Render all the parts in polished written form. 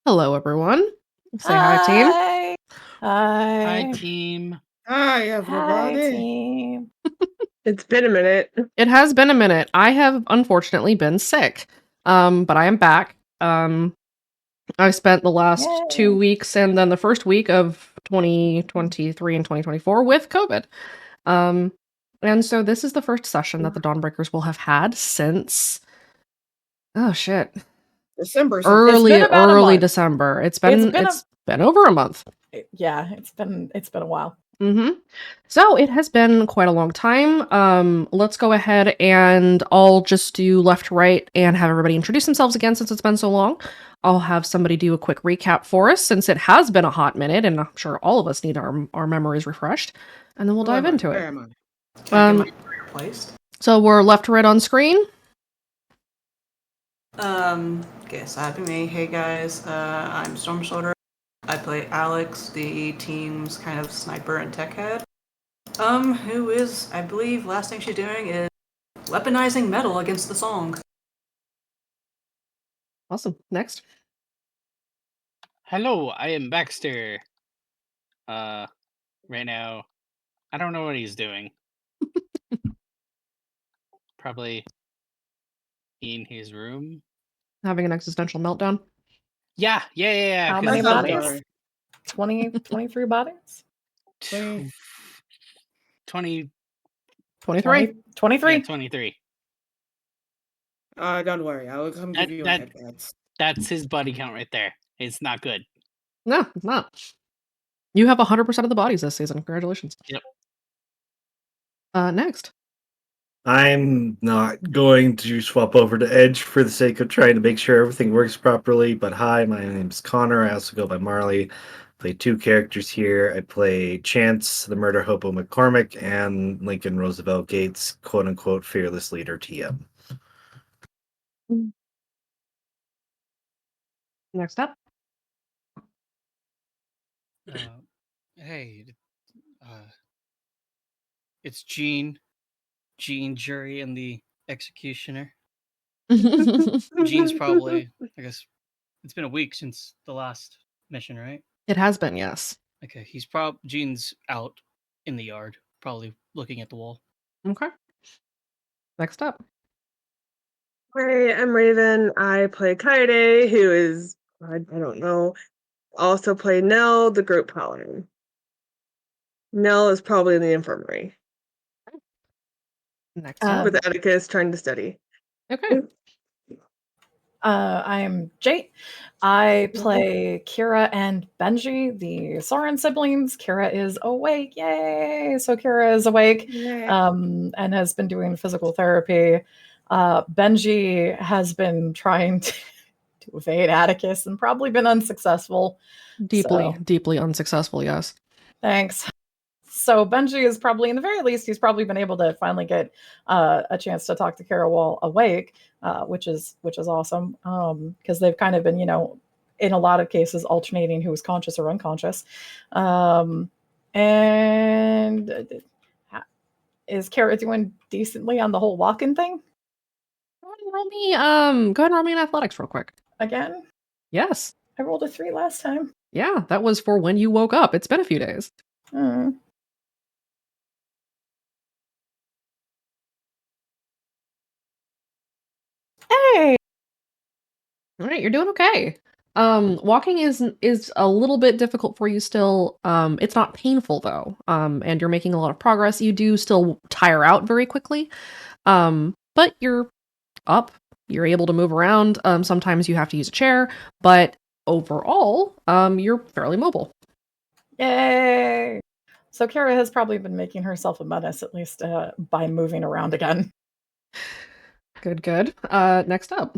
Hello, everyone. Say hi, team. Hi. Hi, Hi. team. Hi, Hi, everybody. team. It's been a minute. It has been a minute. I have unfortunately been sick, but I am back. I spent the last 2 Yay. weeks and then the first week of 2023 and 2024 with COVID. And so this is the first session that the Dawnbreakers will have had since, oh shit, December something. It's been about a early month. December. It's been been over a month. Yeah, it's been a while. So it has been quite a long time. Let's go ahead and I'll just do left to right and have everybody introduce themselves again since it's been so long. I'll have somebody do a quick recap for us since it has been a hot minute, and I'm sure all of us need our memories refreshed, and then we'll dive into it. Can I get my career placed? So we're left to right on screen. Okay, so happy me. Hey guys, I'm Storm Shoulder. I play Alex, the team's kind of sniper and tech head. Who is, I believe, last thing she's doing is weaponizing metal against the song. Awesome. Next. Hello, I am Baxter. Right now, I don't know what he's doing. Probably in his room. Having an existential meltdown. Yeah. How 'cause many it's so bodies? dark. 23 bodies? 20. 23. 23. Yeah, 23. Don't worry, I will come give you a headbats. That's his body count right there. It's not good. No, it's not. You have 100% of the bodies this season. Congratulations. Yep. Next. I'm not going to swap over to Edge for the sake of trying to make sure everything works properly, but hi, my name's Connor. I also go by Marley. I play two characters here. I play Chance, the murder hobo McCormick, and Lincoln Roosevelt Gates, quote-unquote fearless leader TM. Next up. Hey, it's Gene, Jury, and the Executioner. Gene's probably, I guess, it's been a week since the last mission, right? It has been, yes. Okay, Gene's out in the yard, probably looking at the wall. Okay. Next up. Hey, I'm Raven. I play Kaede, who is, I don't know, also play Nell, the group paladin. Nell is probably in the infirmary. Next up. With Atticus trying to study. Okay. I am Jate. I play Kira and Benji, the Soren siblings. Kira is awake. Yay! So Kira is awake and has been doing physical therapy. Benji has been trying to evade Atticus and probably been unsuccessful. Deeply unsuccessful, yes. Thanks. So Benji is probably, in the very least, he's probably been able to finally get a chance to talk to Kara while awake, which is awesome, because they've kind of been, in a lot of cases, alternating who was conscious or unconscious. And is Kara doing decently on the whole walking thing? Go ahead and roll me in athletics real quick. Again? Yes. I rolled a 3 last time. Yeah, that was for when you woke up. It's been a few days. Hey! All right, you're doing okay. Walking is a little bit difficult for you still. It's not painful though. And you're making a lot of progress. You do still tire out very quickly. But you're up. You're able to move around. Sometimes you have to use a chair, but overall, you're fairly mobile. Yay! So Kara has probably been making herself a menace, at least by moving around again. Good. Next up.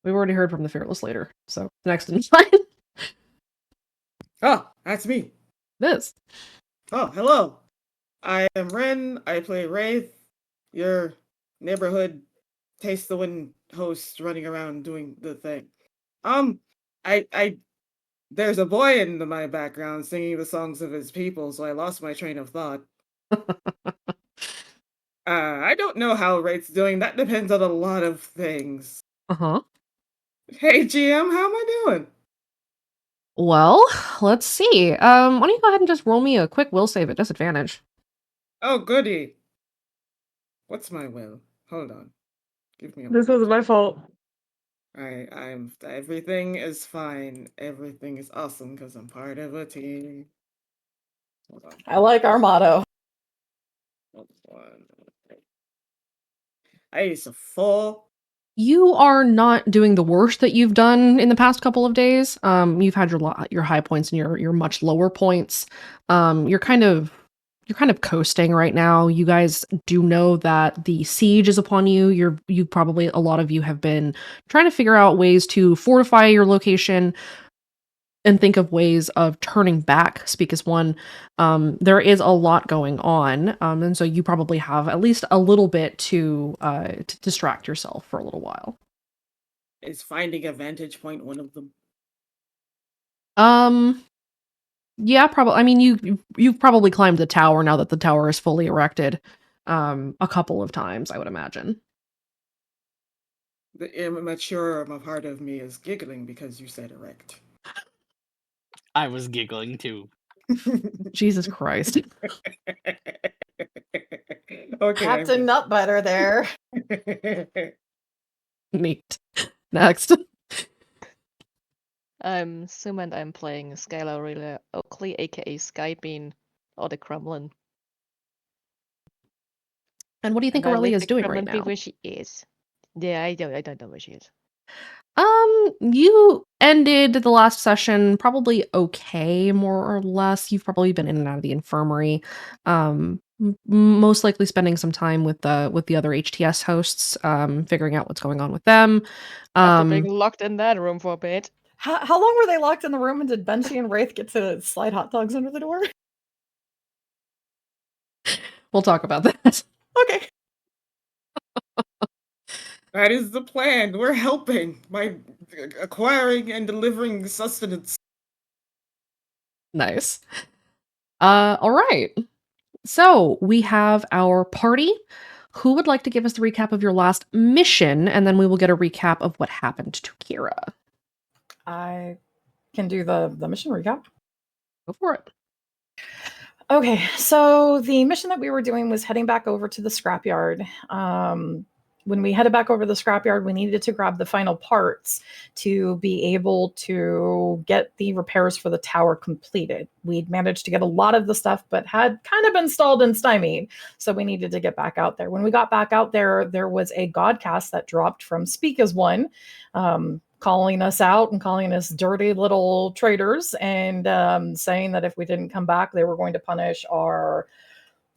We've already heard from the fearless leader, so next in line. Oh, that's me. This. Oh, hello. I am Ren. I play Wraith, your neighborhood Taste the Wind host running around doing the thing. There's a boy in my background singing the songs of his people, so I lost my train of thought. I don't know how Wraith's doing. That depends on a lot of things. Uh-huh. Hey GM, how am I doing? Well, let's see. Why don't you go ahead and just roll me a quick will save at disadvantage? Oh, goody. What's my will? Hold on. Give me a This moment. was my fault. I'm everything is fine. Everything is awesome because I'm part of a team. Hold on. I like our motto. Hold on. I used a 4. You are not doing the worst that you've done in the past couple of days. You've had your high points and your much lower points. You're kind of coasting right now. You guys do know that the siege is upon you. You probably, a lot of you have been trying to figure out ways to fortify your location and think of ways of turning back Speak as One. There is a lot going on, and so you probably have at least a little bit to distract yourself for a little while. Is finding a vantage point one of them? Yeah, probably. I mean, you've probably climbed the tower now that the tower is fully erected, a couple of times, I would imagine. The immature part of me is giggling because you said erect. I was giggling too. Jesus Christ. Okay. Captain Nutbutter there. Neat. Next. I'm Sum and I'm playing Skylar Rayla Oakley, aka Skybean, or the Kremlin. And what do you think And I Aurelia let is the doing Kremlin right be now? where she is. Yeah, I don't know where she is. You ended the last session probably okay, more or less. You've probably been in and out of the infirmary. Most likely spending some time with the other HTS hosts, figuring out what's going on with them. After being locked in that room for a bit. How long were they locked in the room, and did Benji and Wraith get to slide hot dogs under the door? We'll talk about that. Okay. That is the plan. We're helping by acquiring and delivering sustenance. Nice. All right. So we have our party. Who would like to give us the recap of your last mission, and then we will get a recap of what happened to Kira. I can do the mission recap. Go for it. Okay, so the mission that we were doing was heading back over to the scrapyard. When we headed back over to the scrapyard, we needed to grab the final parts to be able to get the repairs for the tower completed. We'd managed to get a lot of the stuff, but had kind of been stalled and stymied. So we needed to get back out there. When we got back out there, there was a godcast that dropped from Speak as One, calling us out and calling us dirty little traitors, and saying that if we didn't come back, they were going to punish our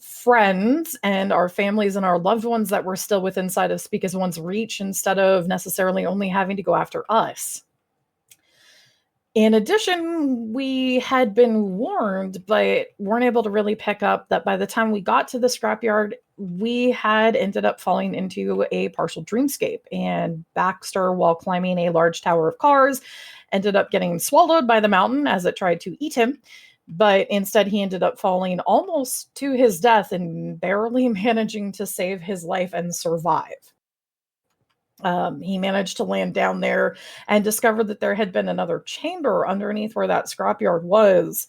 friends and our families and our loved ones that were still within inside of Speak as One's reach, instead of necessarily only having to go after us. In addition, we had been warned, but weren't able to really pick up that by the time we got to the scrapyard, we had ended up falling into a partial dreamscape. And Baxter, while climbing a large tower of cars, ended up getting swallowed by the mountain as it tried to eat him. But instead, he ended up falling almost to his death and barely managing to save his life and survive. He managed to land down there and discovered that there had been another chamber underneath where that scrapyard was,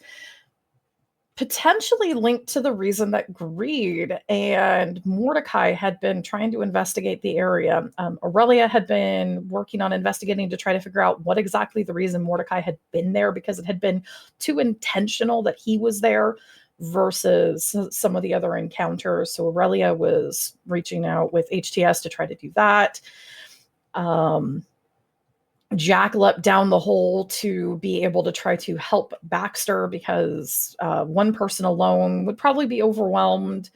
potentially linked to the reason that Greed and Mordecai had been trying to investigate the area. Aurelia had been working on investigating to try to figure out what exactly the reason Mordecai had been there, because it had been too intentional that he was there versus some of the other encounters. So Aurelia was reaching out with HTS to try to do that. Jack leapt down the hole to be able to try to help Baxter, because one person alone would probably be overwhelmed.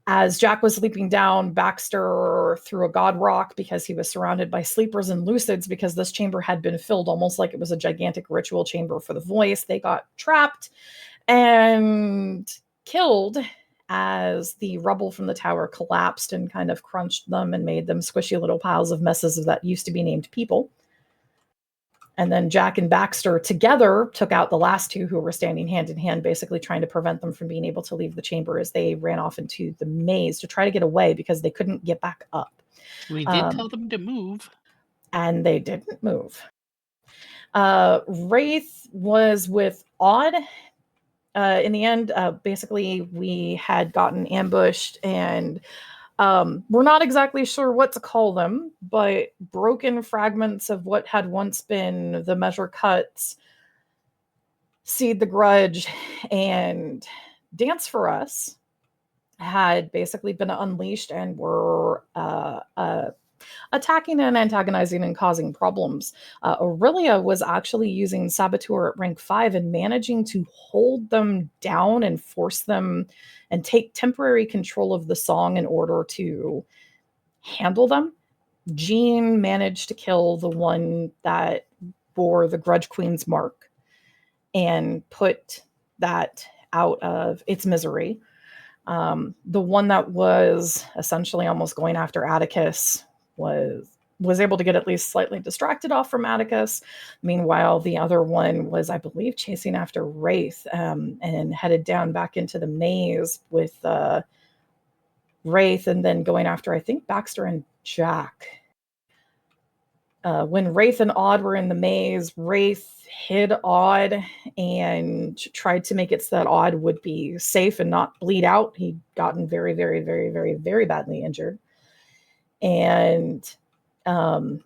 As Jack was leaping down, Baxter threw a god rock because he was surrounded by sleepers and lucids, because this chamber had been filled almost like it was a gigantic ritual chamber for the voice. They got trapped and killed as the rubble from the tower collapsed and kind of crunched them and made them squishy little piles of messes that used to be named people. And then Jack and Baxter together took out the last two who were standing hand in hand, basically trying to prevent them from being able to leave the chamber as they ran off into the maze to try to get away because they couldn't get back up. We did tell them to move. and they didn't move. Wraith was with Odd. In the end, basically, we had gotten ambushed, and we're not exactly sure what to call them, but broken fragments of what had once been the Measure Cuts, Seed the Grudge, and Dance for Us had basically been unleashed and were attacking and antagonizing and causing problems. Aurelia was actually using Saboteur at rank 5 and managing to hold them down and force them and take temporary control of the song in order to handle them. Jean managed to kill the one that bore the Grudge Queen's mark and put that out of its misery. The one that was essentially almost going after Atticus was able to get at least slightly distracted off from Atticus. Meanwhile, the other one was, I believe, chasing after Wraith and headed down back into the maze with Wraith, and then going after, I think, Baxter and Jack. When Wraith and Odd were in the maze, Wraith hid Odd and tried to make it so that Odd would be safe and not bleed out. He'd gotten very, very, very, very, very badly injured. And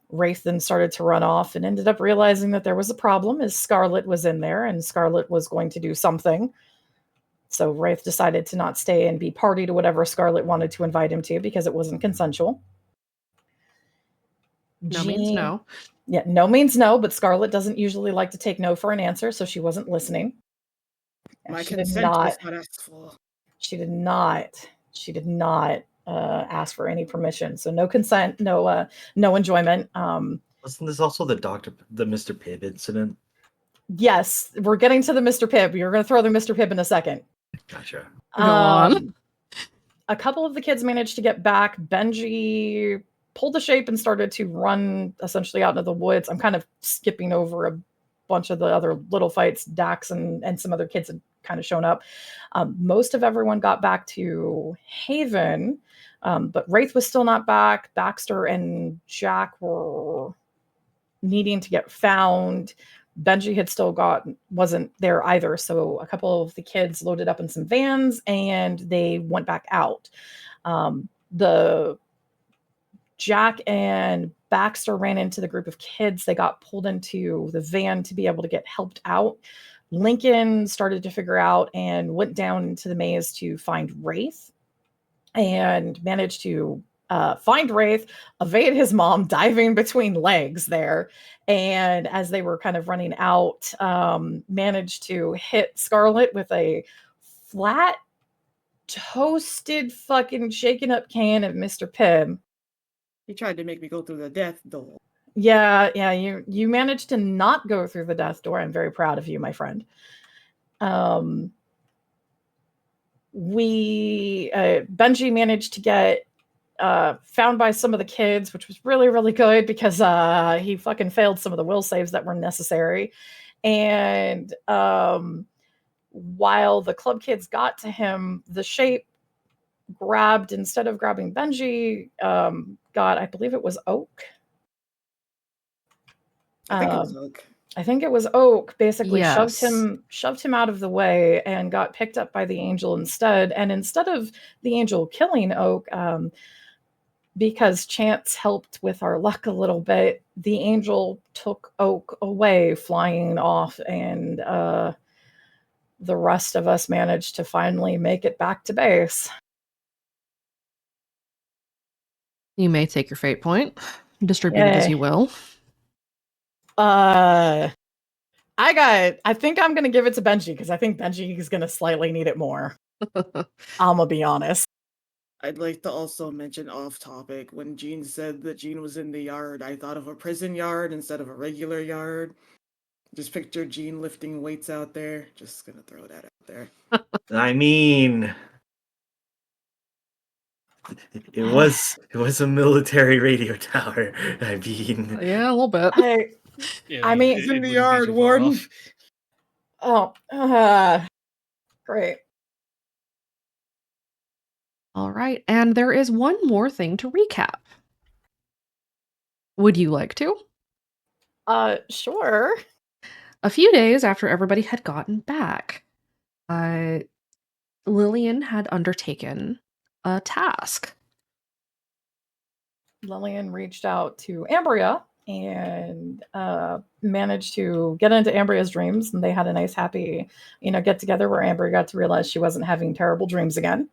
Wraith then started to run off and ended up realizing that there was a problem as Scarlet was in there and Scarlet was going to do something. So Wraith decided to not stay and be party to whatever Scarlet wanted to invite him to because it wasn't consensual. No means no. Yeah, no means no, but Scarlet doesn't usually like to take no for an answer, so she wasn't listening. My she consent did not. was not asked for. She did not. She did not ask for any permission. So no consent, no enjoyment. Wasn't this also the Mr. Pibb incident? Yes, we're getting to the Mr. Pibb. You're going to throw the Mr. Pibb in a second. Gotcha. Go on. A couple of the kids managed to get back. Benji pulled the shape and started to run essentially out into the woods. I'm kind of skipping over a bunch of the other little fights. Dax and some other kids had kind of shown up. Most of everyone got back to Haven, but Wraith was still not back. Baxter and Jack were needing to get found. Benji had still wasn't there either. So a couple of the kids loaded up in some vans and they went back out. The Jack and Baxter ran into the group of kids. They got pulled into the van to be able to get helped out. Lincoln started to figure out and went down into the maze to find Wraith and managed to find Wraith, evade his mom diving between legs there. And as they were kind of running out, managed to hit Scarlet with a flat, toasted, fucking shaken up can of Mr. Pibb. He tried to make me go through the death door. Yeah, you managed to not go through the death door. I'm very proud of you, my friend. Benji managed to get found by some of the kids, which was really, really good because he fucking failed some of the will saves that were necessary. And while the club kids got to him, the shape grabbed, instead of grabbing Benji, I believe it was Oak. I think it was Oak. I think it was Oak, basically Yes. shoved him out of the way and got picked up by the angel instead. And instead of the angel killing Oak, because chance helped with our luck a little bit, the angel took Oak away, flying off, and the rest of us managed to finally make it back to base. You may take your fate point. Distribute it as Yay. you will. I think I'm gonna give it to Benji because I think Benji is gonna slightly need it more. I'm gonna be honest. I'd like to also mention off topic, when Jean said that Jean was in the yard, I thought of a prison yard instead of a regular yard. Just picture Jean lifting weights out there. Just gonna throw that out there. I mean, it was a military radio tower. I mean, Yeah, a little bit. I mean, It's in the wouldn't be yard, too far Warden. off. Great. All right, and there is one more thing to recap. Would you like to? Sure. A few days after everybody had gotten back, Lillian had undertaken a task. Lillian reached out to Ambria and managed to get into Ambria's dreams, and they had a nice, happy, get together where Ambria got to realize she wasn't having terrible dreams again.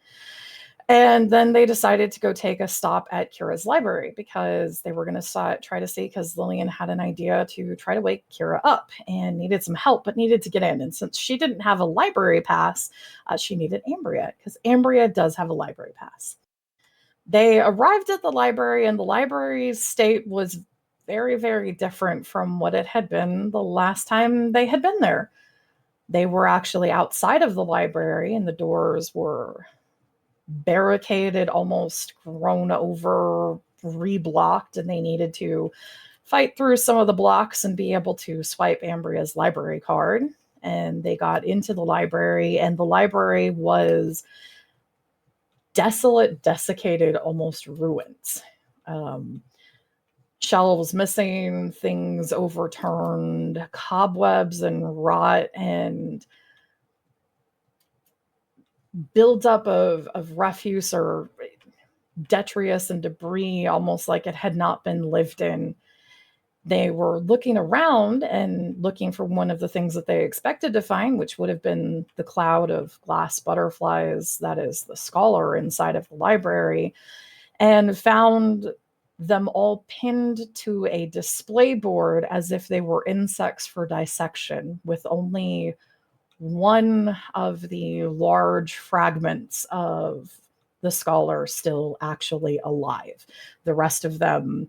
And then they decided to go take a stop at Kira's library because they were going to try to see, because Lillian had an idea to try to wake Kira up and needed some help, but needed to get in. And since she didn't have a library pass, she needed Ambria, because Ambria does have a library pass. They arrived at the library, and the library's state was very, very different from what it had been the last time they had been there. They were actually outside of the library, and the doors were barricaded, almost grown over, reblocked, and they needed to fight through some of the blocks and be able to swipe Ambria's library card. And they got into the library, and the library was desolate, desiccated, almost ruins. Shelves missing, things overturned, cobwebs and rot, and buildup of refuse or detritus and debris, almost like it had not been lived in. They were looking around and looking for one of the things that they expected to find, which would have been the cloud of glass butterflies that is the scholar inside of the library, and found them all pinned to a display board as if they were insects for dissection, with only one of the large fragments of the scholar still actually alive. The rest of them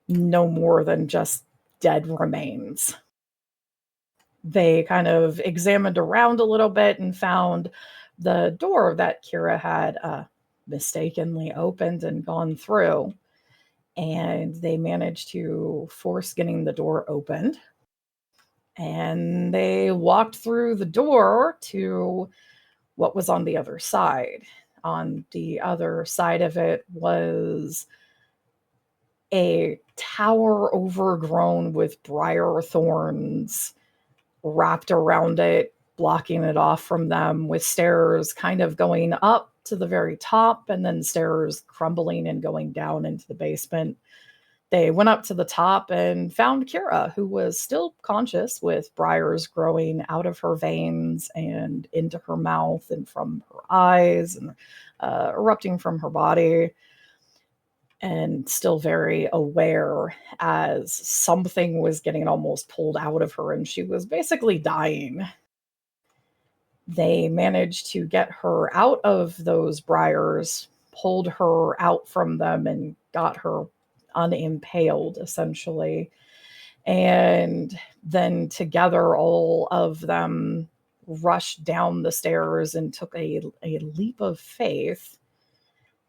no more than just dead remains. They kind of examined around a little bit and found the door that Kira had mistakenly opened and gone through. And they managed to force getting the door opened. And they walked through the door to what was on the other side. On the other side of it was a tower overgrown with briar thorns wrapped around it, blocking it off from them, with stairs kind of going up to the very top and then stairs crumbling and going down into the basement. They went up to the top and found Kira, who was still conscious, with briars growing out of her veins and into her mouth and from her eyes and erupting from her body, and still very aware, as something was getting almost pulled out of her and she was basically dying. They managed to get her out of those briars, pulled her out from them, and got her unimpaled, essentially. And then together, all of them rushed down the stairs and took a leap of faith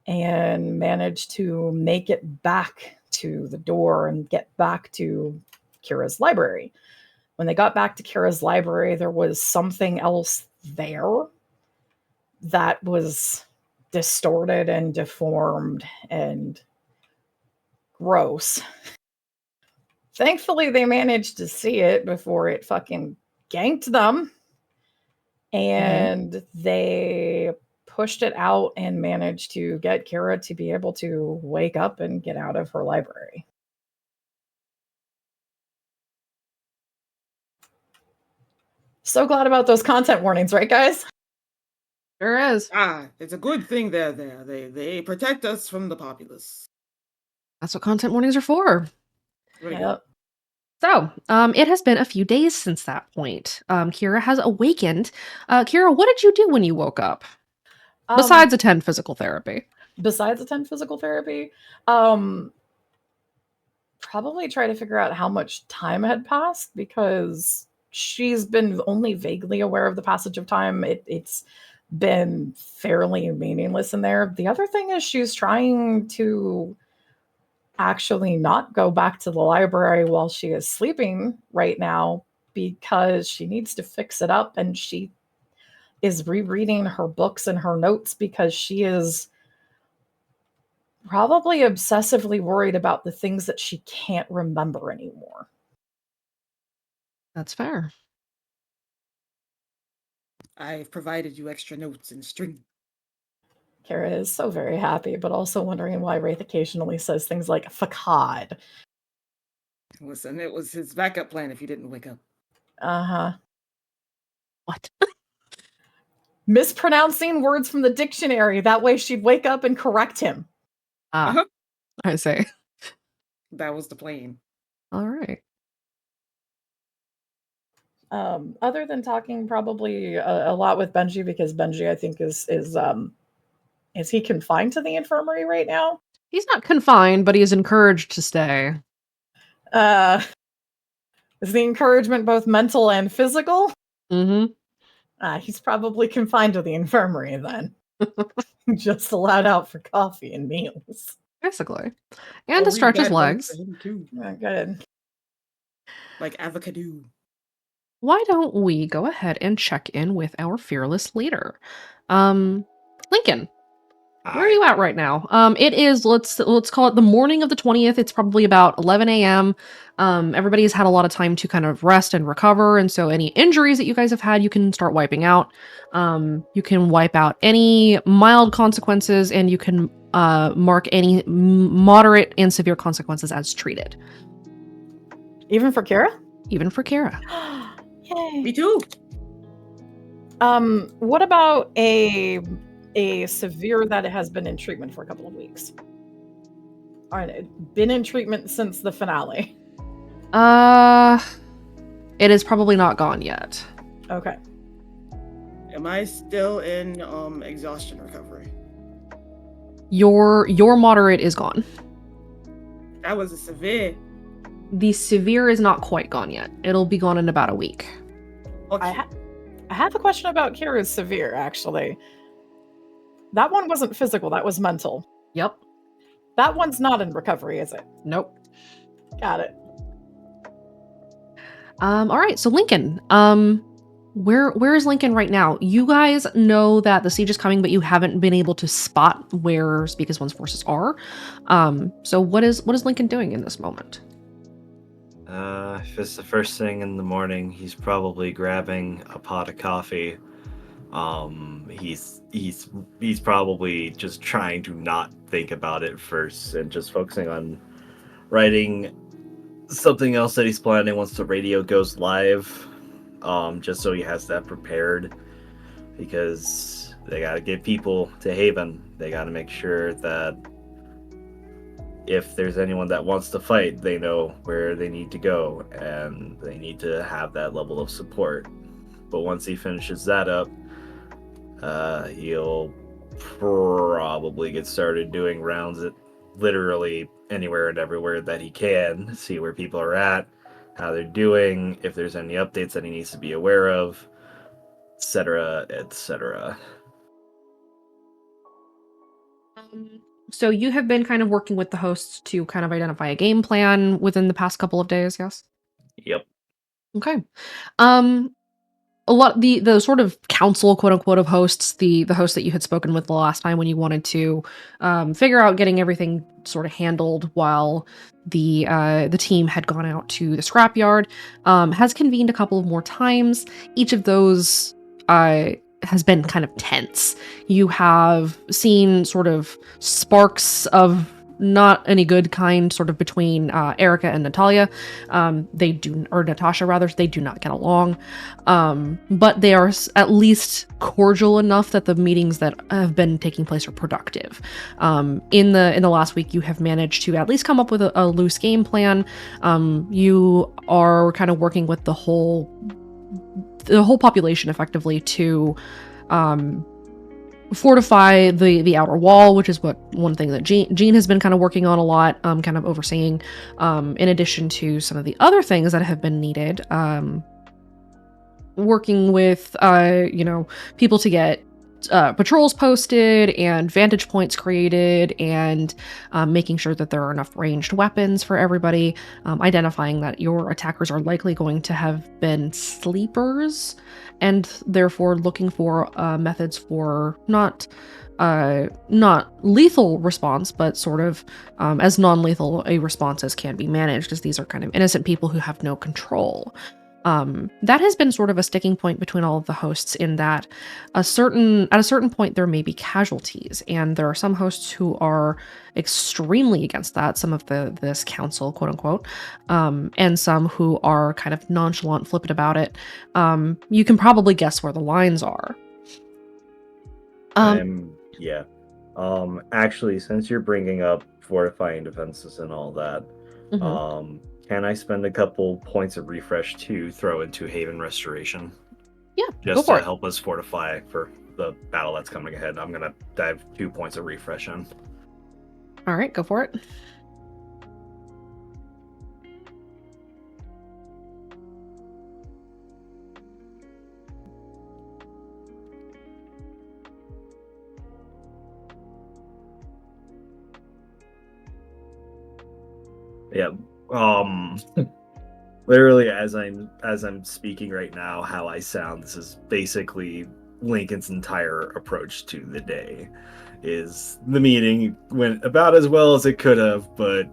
and managed to make it back to the door and get back to Kira's library. When they got back to Kira's library, there was something else there that was distorted and deformed and gross. Thankfully, they managed to see it before it fucking ganked them. And they pushed it out and managed to get Kira to be able to wake up and get out of her library. So glad about those content warnings, right, guys? Sure is. It's a good thing they're there. They protect us from the populace. That's what content warnings are for. Yep. So, it has been a few days since that point. Kira has awakened. Kira, what did you do when you woke up? Besides attend physical therapy. Probably try to figure out how much time had passed, because she's been only vaguely aware of the passage of time. It's been fairly meaningless in there. The other thing is she's trying to actually not go back to the library while she is sleeping right now, because she needs to fix it up, and she is rereading her books and her notes because she is Probably obsessively worried about the things that she can't remember anymore. That's fair. I've provided you extra notes and string. Kara is so very happy, but also wondering why Wraith occasionally says things like facade. Listen, it was his backup plan if he didn't wake up. Uh-huh. What? Mispronouncing words from the dictionary. That way she'd wake up and correct him. Uh-huh. I say. That was the plan. All right. Other than talking probably a lot with Benji, because Benji, I think, is he confined to the infirmary right now? He's not confined, but he is encouraged to stay. Is the encouragement both mental and physical? Mm-hmm. He's probably confined to the infirmary then. Just allowed out for coffee and meals. Basically. And to stretch his legs. Too. Good. Like avocado. Why don't we go ahead and check in with our fearless leader? Lincoln, where are you at right now? It is, let's call it the morning of the 20th. It's probably about 11 a.m. Everybody's had a lot of time to kind of rest and recover, and so any injuries that you guys have had, you can start wiping out. You can wipe out any mild consequences, and you can mark any moderate and severe consequences as treated. Even for Kara? Even for Kara. Yay. Me too. What about a severe that has been in treatment for a couple of weeks? All right, been in treatment since the finale. It is probably not gone yet. Okay. Am I still in exhaustion recovery? Your moderate is gone. That was a severe. The severe is not quite gone yet. It'll be gone in about a week. Okay. I have a question about Kira's severe, actually. That one wasn't physical, that was mental. Yep. That one's not in recovery, is it? Nope. Got it. All right. So Lincoln, where is Lincoln right now? You guys know that the siege is coming, but you haven't been able to spot where Speak as One's forces are. So what is Lincoln doing in this moment? If it's the first thing in the morning, he's probably grabbing a pot of coffee. He's probably just trying to not think about it first and just focusing on writing something else that he's planning once the radio goes live. Just so he has that prepared, because they gotta get people to Haven. They gotta make sure that if there's anyone that wants to fight, they know where they need to go, and they need to have that level of support. But once he finishes that up, he'll probably get started doing rounds at literally anywhere and everywhere that he can, see where people are at, how they're doing, if there's any updates that he needs to be aware of, etc., etc. So you have been kind of working with the hosts to kind of identify a game plan within the past couple of days, yes? Yep. Okay. A lot the sort of council, quote unquote, of hosts, the host that you had spoken with the last time when you wanted to figure out getting everything sort of handled while the team had gone out to the scrapyard, has convened a couple of more times. Each of those has been kind of tense. You have seen sort of sparks of not any good kind sort of between Erica and Natalia. Natasha rather, they do not get along. But they are at least cordial enough that the meetings that have been taking place are productive. In the last week, you have managed to at least come up with a loose game plan. You are kind of working with the whole population effectively to fortify the outer wall, which is one thing that Jean has been kind of working on a lot, kind of overseeing, in addition to some of the other things that have been needed, working with people to get patrols posted and vantage points created, and making sure that there are enough ranged weapons for everybody, identifying that your attackers are likely going to have been sleepers, and therefore looking for methods for not not lethal response, but sort of as non-lethal a response as can be managed, as these are kind of innocent people who have no control. That has been sort of a sticking point between all of the hosts, in that at a certain point there may be casualties, and there are some hosts who are extremely against that, some of this council, quote unquote, and some who are kind of nonchalant, flippant about it. You can probably guess where the lines are. Actually, since you're bringing up fortifying defenses and all that, can I spend a couple points of refresh to throw into Haven Restoration? Yeah, go Just for to it. help us fortify for the battle that's coming ahead. I'm gonna dive 2 points of refresh in. All right, go for it. Yeah. Literally, as I'm speaking right now, how I sound, this is basically Lincoln's entire approach to the day. Is the meeting went about as well as it could have, but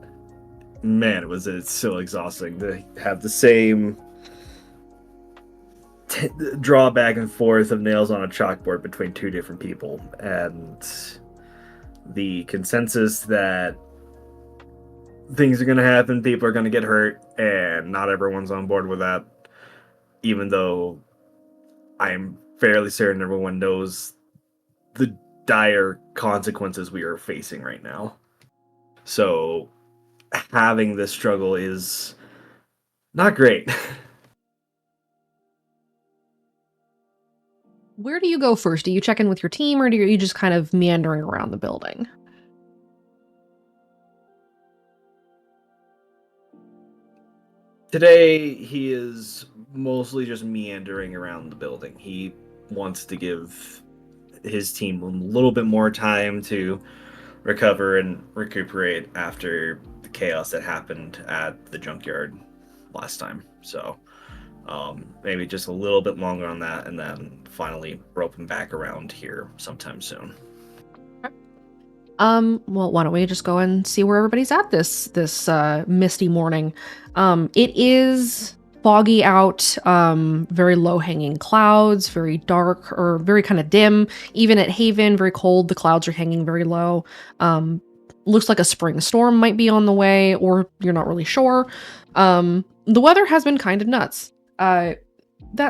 man, it's so exhausting to have the same draw back and forth of nails on a chalkboard between two different people, and the consensus that things are going to happen, people are going to get hurt, and not everyone's on board with that, even though I'm fairly certain everyone knows the dire consequences we are facing right now. So having this struggle is not great. Where do you go first? Do you check in with your team, or are you just kind of meandering around the building? Today, he is mostly just meandering around the building. He wants to give his team a little bit more time to recover and recuperate after the chaos that happened at the junkyard last time. So maybe just a little bit longer on that, and then finally rope him back around here sometime soon. Well, why don't we just go and see where everybody's at this misty morning. It is foggy out, very low-hanging clouds, very dark, or very kind of dim. Even at Haven, very cold, the clouds are hanging very low. Looks like a spring storm might be on the way, or you're not really sure. The weather has been kind of nuts. That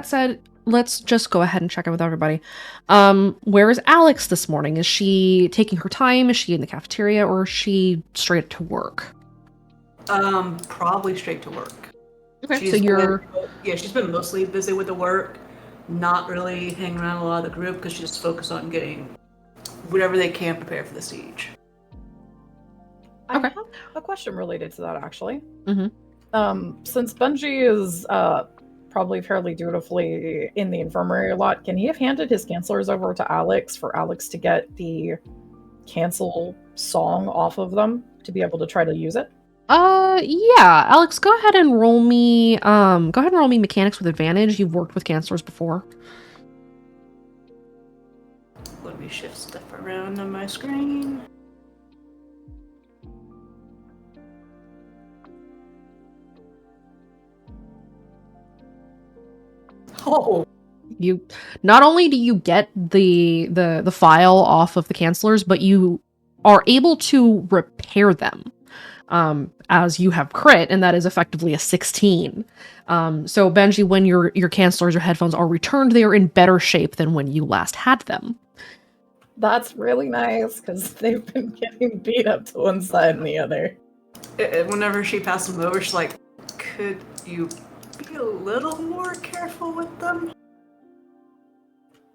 said, let's just go ahead and check in with everybody. Where is Alex this morning? Is she taking her time? Is she in the cafeteria, or is she straight to work? Probably straight to work. Okay, so you're... she's been mostly busy with the work, not really hanging around a lot of the group, because she's just focused on getting whatever they can prepared for the siege. I have a question related to that, actually. Since Benji is probably fairly dutifully in the infirmary a lot, can he have handed his cancelers over to Alex for Alex to get the cancel song off of them to be able to try to use it? Yeah. Alex, go ahead and roll me mechanics with advantage. You've worked with cancelers before. Let me shift stuff around on my screen. Oh, You not only do you get the file off of the cancelers, but you are able to repair them, as you have crit, and that is effectively a 16. So Benji, when your cancelers or headphones are returned, they are in better shape than when you last had them. That's really nice, because they've been getting beat up to one side and the other. Whenever she passed them over, she's like, could you be a little more careful with them?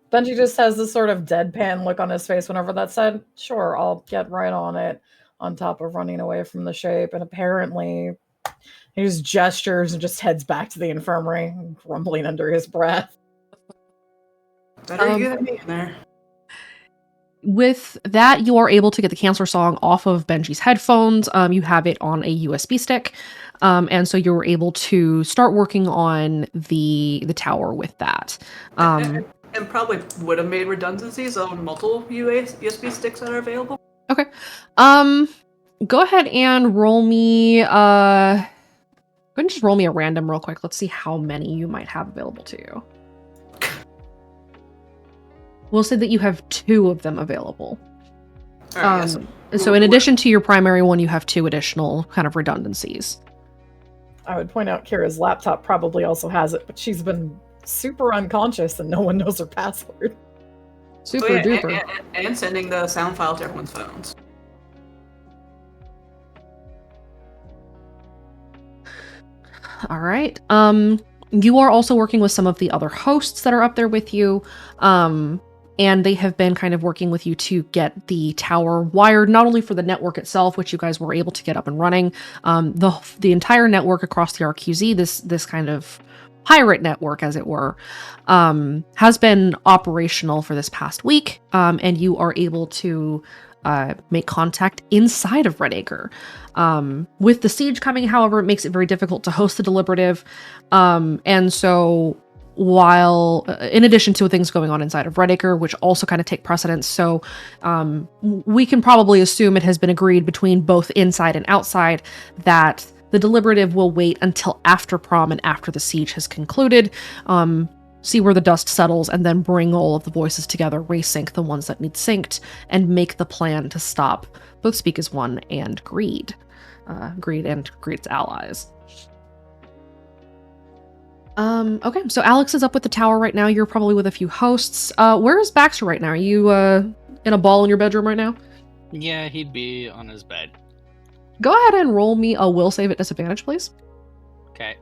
Benji just has this sort of deadpan look on his face whenever that's said. Sure, I'll get right on it, on top of running away from the shape. And apparently he just gestures and just heads back to the infirmary, grumbling under his breath. Better you than me in there. With that, you are able to get the canceler song off of Benji's headphones. You have it on a USB stick. And so you're able to start working on the tower with that. And probably would have made redundancies on multiple USB sticks that are available. Okay. Go ahead and roll me. Go ahead and just roll me a random real quick. Let's see how many you might have available to you. We'll say that you have 2 of them available. All right, yes. So in addition to your primary one, you have 2 additional kind of redundancies. I would point out Kira's laptop probably also has it, but she's been super unconscious and no one knows her password. Super duper. And sending the sound file to everyone's phones. All right. You are also working with some of the other hosts that are up there with you. And they have been kind of working with you to get the tower wired, not only for the network itself, which you guys were able to get up and running, the entire network across the RQZ, this kind of pirate network, as it were, has been operational for this past week, and you are able to make contact inside of Redacre. With the siege coming, however, it makes it very difficult to host the deliberative, and so while in addition to things going on inside of Redacre, which also kind of take precedence, so we can probably assume it has been agreed between both inside and outside that the deliberative will wait until after prom and after the siege has concluded, see where the dust settles, and then bring all of the voices together, resync the ones that need synced, and make the plan to stop both Speak as One and Greed. Greed and Greed's allies. Okay, so Alex is up with the tower right now. You're probably with a few hosts. Where is Baxter right now? Are you in a ball in your bedroom right now? Yeah, he'd be on his bed. Go ahead and roll me a will save at disadvantage, please. Okay.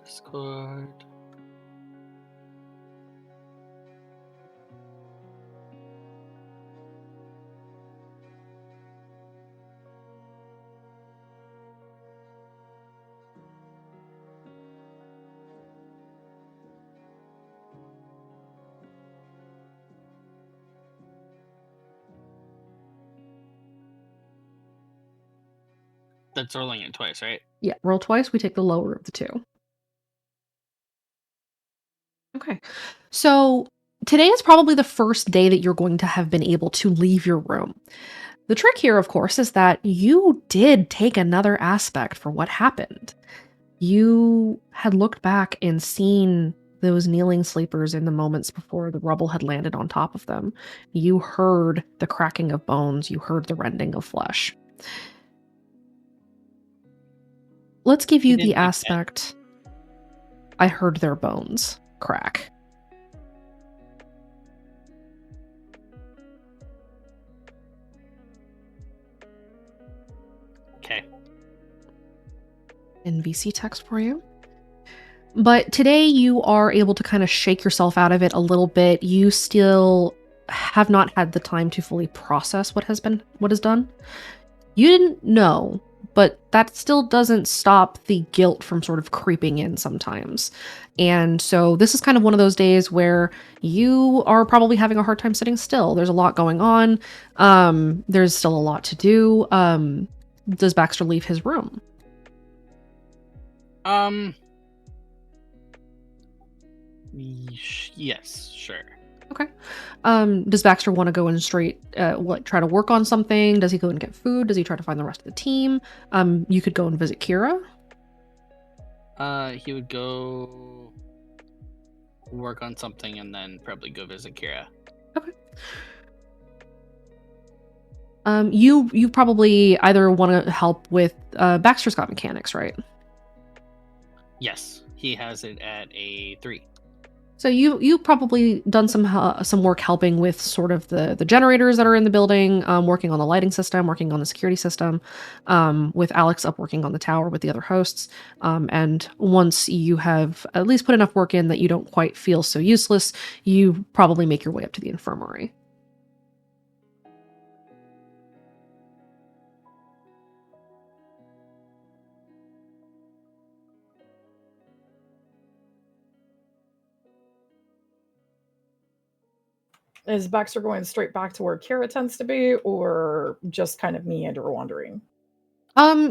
Discord. That's rolling it twice, right? Yeah, roll twice. We take the lower of the 2. Okay. So today is probably the first day that you're going to have been able to leave your room. The trick here, of course, is that you did take another aspect for what happened. You had looked back and seen those kneeling sleepers in the moments before the rubble had landed on top of them. You heard the cracking of bones. You heard the rending of flesh. Let's give you the aspect. I heard their bones crack. Okay. NVC text for you. But today you are able to kind of shake yourself out of it a little bit. You still have not had the time to fully process what is done. You didn't know, but that still doesn't stop the guilt from sort of creeping in sometimes. And so this is kind of one of those days where you are probably having a hard time sitting still. There's a lot going on. There's still a lot to do. Does Baxter leave his room? Yes, sure. Okay. Does Baxter want to go and try to work on something? Does he go and get food? Does he try to find the rest of the team? You could go and visit Kira. He would go work on something and then probably go visit Kira. Okay. You probably either want to help with Baxter's got mechanics, right? Yes, he has it at a 3. So you probably done some work helping with sort of the generators that are in the building, working on the lighting system, working on the security system, with Alex up working on the tower with the other hosts. And once you have at least put enough work in that you don't quite feel so useless, you probably make your way up to the infirmary. Is Baxter going straight back to where Kira tends to be, or just kind of meander wandering?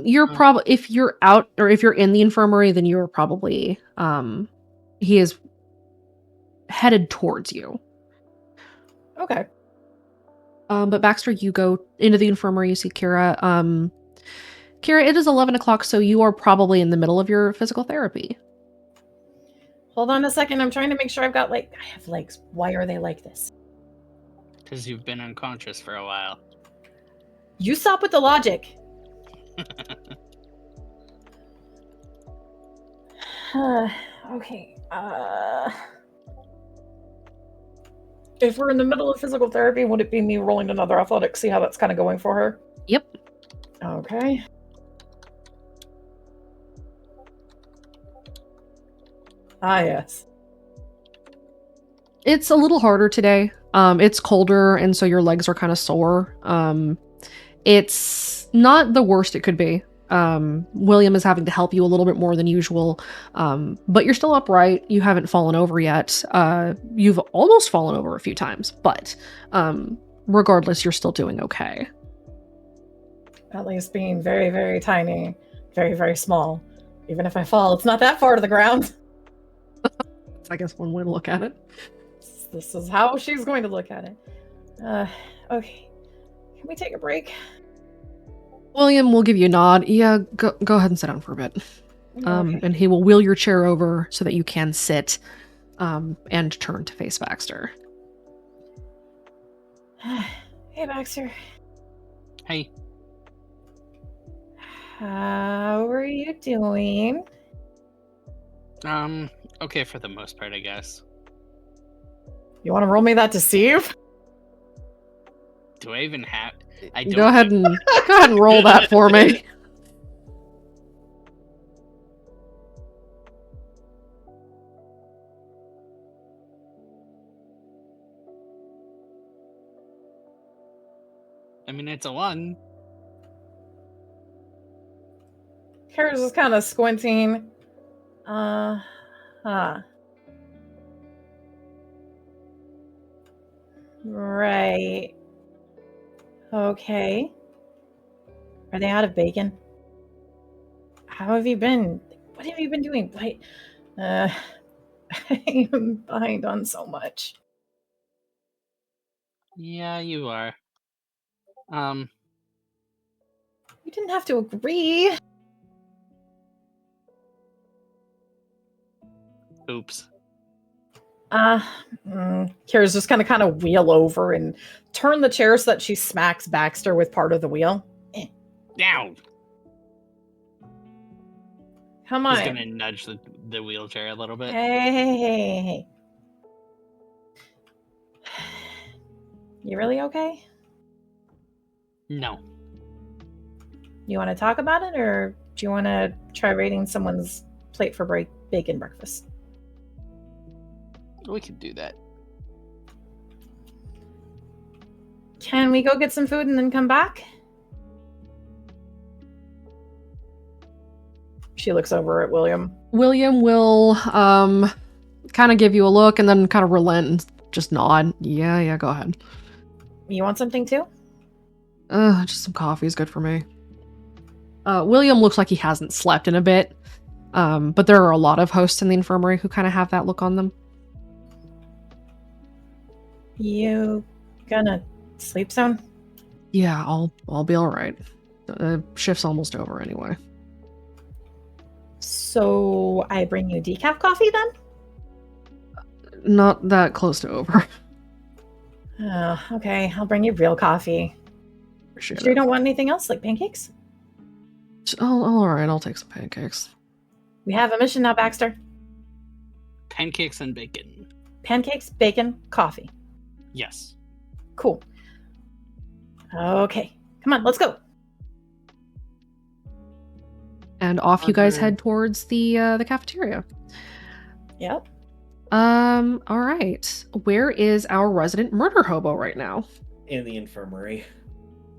You're Uh. probably if you're out or if you're in the infirmary, then you're probably he is headed towards you. Okay. But Baxter, you go into the infirmary. You see Kira. Kira, it is 11 o'clock, so you are probably in the middle of your physical therapy. Hold on a second. I'm trying to make sure I have legs. Why are they like this? Because you've been unconscious for a while. You stop with the logic. Okay. If we're in the middle of physical therapy, would it be me rolling another athletics? See how that's kind of going for her? Yep. Okay. Ah, yes. It's a little harder today. It's colder, and so your legs are kind of sore. It's not the worst it could be. William is having to help you a little bit more than usual, but you're still upright. You haven't fallen over yet. You've almost fallen over a few times, but regardless, you're still doing okay. At least being very, very tiny, very, very small. Even if I fall, it's not that far to the ground. I guess one way to look at it. This is how she's going to look at it. Okay. Can we take a break? William will give you a nod. Yeah, go ahead and sit down for a bit. Okay. And he will wheel your chair over so that you can sit and turn to face Baxter. Hey, Baxter. Hey. How are you doing? Okay for the most part, I guess. You want to roll me that deceive? Do I even have... I don't Go ahead and roll that for me. I mean, it's a 1. Kara's just kind of squinting. Right. Okay. Are they out of bacon? How have you been? What have you been doing? I am behind on so much. Yeah, you are. You didn't have to agree. Oops. Kira's just kind of wheel over and turn the chair so that she smacks Baxter with part of the wheel. Down. Come on. He's gonna nudge the wheelchair a little bit. Hey. You really okay? No. You want to talk about it, or do you want to try raiding someone's plate for bacon breakfast? We could do that. Can we go get some food and then come back? She looks over at William. William will kind of give you a look and then kind of relent and just nod. Yeah, go ahead. You want something too? Just some coffee is good for me. William looks like he hasn't slept in a bit, but there are a lot of hosts in the infirmary who kind of have that look on them. You gonna sleep soon? Yeah, I'll be all right. Shift's almost over anyway. So I bring you decaf coffee then? Not that close to over. Oh, okay. I'll bring you real coffee. Appreciate Sure you it. don't want anything else, like pancakes? All right, I'll take some pancakes. We have a mission now, Baxter. Pancakes and bacon. Pancakes, bacon, coffee. Yes. Cool. Okay. Come on, let's go. And off you guys Okay. head towards the cafeteria. Yep. All right. Where is our resident murder hobo right now? In the infirmary.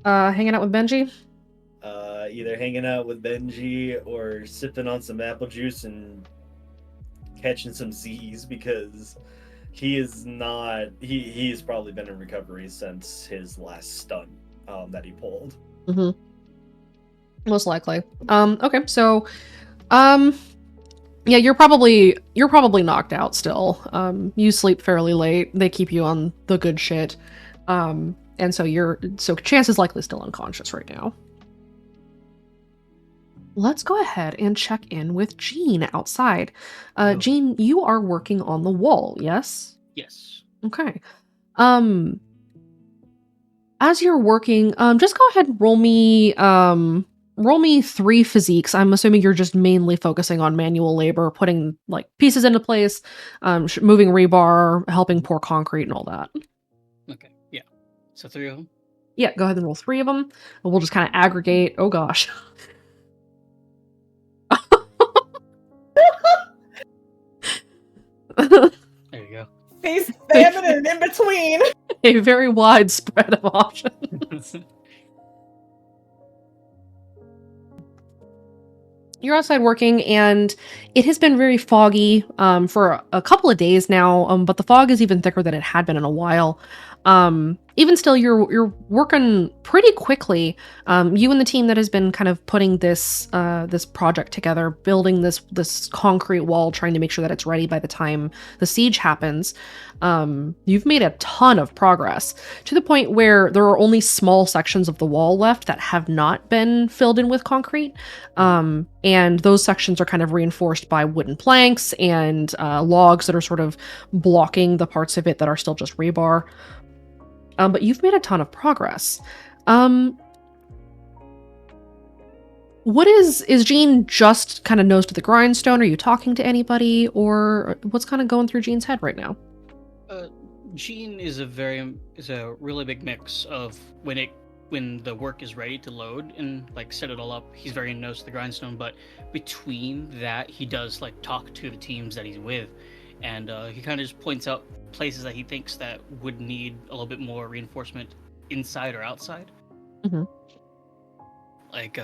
Hanging out with Benji? Either hanging out with Benji or sipping on some apple juice and catching some Z's, because he's probably been in recovery since his last stunt that he pulled. Mm-hmm. Most likely. Okay, so yeah, you're probably knocked out still. You sleep fairly late. They keep you on the good shit. And so Chance is likely still unconscious right now. Let's go ahead and check in with Jean outside. Yo. Jean, you are working on the wall, yes? Yes. Okay. As you're working, just go ahead and roll me 3 physiques. I'm assuming you're just mainly focusing on manual labor, putting like pieces into place, moving rebar, helping pour concrete and all that. Okay. Yeah. So 3 of them. Yeah, go ahead and roll 3 of them. And we'll just kind of aggregate. Oh gosh. There you go. Feast, famine, and in between. A very wide spread of options. You're outside working, and it has been very foggy for a couple of days now, but the fog is even thicker than it had been in a while. Even still, you're working pretty quickly. You and the team that has been kind of putting this this project together, building this concrete wall, trying to make sure that it's ready by the time the siege happens. You've made a ton of progress to the point where there are only small sections of the wall left that have not been filled in with concrete. And those sections are kind of reinforced by wooden planks and logs that are sort of blocking the parts of it that are still just rebar. But you've made a ton of progress. What is Jean just kind of nose to the grindstone? Are you talking to anybody, or what's kind of going through Jean's head right now? Jean is a really big mix of when the work is ready to load and like set it all up, he's very nose to the grindstone, but between that he does like talk to the teams that he's with, and he kind of just points out places that he thinks that would need a little bit more reinforcement inside or outside. Mm-hmm. Like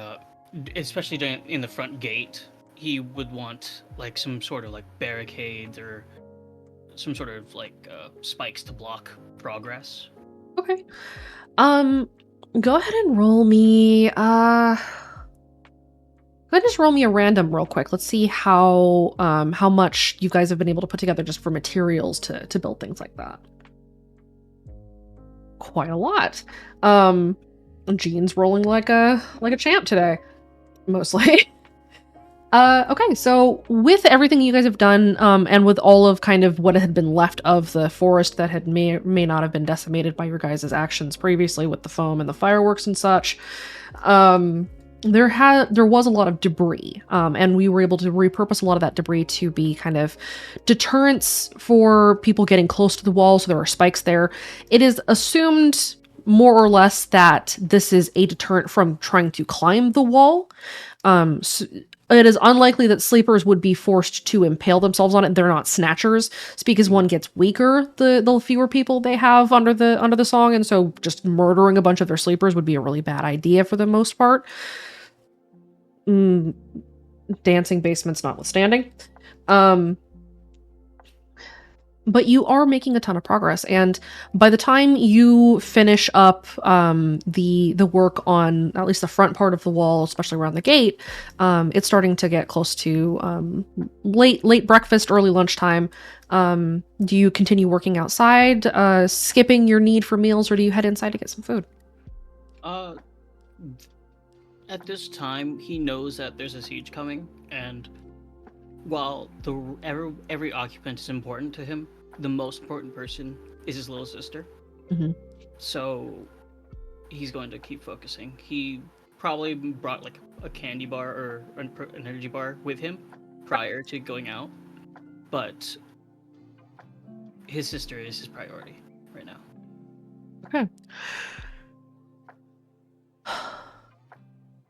especially in the front gate, he would want like some sort of like barricades or some sort of like spikes to block progress. Okay. Go ahead and roll me go ahead and just roll me a random real quick. Let's see how much you guys have been able to put together just for materials to build things like that. Quite a lot. Jean's rolling like a champ today, mostly. Okay, so with everything you guys have done, and with all of kind of what had been left of the forest that had may or may not have been decimated by your guys' actions previously with the foam and the fireworks and such, there was a lot of debris, and we were able to repurpose a lot of that debris to be kind of deterrents for people getting close to the wall, so there are spikes there. It is assumed more or less that this is a deterrent from trying to climb the wall. So it is unlikely that sleepers would be forced to impale themselves on it. They're not snatchers. It's because one gets weaker the fewer people they have under the song, and so just murdering a bunch of their sleepers would be a really bad idea for the most part. Dancing basements notwithstanding. But you are making a ton of progress, and by the time you finish up the work on at least the front part of the wall, especially around the gate, it's starting to get close to late breakfast, early lunchtime. Do you continue working outside, skipping your need for meals, or do you head inside to get some food? At this time, he knows that there's a siege coming, and while every occupant is important to him, the most important person is his little sister. Mm-hmm. So he's going to keep focusing. He probably brought like a candy bar or an energy bar with him prior to going out, but his sister is his priority right now. Okay.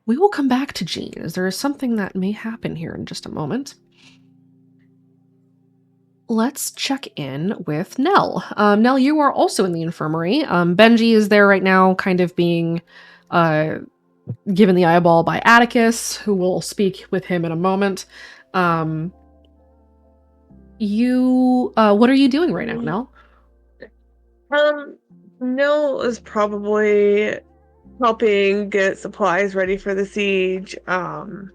We will come back to Jean, as there is something that may happen here in just a moment. Let's check in with Nell. Nell, you are also in the infirmary. Benji is there right now, kind of being given the eyeball by Atticus, who will speak with him in a moment. What are you doing right now, Nell? Nell is probably helping get supplies ready for the siege, helping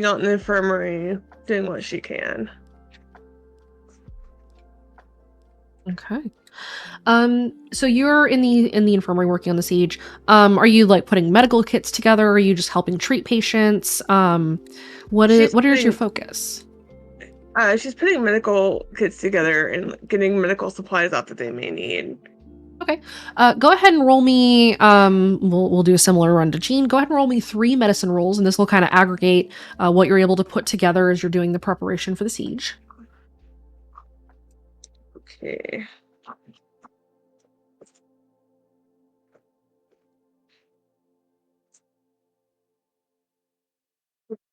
out in the infirmary, doing what she can. Okay. So you're in the infirmary working on the siege. Are you like putting medical kits together? Are you just helping treat patients? What is She's your putting- focus? She's putting medical kits together and getting medical supplies out that they may need. Okay. Go ahead and roll me. We'll do a similar run to Jean. Go ahead and roll me 3 medicine rolls, and this will kind of aggregate what you're able to put together as you're doing the preparation for the siege. Okay.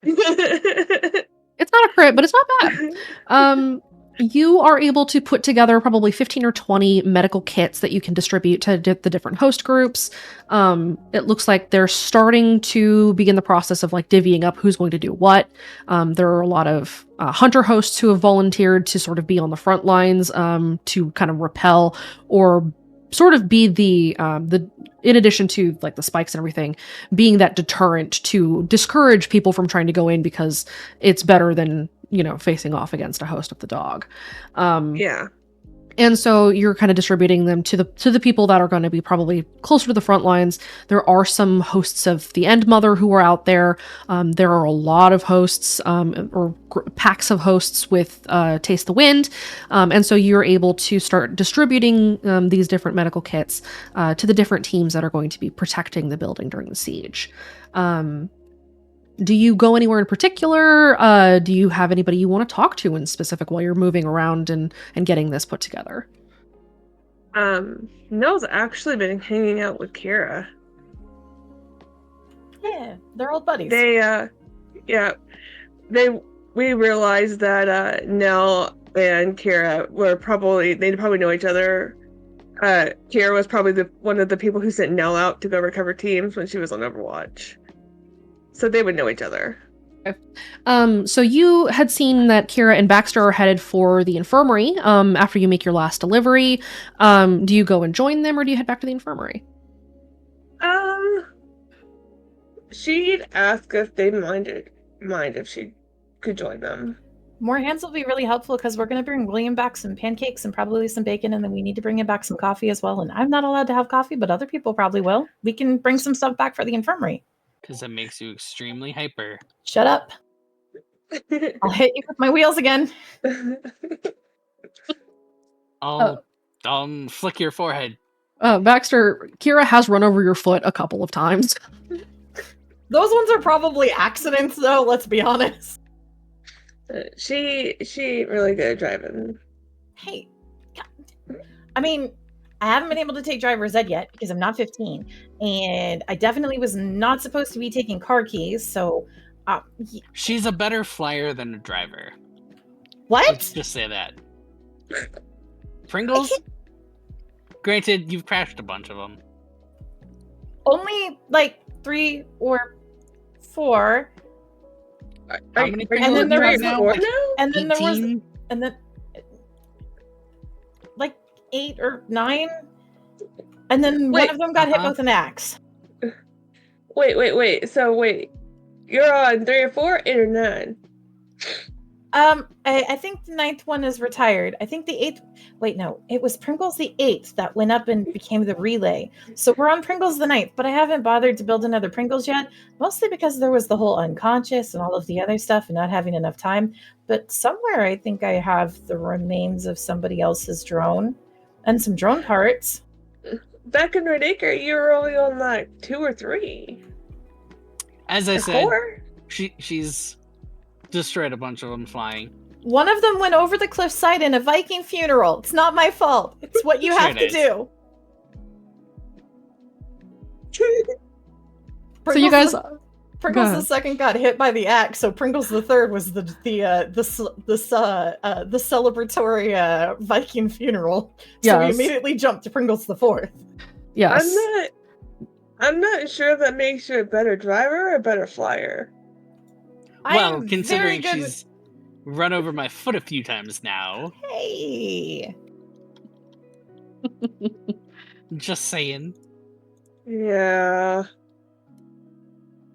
It's not a crit, but it's not bad. You are able to put together probably 15 or 20 medical kits that you can distribute to the different host groups. It looks like they're starting to begin the process of like divvying up who's going to do what. There are a lot of hunter hosts who have volunteered to sort of be on the front lines to kind of repel or sort of be the in addition to like the spikes and everything, being that deterrent to discourage people from trying to go in because it's better than, you know, facing off against a host of the dog. Yeah. And so you're kind of distributing them to the people that are going to be probably closer to the front lines. There are some hosts of the End Mother who are out there. There are a lot of hosts or packs of hosts with Taste the Wind. And so you're able to start distributing these different medical kits to the different teams that are going to be protecting the building during the siege. Do you go anywhere in particular? Do you have anybody you want to talk to in specific while you're moving around and getting this put together? Nell's actually been hanging out with Kira. Yeah, they're old buddies. We realized that Nell and Kira they probably know each other. Kira was probably one of the people who sent Nell out to go recover teams when she was on Overwatch. So they would know each other. So you had seen that Kira and Baxter are headed for the infirmary after you make your last delivery. Do you go and join them or do you head back to the infirmary? She'd ask if they mind if she could join them. More hands will be really helpful because we're going to bring William back some pancakes and probably some bacon, and then we need to bring him back some coffee as well. And I'm not allowed to have coffee, but other people probably will. We can bring some stuff back for the infirmary. Because that makes you extremely hyper. Shut up. I'll hit you with my wheels again. I'll flick your forehead. Baxter, Kira has run over your foot a couple of times. Those ones are probably accidents, though. Let's be honest. She really good at driving. Hey, I mean, I haven't been able to take driver's ed yet because I'm not 15, and I definitely was not supposed to be taking car keys. So, she's a better flyer than a driver. What? Let's just say that. Pringles. Granted, you've crashed a bunch of them. Only like 3 or 4. How many and then there was now? Like and then 18? there was and then like 8 or 9, and then one of them got hit with an axe. Wait. So wait, you're on 3 or 4, 8 or 9. I think the 9th one is retired. I think the 8th. Wait, no, it was Pringles the 8th that went up and became the relay. So we're on Pringles the 9th, but I haven't bothered to build another Pringles yet, mostly because there was the whole unconscious and all of the other stuff and not having enough time. But somewhere I think I have the remains of somebody else's drone and some drone parts. Back in Red Acre, you were only on like 2 or 3. As I said, 4? she's destroyed a bunch of them flying. One of them went over the cliffside in a Viking funeral. It's not my fault. It's what you have to do. So you guys, Pringles the second got hit by the axe, so Pringles the third was the celebratory Viking funeral. So yes. we immediately jumped to Pringles the fourth. Yes. I'm not sure that makes you a better driver or a better flyer. Well, considering she's run over my foot a few times now. Hey. Just saying. Yeah.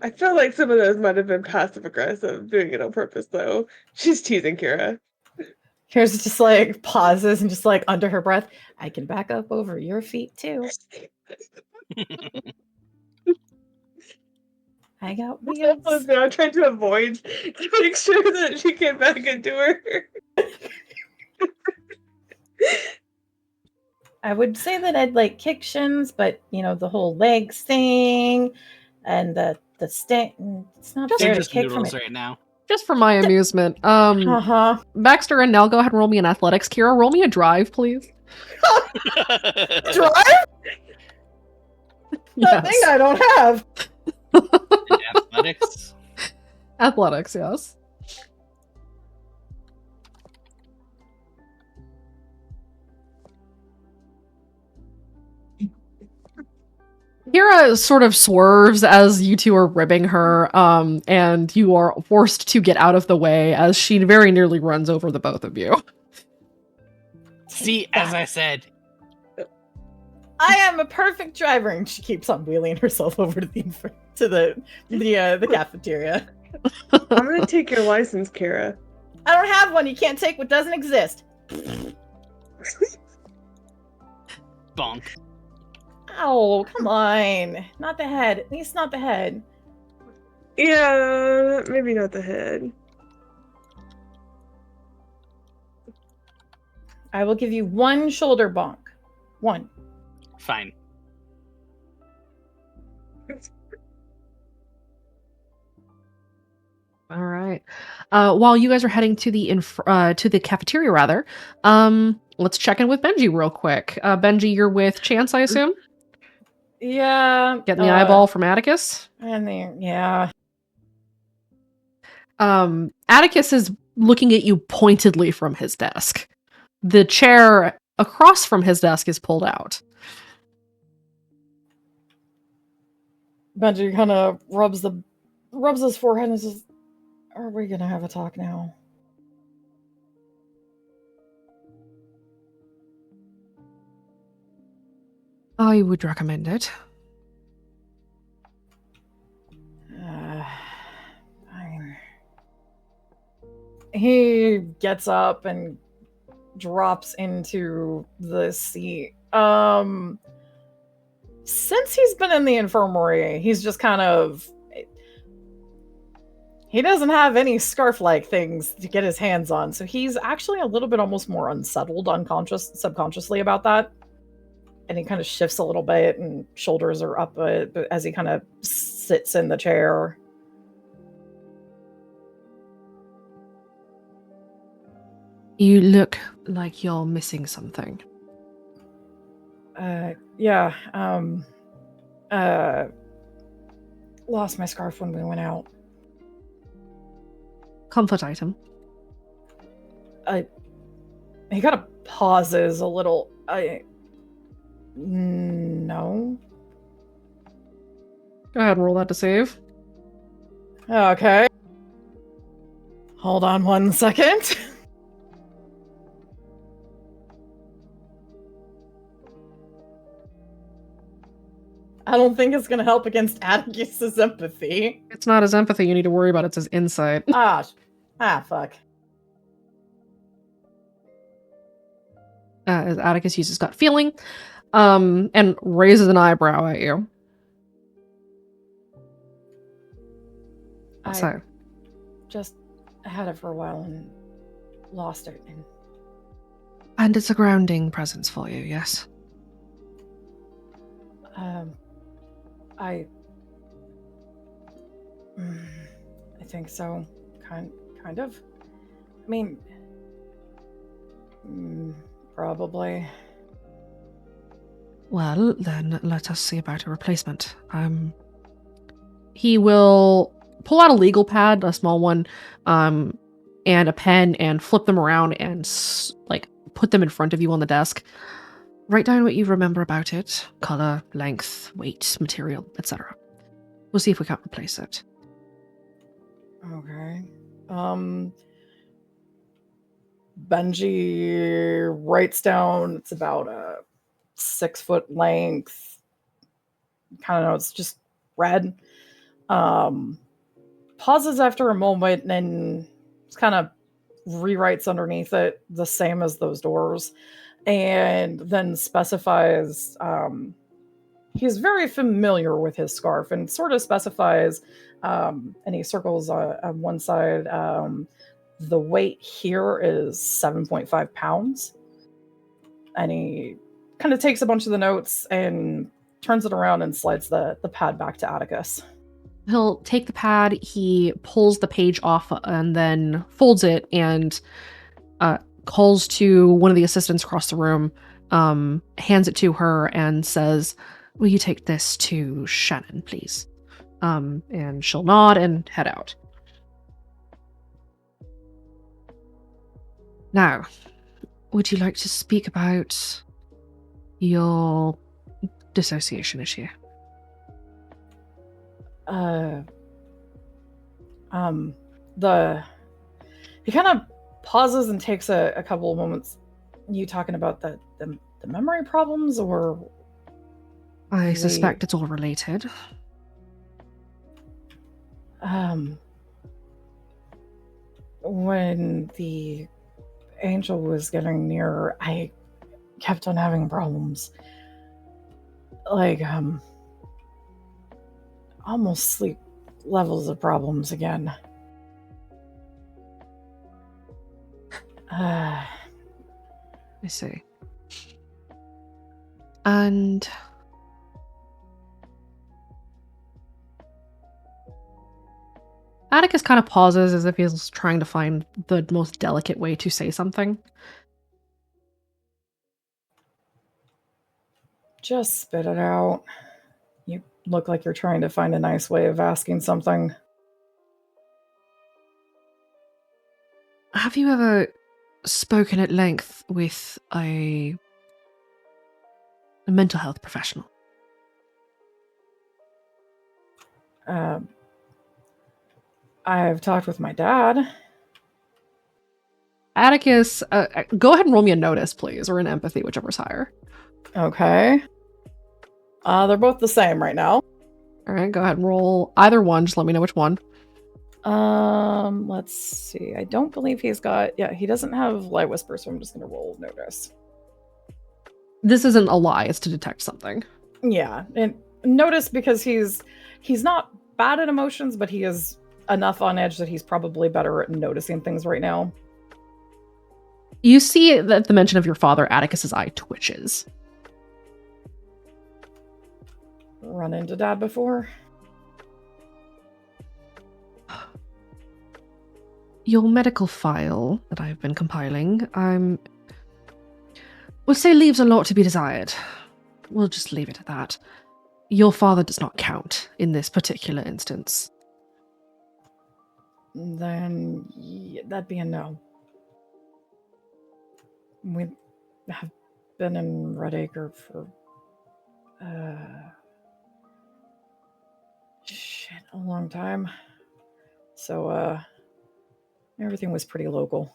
I feel like some of those might have been passive aggressive, doing it on purpose though. She's teasing Kira. Kira's just like pauses and just like under her breath, I can back up over your feet too. I got wheels. Listen, I'm trying to avoid to make sure that she came back into her. I would say that I'd like kick shins, but you know, the whole legs thing and the sting, it's not Just- fair They're to just kick from noodles it. right now. Just for my amusement. Uh-huh. Baxter and Nell, go ahead and roll me an athletics. Kira, roll me a drive, please. Drive? That thing I don't have. In athletics. Athletics, yes. Kira sort of swerves as you two are ribbing her, and you are forced to get out of the way as she very nearly runs over the both of you. See, as I said, I am a perfect driver, and she keeps on wheeling herself over to the cafeteria. I'm gonna take your license, Kira. I don't have one. You can't take what doesn't exist. bonk. Oh, come on. Not the head. At least not the head. Yeah, maybe not the head. I will give you one shoulder bonk. One. Fine. All right. While you guys are heading to the cafeteria, rather, let's check in with Benji real quick. Benji, you're with Chance, I assume. Yeah. Getting the eyeball from Atticus. And then, yeah. Atticus is looking at you pointedly from his desk. The chair across from his desk is pulled out. Benji kind of rubs his forehead and says, "Are we gonna have a talk now?" I would recommend it. Fine. He gets up and drops into the seat. Since he's been in the infirmary, he's just kind of... He doesn't have any scarf-like things to get his hands on, so he's actually a little bit almost more unsettled, subconsciously about that. And he kind of shifts a little bit, and shoulders are up as he kind of sits in the chair. You look like you're missing something. Yeah, lost my scarf when we went out. Comfort item. He kind of pauses a little. No. Go ahead and roll that to save. Okay. Hold on one second. I don't think it's going to help against Atticus's empathy. It's not his empathy you need to worry about, it's his insight. Fuck. As Atticus uses gut feeling, and raises an eyebrow at you. So, Just had it for a while and lost it. and it's a grounding presence for you, yes? I think so. Kind of. I mean, probably. Well, then let us see about a replacement. He will pull out a legal pad, a small one, and a pen, and flip them around and put them in front of you on the desk. Write down what you remember about it: color, length, weight, material, etc. We'll see if we can't replace it. Okay. Benji writes down it's about a 6 foot length, kind of notes, just red. Pauses after a moment and kind of rewrites underneath it the same as those doors, and then specifies he's very familiar with his scarf and sort of specifies, and he circles on one side, the weight here is 7.5 pounds. And he kind of takes a bunch of the notes and turns it around and slides the pad back to Atticus. He'll take the pad, he pulls the page off and then folds it and calls to one of the assistants across the room, hands it to her and says, "Will you take this to Shannon, please?" And she'll nod and head out. Now, would you like to speak about your dissociation issue? He kind of pauses and takes a couple of moments. You talking about the memory problems, or I suspect it's all related. When the angel was getting near, I kept on having problems. Like, almost sleep levels of problems again. I see. And Atticus kind of pauses as if he's trying to find the most delicate way to say something. Just spit it out. You look like you're trying to find a nice way of asking something. Have you ever spoken at length with a mental health professional? I've talked with my dad. Atticus, go ahead and roll me a notice, please, or an empathy, whichever's higher. Okay. They're both the same right now. All right, go ahead and roll either one. Just let me know which one. Let's see. I don't believe he's got... Yeah, he doesn't have Light Whisper, so I'm just going to roll notice. This isn't a lie. It's to detect something. Yeah, and notice because he's not bad at emotions, but he is enough on edge that he's probably better at noticing things right now. You see that at the mention of your father, Atticus's eye twitches. Run into Dad before? Your medical file that I've been compiling, would say leaves a lot to be desired. We'll just leave it at that. Your father does not count in this particular instance. Then that'd be a no. We have been in Redacre for a long time. So everything was pretty local.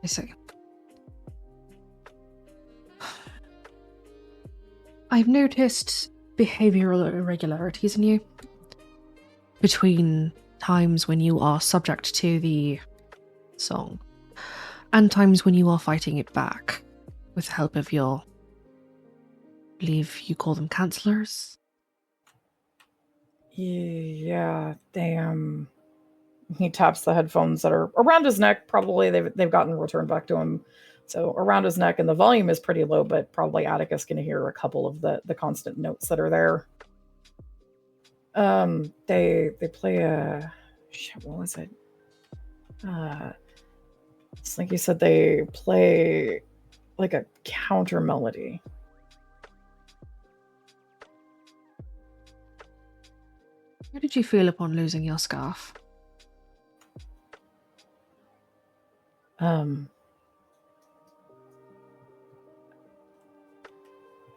I see. I've noticed behavioral irregularities in you between times when you are subject to the song and times when you are fighting it back with the help of your, I believe you call them counselors? Yeah, they he taps the headphones that are around his neck. Probably they've gotten returned back to him. So around his neck, and the volume is pretty low, but probably Atticus can hear a couple of the constant notes that are there. They play a shit, what was it? It's like you said, they play like a counter melody. How did you feel upon losing your scarf?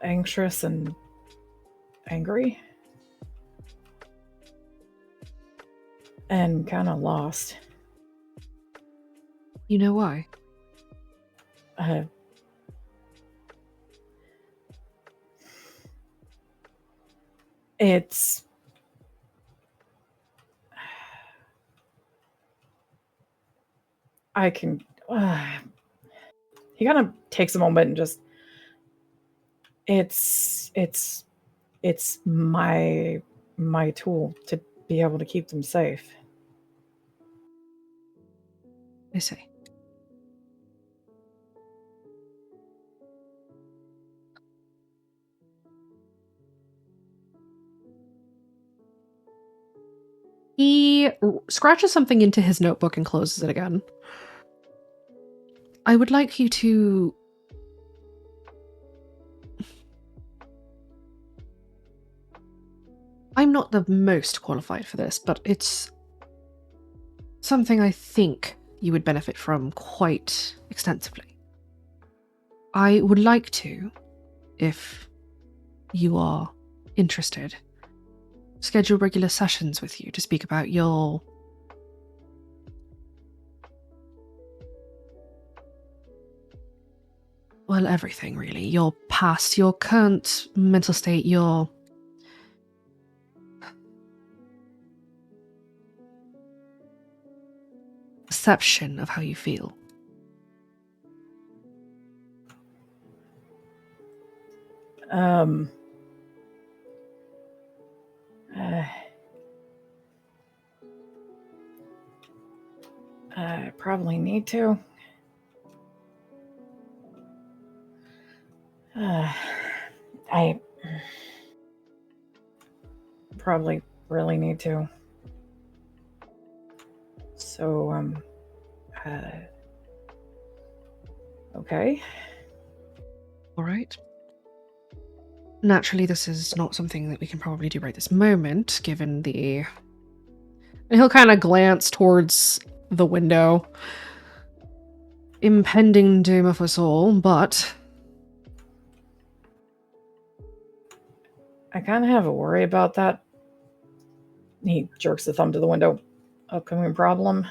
Anxious and angry. And kind of lost. You know why? it's I can. He kind of takes a moment and just. It's my tool to be able to keep them safe. I see. He scratches something into his notebook and closes it again. I would like you to... I'm not the most qualified for this, but it's something I think you would benefit from quite extensively. I would like to, if you are interested, schedule regular sessions with you to speak about your... well, everything really. Your past, your current mental state, your... perception of how you feel. I probably need to. I probably really need to. So, okay. All right. Naturally, this is not something that we can probably do right this moment, given the... and he'll kind of glance towards the window. Impending doom of us all, but... I kind of have a worry about that. He jerks the thumb to the window. Upcoming problem.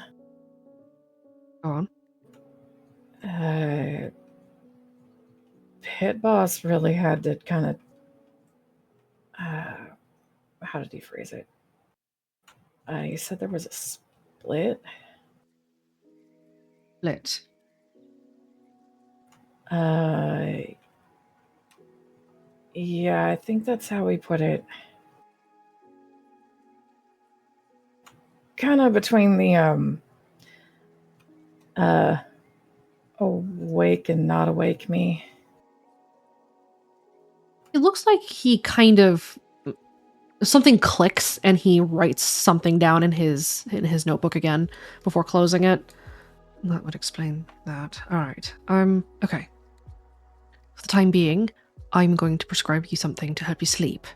Go on. Pit Boss really had to kind of... how did he phrase it? He said there was a split. Split. Yeah, I think that's how he put it. Kind of between the awake and not awake me. It looks like he kind of... something clicks and he writes something down in his notebook again before closing it. That would explain that. Alright. Okay. For the time being, I'm going to prescribe you something to help you sleep.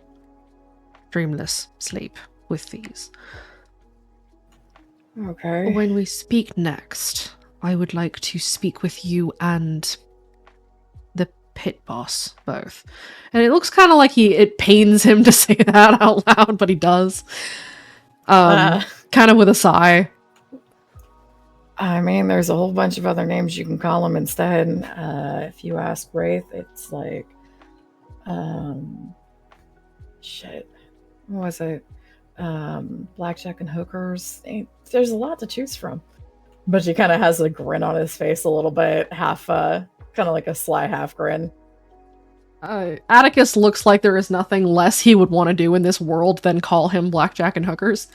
Dreamless sleep with these. Okay. When we speak next, I would like to speak with you and the pit boss both. And it looks kind of like it pains him to say that out loud, but he does. Kind of with a sigh. I mean, there's a whole bunch of other names you can call him instead. If you ask Wraith, it's like, shit, what was it? Blackjack and hookers. There's a lot to choose from. But he kind of has a grin on his face a little bit, half, kind of like a sly half grin. Atticus looks like there is nothing less he would want to do in this world than call him Blackjack and hookers.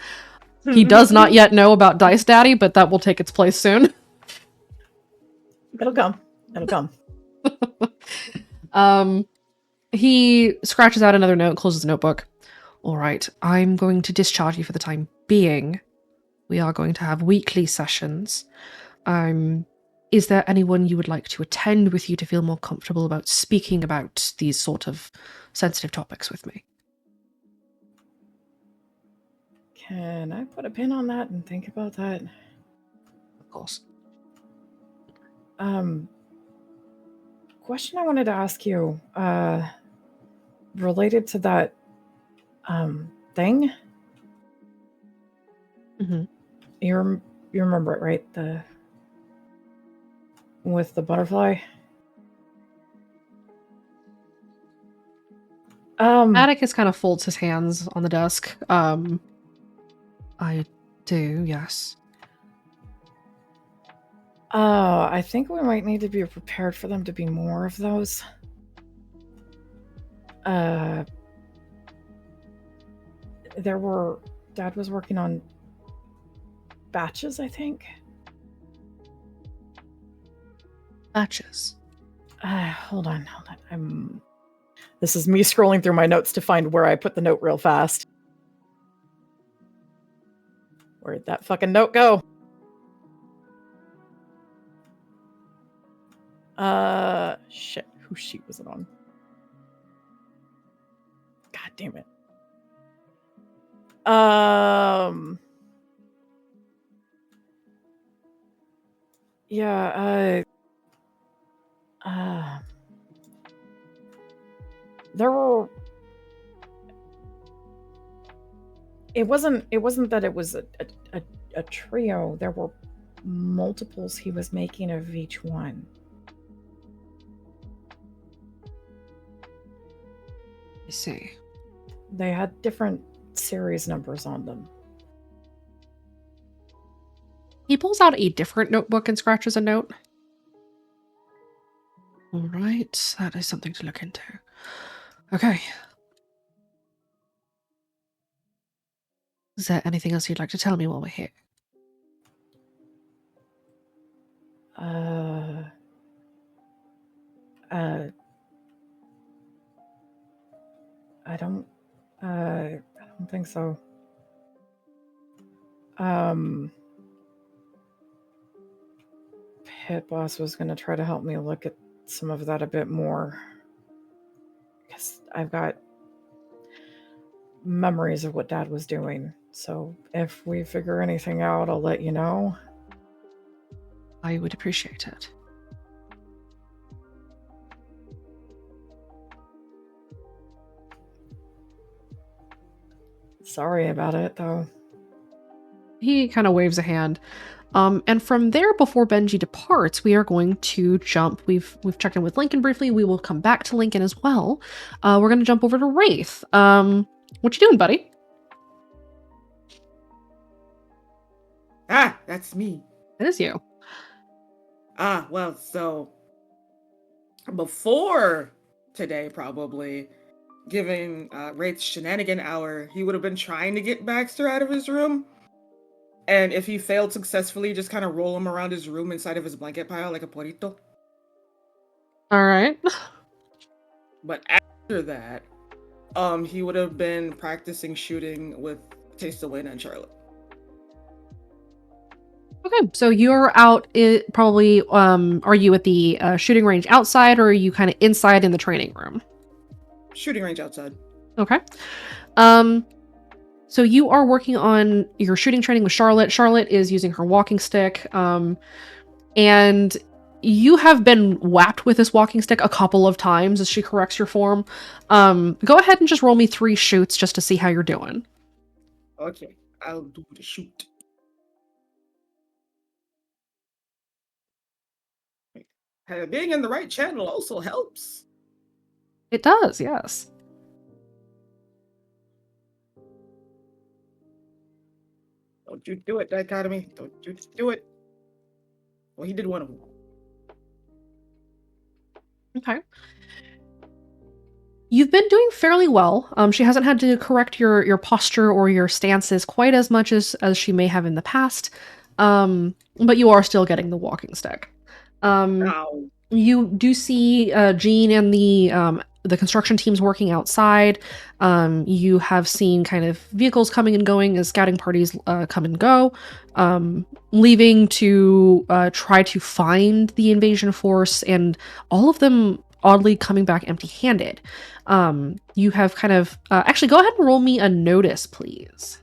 He does not yet know about Dice Daddy, but that will take its place soon. It'll come. It'll come. He scratches out another note, closes the notebook. All right, I'm going to discharge you for the time being. We are going to have weekly sessions. Is there anyone you would like to attend with you to feel more comfortable about speaking about these sort of sensitive topics with me? Can I put a pin on that and think about that? Of course. Question I wanted to ask you, related to that, thing? Mm-hmm. You remember it, right? With the butterfly? Atticus kind of folds his hands on the desk. I do, yes. I think we might need to be prepared for them to be more of those. Dad was working on batches, I think. Batches. Hold on. This is me scrolling through my notes to find where I put the note real fast. Where'd that fucking note go? Shit. Whose sheet was it on? God damn it. Yeah, there were... It wasn't that it was a trio. There were multiples he was making of each one. I see. They had different series numbers on them. He pulls out a different notebook and scratches a note. All right, that is something to look into. Okay. Is there anything else you'd like to tell me while we're here? I don't think so. Pit Boss was going to try to help me look at some of that a bit more. Because I've got memories of what Dad was doing. So if we figure anything out, I'll let you know. I would appreciate it. Sorry about it, though. He kind of waves a hand. And from there, before Benji departs, we are going to jump. We've checked in with Lincoln briefly. We will come back to Lincoln as well. We're going to jump over to Wraith. What you doing, buddy? Ah, that's me. It is you. Well, so before today, probably, given Wraith's shenanigan hour, he would have been trying to get Baxter out of his room. And if he failed successfully, just kind of roll him around his room inside of his blanket pile like a porrito. All right. But after that, he would have been practicing shooting with Taste the Wind and Charlotte. Okay, so you're out. Probably. Are you at the shooting range outside, or are you kind of inside in the training room? Shooting range outside. Okay. So you are working on your shooting training with Charlotte. Charlotte is using her walking stick. And you have been whacked with this walking stick a couple of times as she corrects your form. Go ahead and just roll me 3 shoots just to see how you're doing. Okay, I'll do the shoot. Being in the right channel also helps. It does, yes. Don't you do it, Dichotomy. Don't you do it. Well, he did one of them. Okay. You've been doing fairly well. She hasn't had to correct your posture or your stances quite as much as she may have in the past. But you are still getting the walking stick. Ow. You do see Jean and the construction teams working outside. You have seen kind of vehicles coming and going as scouting parties come and go, leaving to try to find the invasion force, and all of them oddly coming back empty-handed. You have kind of... actually, go ahead and roll me a notice, please.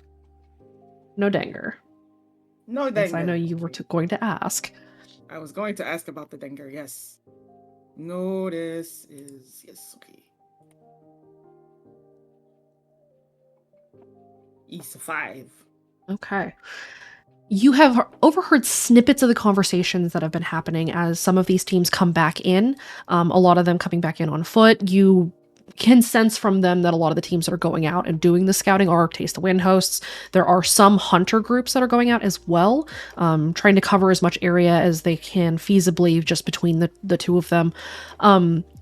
No danger. No Yes, danger. I know you were going to ask. I was going to ask about the danger, yes. Notice is... Yes, okay. East 5. Okay. You have overheard snippets of the conversations that have been happening as some of these teams come back in. A lot of them coming back in on foot. You can sense from them that a lot of the teams that are going out and doing the scouting are Taste the Wind hosts. There are some hunter groups that are going out as well, trying to cover as much area as they can feasibly just between the two of them.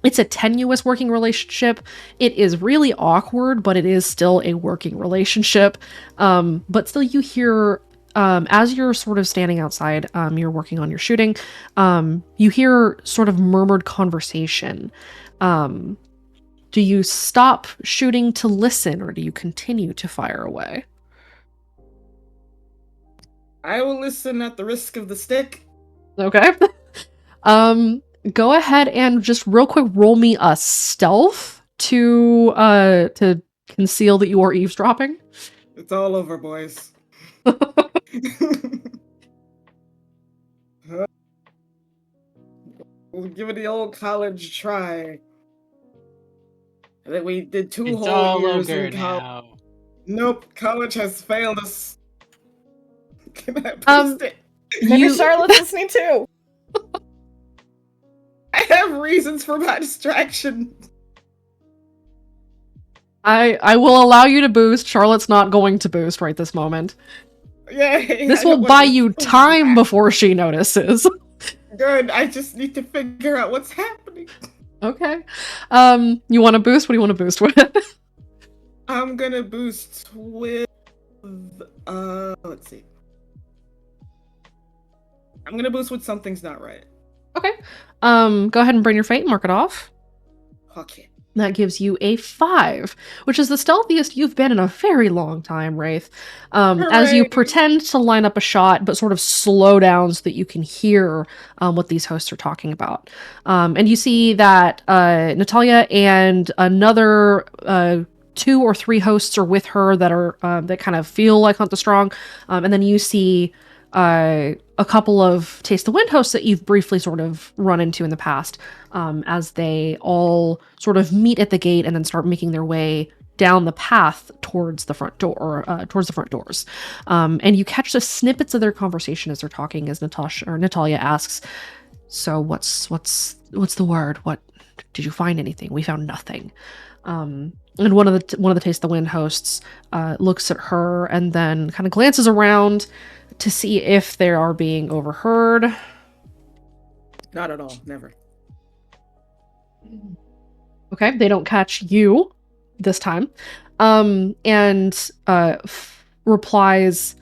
It's a tenuous working relationship. It is really awkward, but it is still a working relationship. But still, you hear, as you're sort of standing outside, you're working on your shooting, you hear sort of murmured conversation. Do you stop shooting to listen, or do you continue to fire away? I will listen at the risk of the stick. Okay. Go ahead and just real quick roll me a stealth to conceal that you are eavesdropping. It's all over, boys. We'll give it the old college try. That we did 2 It's whole all years over in college. now. Nope, college has failed us. Can I post it? Maybe Charlotte's listening too. I have reasons for my distraction. I will allow you to boost. Charlotte's not going to boost right this moment. Yay! This I will don't buy want you to- time before she notices. Good. I just need to figure out what's happening. Okay. You want to boost? What do you want to boost with? I'm gonna boost with let's see. I'm gonna boost with something's not right. Okay. Go ahead and burn your fate and mark it off. Okay. That gives you a 5, which is the stealthiest you've been in a very long time, Wraith. As you Hooray! pretend to line up a shot, but sort of slow down so that you can hear what these hosts are talking about. And you see that Natalia and another 2 or 3 hosts are with her that are that kind of feel like Hunt the Strong. And then you see a couple of Taste the Wind hosts that you've briefly sort of run into in the past, as they all sort of meet at the gate and then start making their way down the path towards the front door, towards the front doors. And you catch the snippets of their conversation as they're talking, as Natalia asks, "So what's the word? What did you find? Anything? We found nothing." And one of the Taste the Wind hosts looks at her and then kind of glances around to see if they are being overheard. Not at all. Never. Okay, they don't catch you this time. And replies,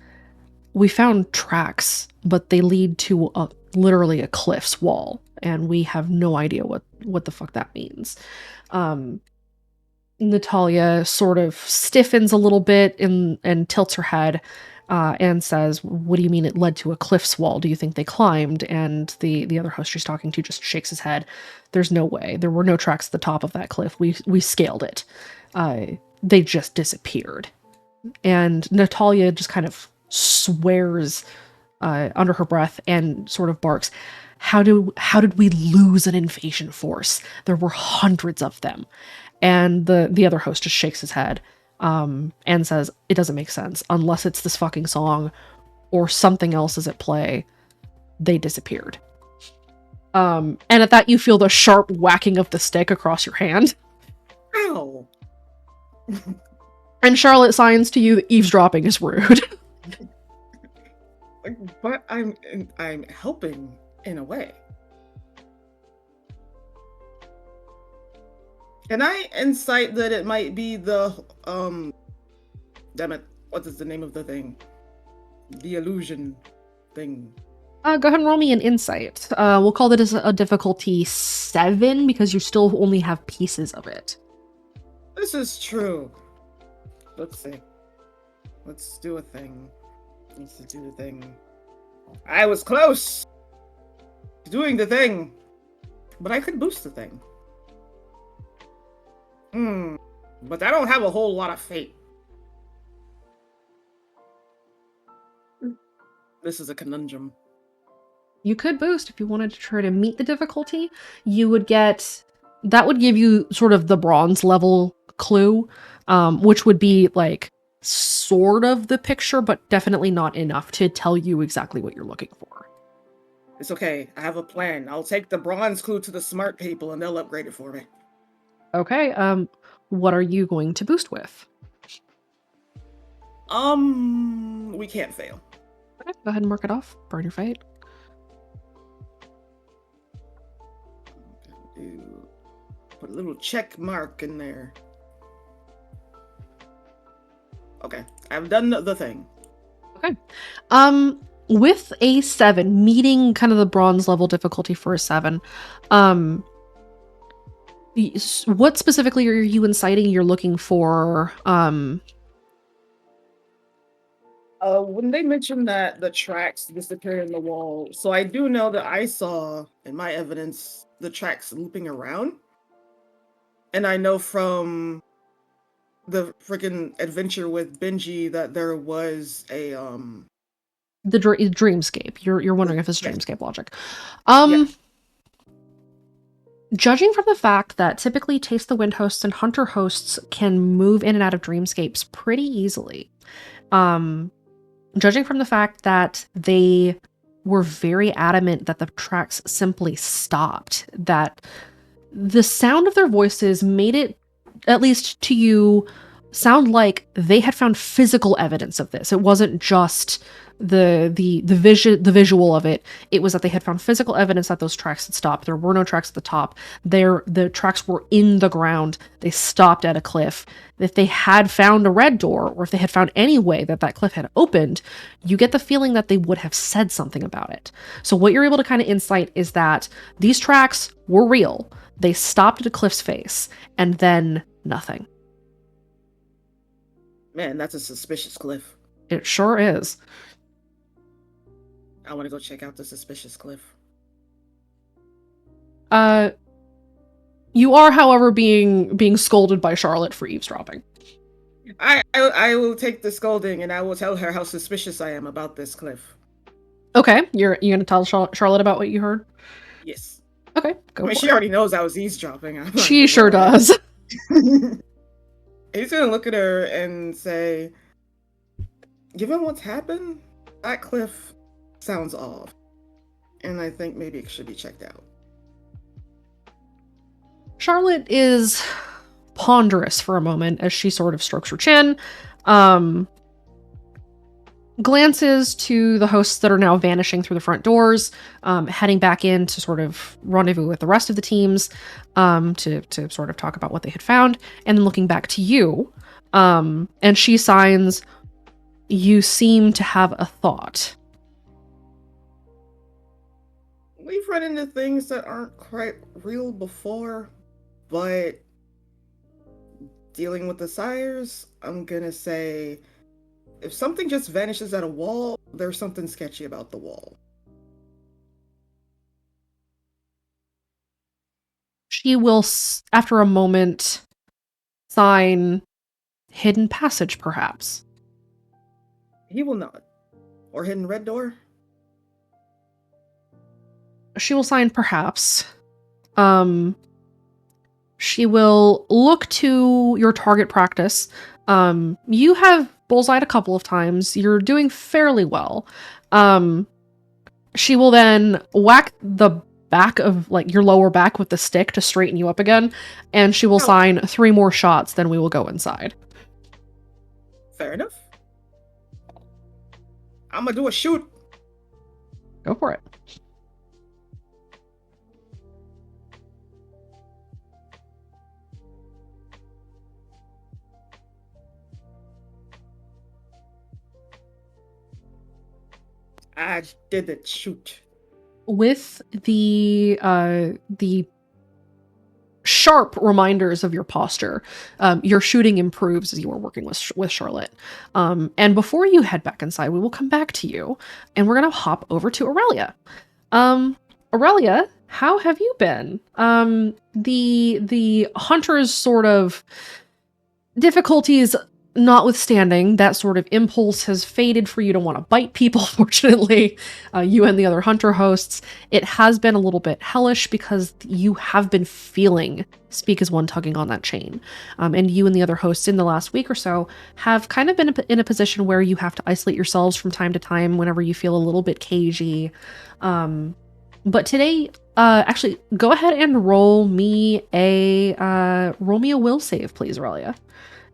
"We found tracks, but they lead to literally a cliff's wall, and we have no idea what the fuck that means." Natalia sort of stiffens a little bit and tilts her head and says, "What do you mean it led to a cliff's wall? Do you think they climbed?" And the other host she's talking to just shakes his head. "There's no way. There were no tracks at the top of that cliff. We scaled it. They just disappeared." And Natalia just kind of swears under her breath and sort of barks, How did we lose an invasion force? There were hundreds of them." And the other host just shakes his head and says, "It doesn't make sense. Unless it's this fucking song or something else is at play, they disappeared." And at that, you feel the sharp whacking of the stick across your hand. Ow! And Charlotte signs to you that eavesdropping is rude. But I'm helping in a way. Can I incite that it might be the damn it, what is the name of the thing? The illusion thing. Go ahead and roll me an insight. We'll call that as a difficulty 7 because you still only have pieces of it. This is true. Let's see. Let's do a thing. Let's do the thing. I was close to doing the thing, but I could boost the thing. But I don't have a whole lot of fate. This is a conundrum. You could boost if you wanted to try to meet the difficulty. You would get... That would give you sort of the bronze level clue, which would be like sort of the picture, but definitely not enough to tell you exactly what you're looking for. It's okay. I have a plan. I'll take the bronze clue to the smart people and they'll upgrade it for me. Okay. What are you going to boost with? We can't fail. Okay, go ahead and mark it off. Burn your fate. Put a little check mark in there. Okay, I've done the thing. Okay. With a 7, meeting kind of the bronze level difficulty for a 7, what specifically are you inciting? You're looking for, when they mentioned that the tracks disappeared in the wall, so I do know that I saw in my evidence the tracks looping around. And I know from the freaking adventure with Benji that there was a the dreamscape. You're wondering if it's Yes. dreamscape logic. Yeah. Judging from the fact that typically Taste the Wind hosts and Hunter hosts can move in and out of dreamscapes pretty easily. Judging from the fact that they were very adamant that the tracks simply stopped, that the sound of their voices made it, at least to you, sound like they had found physical evidence of this. It wasn't just the visual of it. It was that they had found physical evidence that those tracks had stopped. There were no tracks at the top. The tracks were in the ground. They stopped at a cliff. If they had found a red door, or if they had found any way that that cliff had opened, you get the feeling that they would have said something about it. So what you're able to kind of insight is that these tracks were real. They stopped at a cliff's face, and then nothing. Man, that's a suspicious cliff. It sure is. I want to go check out the suspicious cliff. You are, however, being scolded by Charlotte for eavesdropping. I will take the scolding and I will tell her how suspicious I am about this cliff. Okay, you're gonna tell Charlotte about what you heard? Yes. Okay, go I mean, for she it. already knows I was eavesdropping. I'm not She gonna sure lie. does. He's gonna look at her and say, given what's happened, that cliff sounds off. And I think maybe it should be checked out. Charlotte is ponderous for a moment as she sort of strokes her chin, glances to the hosts that are now vanishing through the front doors, heading back in to sort of rendezvous with the rest of the teams, to sort of talk about what they had found, and then looking back to you, and she signs, "You seem to have a thought." We've run into things that aren't quite real before, but dealing with the sires, I'm gonna say, if something just vanishes at a wall, there's something sketchy about the wall. She will, after a moment, sign hidden passage, perhaps. He will not. Or hidden red door? She will sign perhaps. She will look to your target practice. You have bullseyed a couple of times. You're doing fairly well. She will then whack the back of, like, your lower back with the stick to straighten you up again, and she will sign 3 more shots, then we will go inside. Fair enough. I'm gonna do a shoot. Go for it. I did it. Shoot. With the sharp reminders of your posture, your shooting improves as you are working with Charlotte. And before you head back inside, we will come back to you, and we're gonna hop over to Aurelia. Aurelia, how have you been? The hunter's sort of difficulties notwithstanding, that sort of impulse has faded for you to want to bite people, fortunately. You and the other hunter hosts. It has been a little bit hellish because you have been feeling Speak as One tugging on that chain. And you and the other hosts in the last week or so have kind of been in a position where you have to isolate yourselves from time to time whenever you feel a little bit cagey. But today, actually go ahead and roll me a will save, please, Aurelia.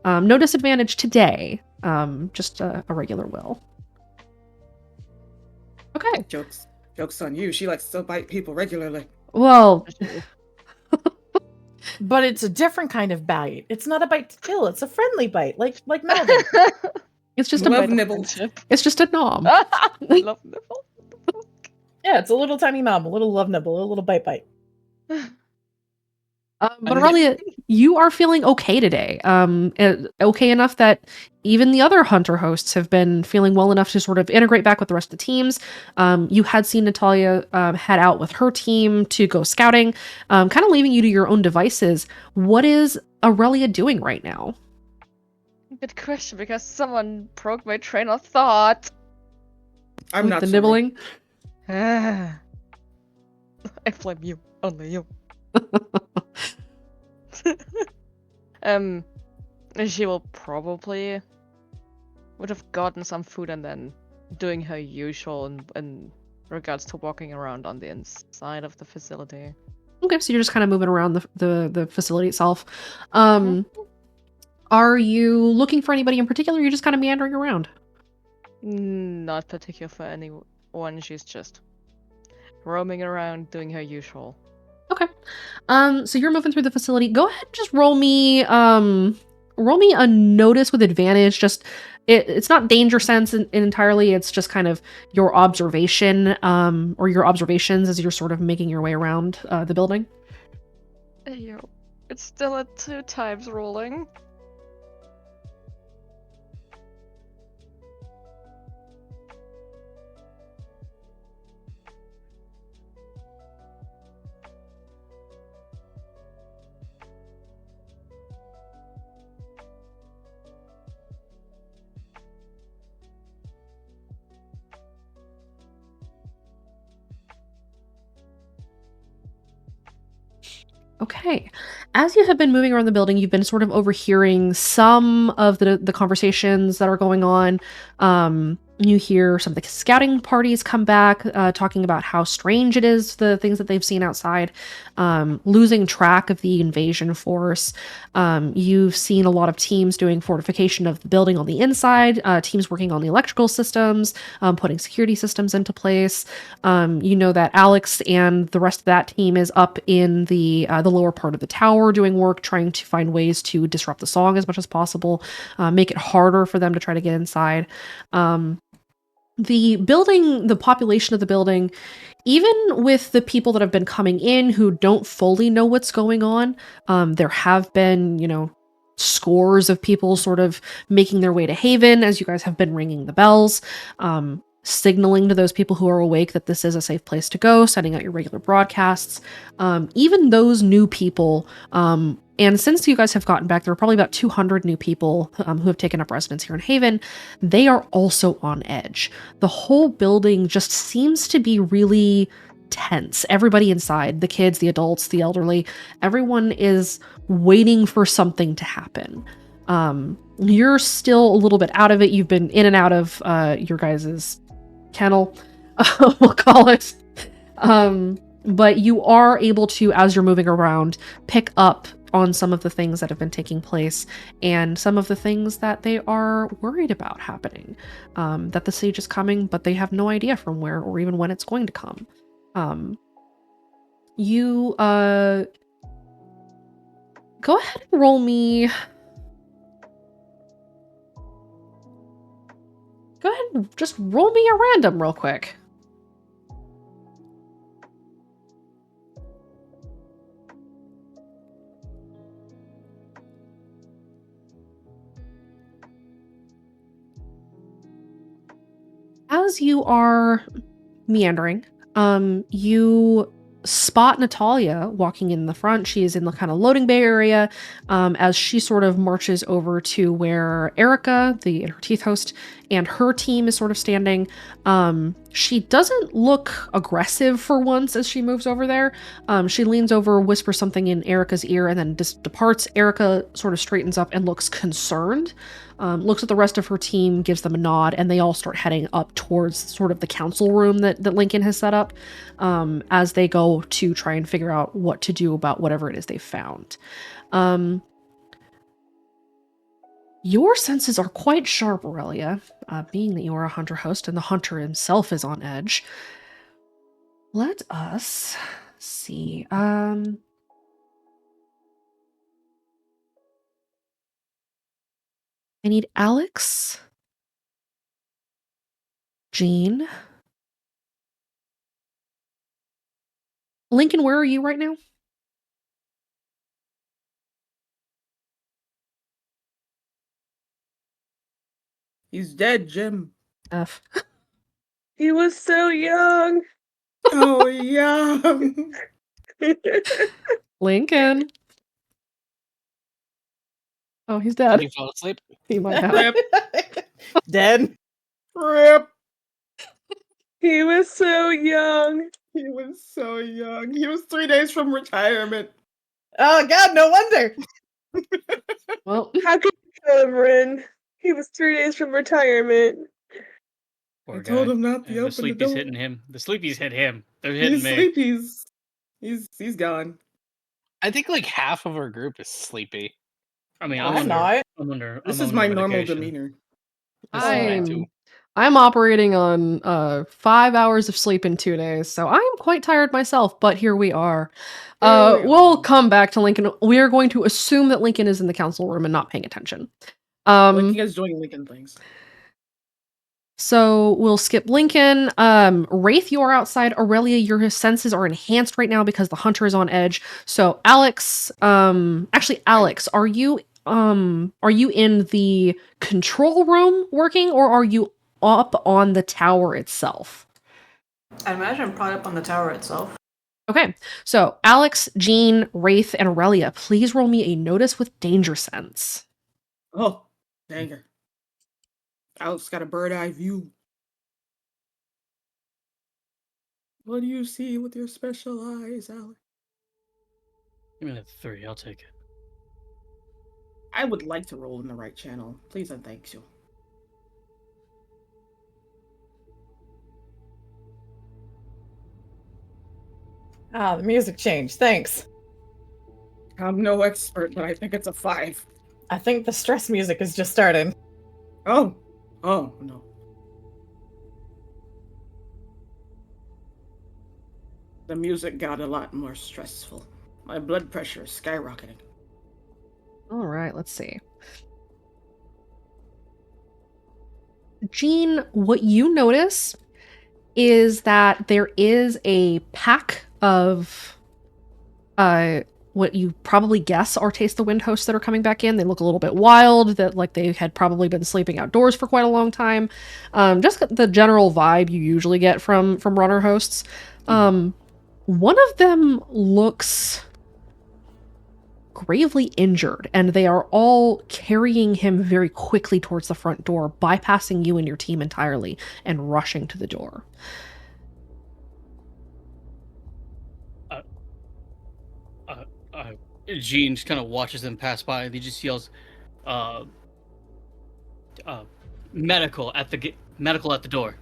No disadvantage today. Just a regular will. Okay. Joke's on you. She likes to bite people regularly. Well, But it's a different kind of bite. It's not a bite to kill. It's a friendly bite, like Melvin. it's just Love a nibble. it's just a nom. Love nibble. Yeah, it's a little tiny nom, a little love nibble, a little bite. But Aurelia, you are feeling okay today. Okay enough that even the other hunter hosts have been feeling well enough to sort of integrate back with the rest of the teams. You had seen Natalia head out with her team to go scouting, kind of leaving you to your own devices. What is Aurelia doing right now? Good question, because someone broke my train of thought. I'm With not the sorry. nibbling. I blame you. Only you. She will probably would have gotten some food and then doing her usual in regards to walking around on the inside of the facility. Okay, so you're just kind of moving around the facility itself. Are you looking for anybody in particular? Or you're just kind of meandering around. Not particular for anyone. She's just roaming around doing her usual. Okay. So you're moving through the facility. Go ahead and just roll me a notice with advantage. Just it's not danger sense entirely. It's just kind of your observation, or your observations as you're sort of making your way around the building. Ew. It's still at 2 times rolling. Okay. As you have been moving around the building, you've been sort of overhearing some of the conversations that are going on. You hear some of the scouting parties come back, talking about how strange it is, the things that they've seen outside, losing track of the invasion force. You've seen a lot of teams doing fortification of the building on the inside, teams working on the electrical systems, putting security systems into place. You know that Alex and the rest of that team is up in the lower part of the tower doing work, trying to find ways to disrupt the song as much as possible, make it harder for them to try to get inside. The building, the population of the building, even with the people that have been coming in who don't fully know what's going on, there have been, scores of people sort of making their way to Haven as you guys have been ringing the bells, signaling to those people who are awake that this is a safe place to go, sending out your regular broadcasts. Even those new people, and since you guys have gotten back, there are probably about 200 new people who have taken up residence here in Haven. They are also on edge. The whole building just seems to be really tense. Everybody inside, the kids, the adults, the elderly, everyone is waiting for something to happen. You're still a little bit out of it. You've been in and out of your guys' kennel, we'll call it. But you are able to, as you're moving around, pick up on some of the things that have been taking place and some of the things that they are worried about happening. That the siege is coming, but they have no idea from where or even when it's going to come. You go ahead and roll me. Go ahead and just roll me a random real quick. As you are meandering, you spot Natalia walking in the front. She is in the kind of loading bay area, as she sort of marches over to where Erica, her teeth host, and her team is sort of standing. She doesn't look aggressive for once as she moves over there. She leans over, whispers something in Erica's ear, and then just departs. Erica sort of straightens up and looks concerned. Looks at the rest of her team, gives them a nod, and they all start heading up towards sort of the council room that Lincoln has set up as they go to try and figure out what to do about whatever it is they found. Your senses are quite sharp, Aurelia, being that you are a hunter host and the hunter himself is on edge. Let us see. I need Alex, Jean. Lincoln, where are you right now? He's dead, Jim. F. He was so young. Oh, young. Lincoln. Oh, he's Did dead. you fall asleep? He might have. Rip. Dead. Rip. He was so young. He was so young. He was 3 days from retirement. Oh God, no wonder. Well, How could you kill him, Rin? He was 3 days from retirement. Poor I told guy. him not to The open the sleepies door. hitting him. The sleepies hit him. They're hitting He's me. sleepy. He's gone. I think like half of our group is sleepy. I mean, I'm not. This I'm is under my normal medication. demeanor. This is mine too. I'm operating on 5 hours of sleep in 2 days, so I am quite tired myself, but here we are. Here we We'll are. come back to Lincoln. We are going to assume that Lincoln is in the council room and not paying attention. Like you guys doing Lincoln things. So we'll skip Lincoln. Wraith, you're outside. Aurelia, your senses are enhanced right now because the hunter is on edge. So Alex, Alex, are you in the control room working, or are you up on the tower itself? I imagine I'm probably up on the tower itself. Okay, so Alex, Jean, Wraith, and Aurelia, please roll me a notice with danger sense. Oh, dang her. Alex got a bird eye view. What do you see with your special eyes, Alex? Give me that 3. I'll take it. I would like to roll in the right channel. Please and thank you. Ah, the music changed. Thanks. I'm no expert, but I think it's a 5. I think the stress music is just starting. Oh. Oh, no. The music got a lot more stressful. My blood pressure is skyrocketing. All right, let's see. Jean, what you notice is that there is a pack of what you probably guess are Taste the Wind hosts that are coming back in. They look a little bit wild, that like they had probably been sleeping outdoors for quite a long time. Just the general vibe you usually get from runner hosts. One of them looks gravely injured, and they are all carrying him very quickly towards the front door, bypassing you and your team entirely and rushing to the door. Jean just kind of watches them pass by. He just yells, "Medical at the door!"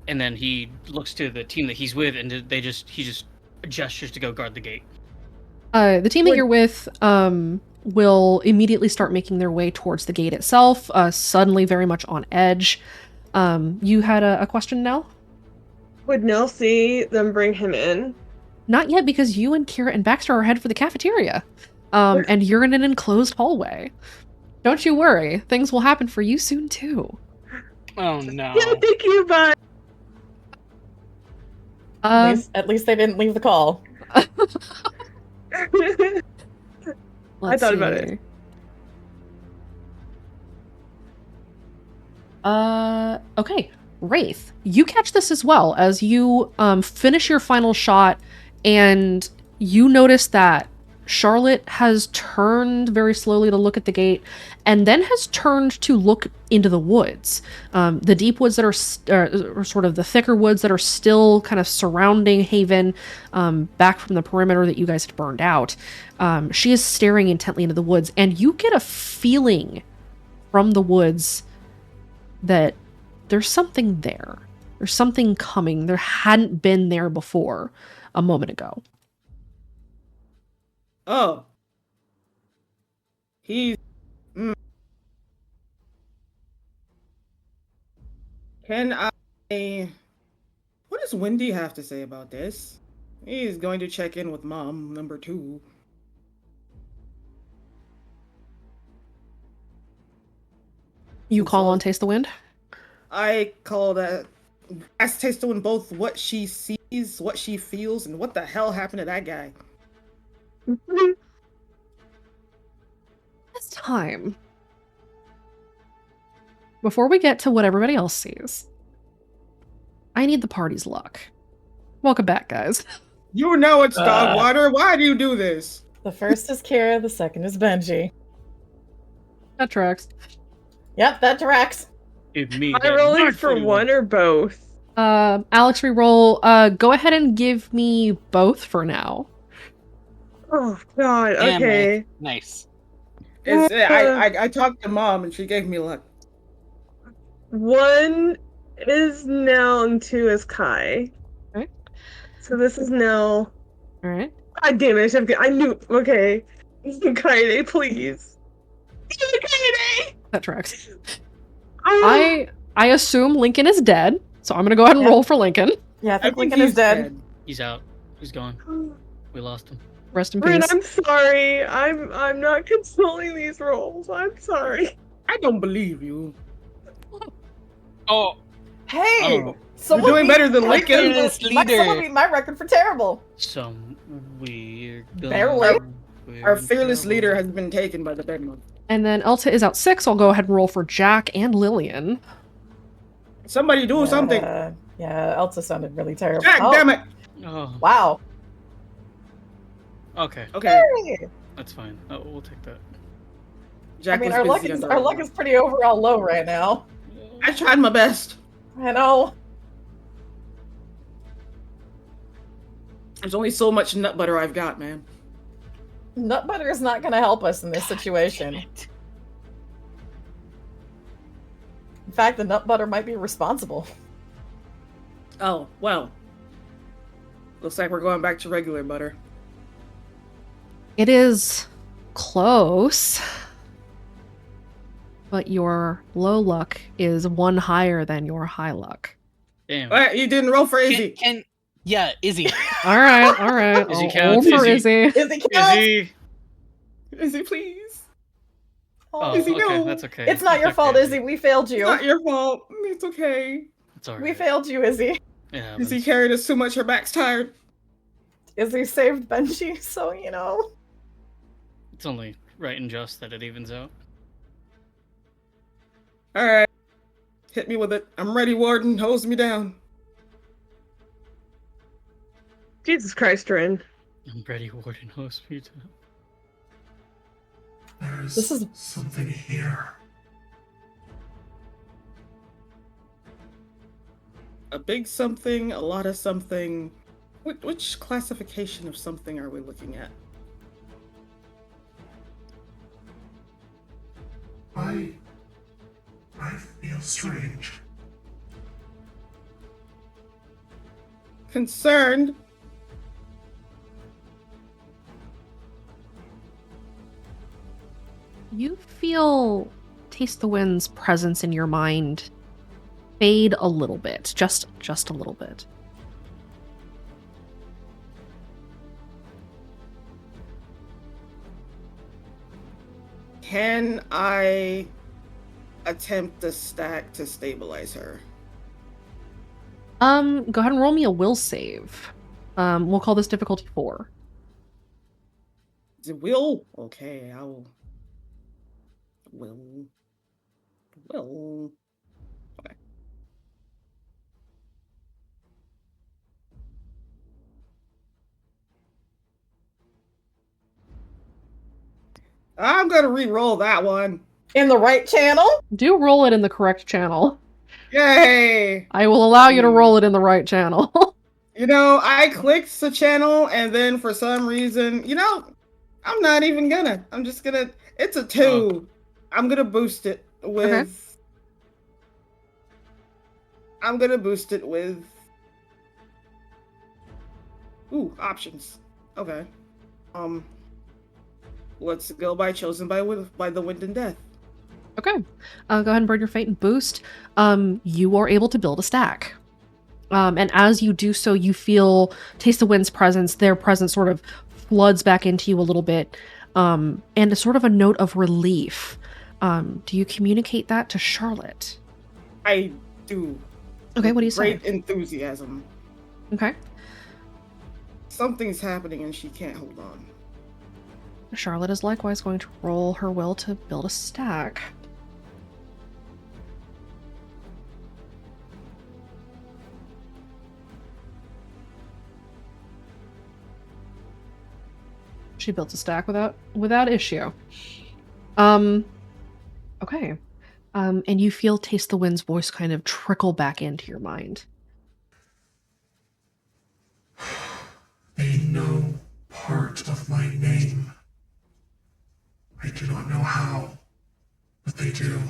And then he looks to the team that he's with, and he just gestures to go guard the gate. The team that you're with will immediately start making their way towards the gate itself, suddenly very much on edge. You had a question, Nell? Would Nell see them bring him in? Not yet, because you and Kira and Baxter are headed for the cafeteria. And you're in an enclosed hallway. Don't you worry, things will happen for you soon too. Oh no. Yeah, thank you, bye. At least they didn't leave the call. I Let's thought about see. it. Okay, Wraith, you catch this as well as you finish your final shot, and you notice that Charlotte has turned very slowly to look at the gate, and then has turned to look into the woods. The deep woods that are sort of the thicker woods that are still kind of surrounding Haven, back from the perimeter that you guys had burned out. She is staring intently into the woods, and you get a feeling from the woods that there's something there. There's something coming. There hadn't been there before a moment ago. Oh. He's. Can I. What does Wendy have to say about this? He's going to check in with Mom, number 2. You call on Taste the Wind? I call that. Ask Taste the Wind both what she sees, what she feels, and what the hell happened to that guy. This time, before we get to what everybody else sees, I need the party's luck. Welcome back, guys. You know it's dog water. Why do you do this? The first is Kira, the second is Benji. That tracks. Yep, that tracks. Am I rolling for one or both? Alex, re-roll. Go ahead and give me both for now. Oh God. Damn Okay. it. Nice. I talked to Mom and she gave me luck. 1 is Nell and 2 is Kai. Okay. So this is Nell. All right. God damn it! I knew. Okay. Kaede, please. Kaede. That tracks. Oh. I assume Lincoln is dead, so I'm gonna go ahead and Yeah. roll for Lincoln. Yeah, I think Lincoln is dead. He's out. He's gone. We lost him. Rest in Rin, peace. I'm sorry. I'm not consoling these rolls. I'm sorry. I don't believe you. Oh, Hey! Oh. Someone You're doing beat better than my Lincoln. record- Someone beat my record for terrible. Some weird. Barely. Our fearless leader has been taken by the Bedmon. And then Elta is out 6. I'll go ahead and roll for Jack and Lillian. Somebody do something. Yeah, Elsa sounded really terrible. Jack, Oh, damn it. Oh, Wow. okay. Okay. Hey! That's fine. Oh, we'll take that. Jack I mean, was our luck busy is on the our luck road. is pretty overall low right now. I tried my best. I know. There's only so much nut butter I've got, man. Nut butter is not going to help us in this situation. In fact, the nut butter might be responsible. Oh, well. Looks like we're going back to regular butter. It is close, but your low luck is 1 higher than your high luck. Damn. Alright, you didn't roll for Izzy. Yeah, Izzy. All right. Izzy I'll counts, roll for Izzy. Izzy. Is it count? Izzy. Izzy, please. Oh, Izzy, okay. no. That's okay. It's not your okay. fault, Izzy. We failed It's you. not your fault. It's okay. It's alright. We failed you, Izzy. Yeah, Izzy carried us too much. Her back's tired. Izzy saved Benji, so you know. it's only right and just that it evens out. Alright. Hit me with it. I'm ready, Warden. Hose me down. Jesus Christ, Rin. I'm ready, Warden Hospital. There's This is- something here. A big something, a lot of something. Which classification of something are we looking at? I feel strange. Concerned. You feel Taste the Wind's presence in your mind fade a little bit, just a little bit. Can I attempt a stack to stabilize her? Go ahead and roll me a will save. We'll call this difficulty 4. Is it will? Okay, I will. Will. Okay. I'm gonna re-roll that one. In the right channel? Do roll it in the correct channel. Yay! I will allow you to roll it in the right channel. You know, I clicked the channel and then for some reason, I'm not even gonna. I'm just gonna. It's a 2. I'm gonna boost it with. Okay. I'm gonna boost it with. Ooh, options. Okay. Let's go by chosen by the wind and death. Okay. Go ahead and burn your fate and boost. You are able to build a stack. And as you do so, you feel Taste the Wind's presence. Their presence sort of floods back into you a little bit. And a sort of a note of relief. Do you communicate that to Charlotte? I do. Okay, what do you say? Great enthusiasm. Okay. Something's happening and she can't hold on. Charlotte is likewise going to roll her will to build a stack. She built a stack without issue. Okay. And you feel Taste the Wind's voice kind of trickle back into your mind. They know part of my name. I do not know how, but they do.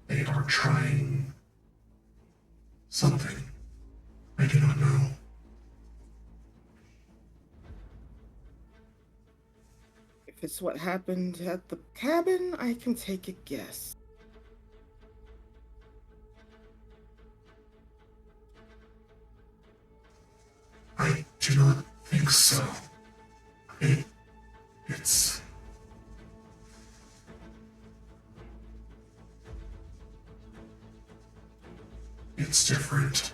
They are trying something. I do not know. If it's what happened at the cabin, I can take a guess. I do not think so. It's... It's different.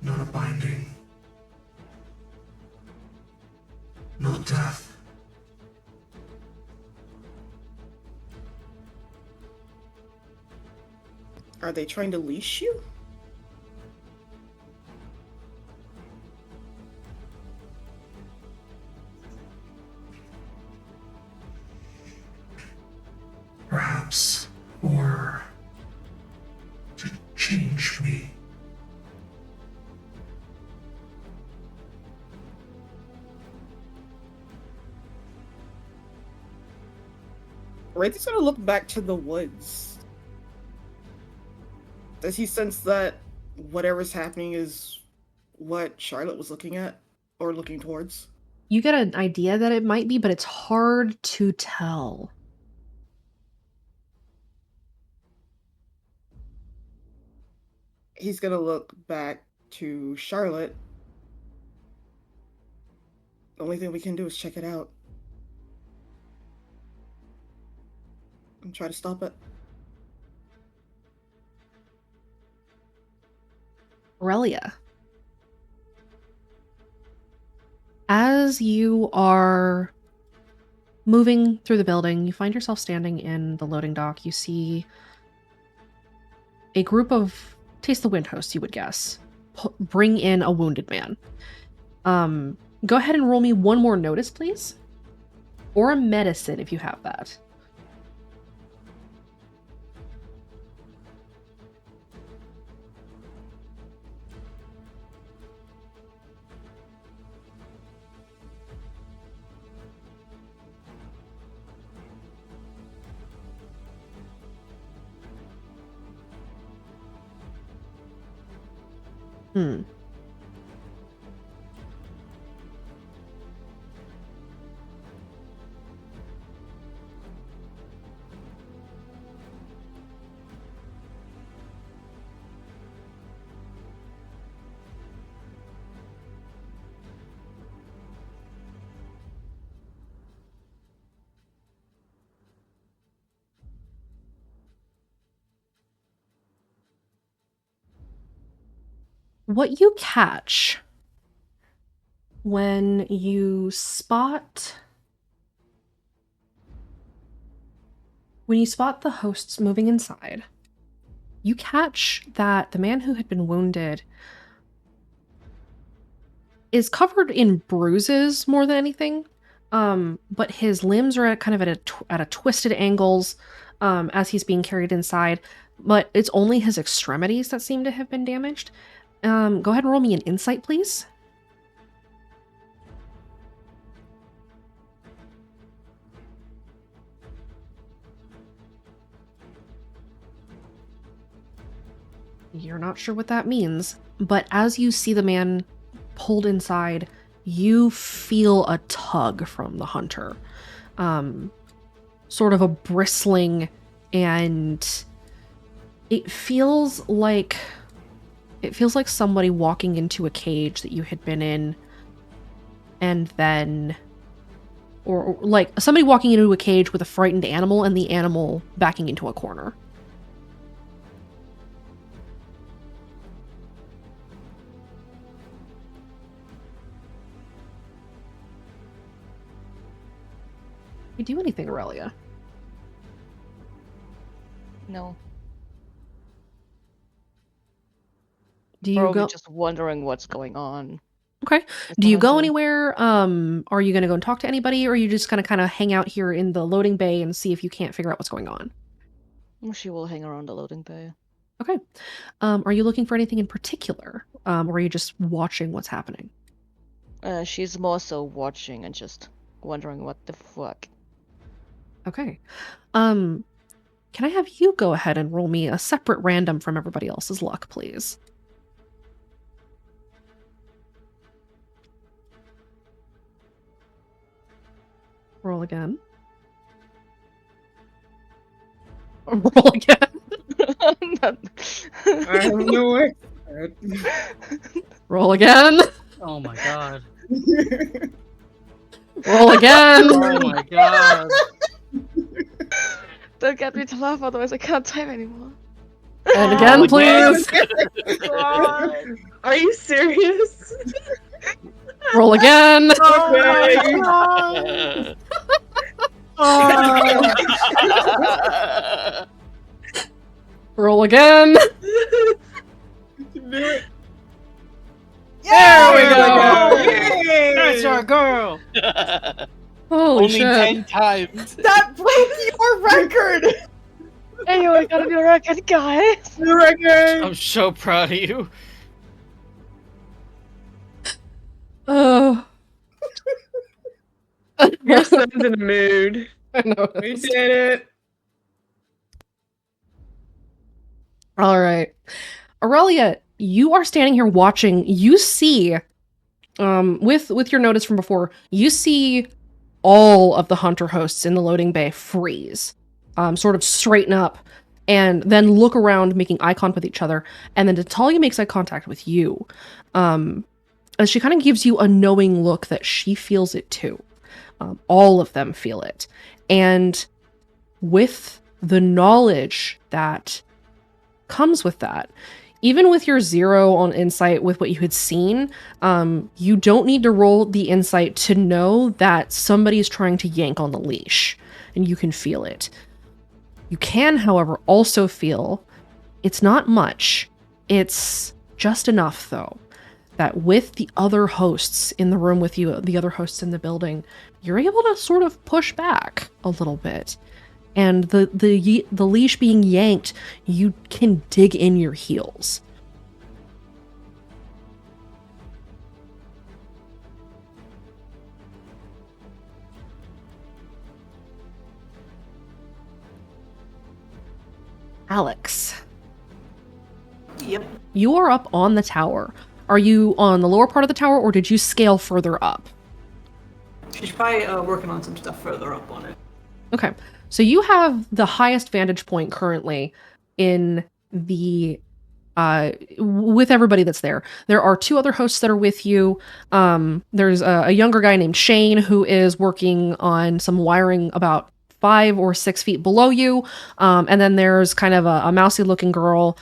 Not a binding. Not death. Are they trying to leash you? Perhaps. Or to change me. Wraith is gonna look back to the woods. Does he sense that whatever's happening is what Charlotte was looking at or looking towards? You get an idea that it might be, but it's hard to tell. He's gonna look back to Charlotte. The only thing we can do is check it out. And try to stop it. Aurelia. As you are moving through the building, you find yourself standing in the loading dock. You see a group of Taste the Wind hosts, you would guess, bring in a wounded man. Go ahead and roll me one more notice, please. Or a medicine, if you have that. Hmm. What you catch when you spot the hosts moving inside, you catch that the man who had been wounded is covered in bruises more than anything. but his limbs are at kind of at a twisted angles as he's being carried inside. But it's only his extremities that seem to have been damaged. Go ahead and roll me an insight, please. You're not sure what that means, but as you see the man pulled inside, you feel a tug from the hunter. Sort of a bristling, and it feels like somebody walking into a cage that you had been in, and then or like somebody walking into a cage with a frightened animal and the animal backing into a corner. You do anything, Aurelia? No. Do you Probably go? just wondering what's going on. Okay. Is Do you what go I'm anywhere? Are you gonna go and talk to anybody, or are you just gonna kind of hang out here in the loading bay and see if you can't figure out what's going on? saying. She will hang around the loading bay. Okay. Are you looking for anything in particular, or are you just watching what's happening? She's more so watching and just wondering what the fuck. Okay. Can I have you go ahead and roll me a separate random from everybody else's luck, please? Roll again. Roll again. I have no way. Roll again. Oh my god. Roll again. Oh my god. Don't get me to laugh, otherwise I can't type anymore. And again, Oh, please. Are you serious? Roll again. Okay. Roll again. There we go. That's our girl. Holy Only shit. 10 times. That broke your record. Hey, I got a new record, guys! New record. I'm so proud of you. Oh. Your son's in a mood. I know. We did it. All right. Aurelia, you are standing here watching. You see, with your notice from before, you see all of the hunter hosts in the loading bay freeze, sort of straighten up, and then look around, making eye contact with each other. And then Natalia makes eye contact with you. And she kind of gives you a knowing look that she feels it too. All of them feel it. And with the knowledge that comes with that, even with your 0 on insight with what you had seen, you don't need to roll the insight to know that somebody's trying to yank on the leash, and you can feel it. You can, however, also feel it's not much. It's just enough, though, that with the other hosts in the room with you, the other hosts in the building, you're able to sort of push back a little bit. And the leash being yanked, you can dig in your heels. Alex, Yep. you are up on the tower. Are you on the lower part of the tower, or did you scale further up? She's probably working on some stuff further up on it. Okay, so you have the highest vantage point currently in the with everybody that's there. There are 2 other hosts that are with you. There's a younger guy named Shane who is working on some wiring about 5 or 6 feet below you. And then there's kind of a mousy looking girl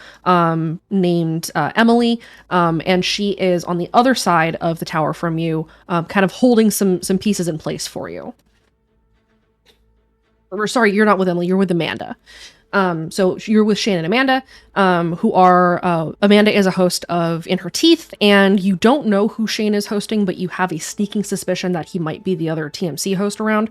named Emily. And she is on the other side of the tower from you, kind of holding some pieces in place for you. Or sorry, you're not with Emily, you're with Amanda. So you're with Shane and Amanda, who are Amanda is a host of In Her Teeth, and you don't know who Shane is hosting, but you have a sneaking suspicion that he might be the other TMC host around,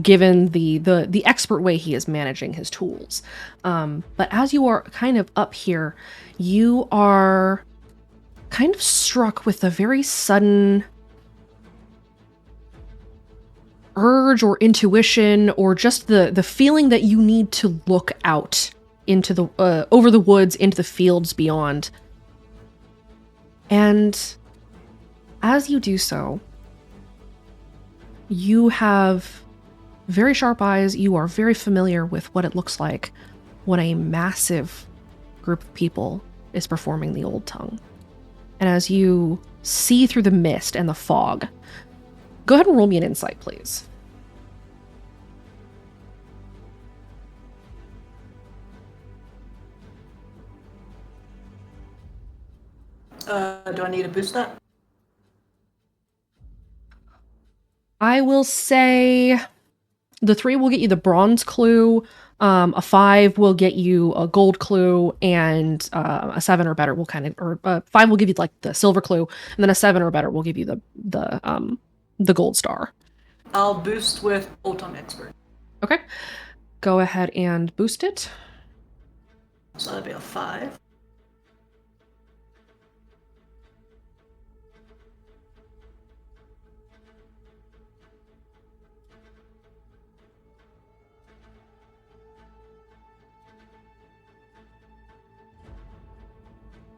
given the expert way he is managing his tools. But as you are kind of up here, you are kind of struck with a very sudden urge or intuition, or just the feeling that you need to look out into the over the woods, into the fields beyond. And as you do so, you have very sharp eyes. You are very familiar with what it looks like when a massive group of people is performing the Old Tongue. And as you see through the mist and the fog, go ahead and roll me an insight, please. Do I need to boost that? I will say the 3 will get you the bronze clue, a 5 will get you a gold clue, and a 7 or better will 5 will give you like the silver clue, and then a 7 or better will give you the gold star. I'll boost with Old Tongue Expert. Okay. Go ahead and boost it. So that'd be a 5.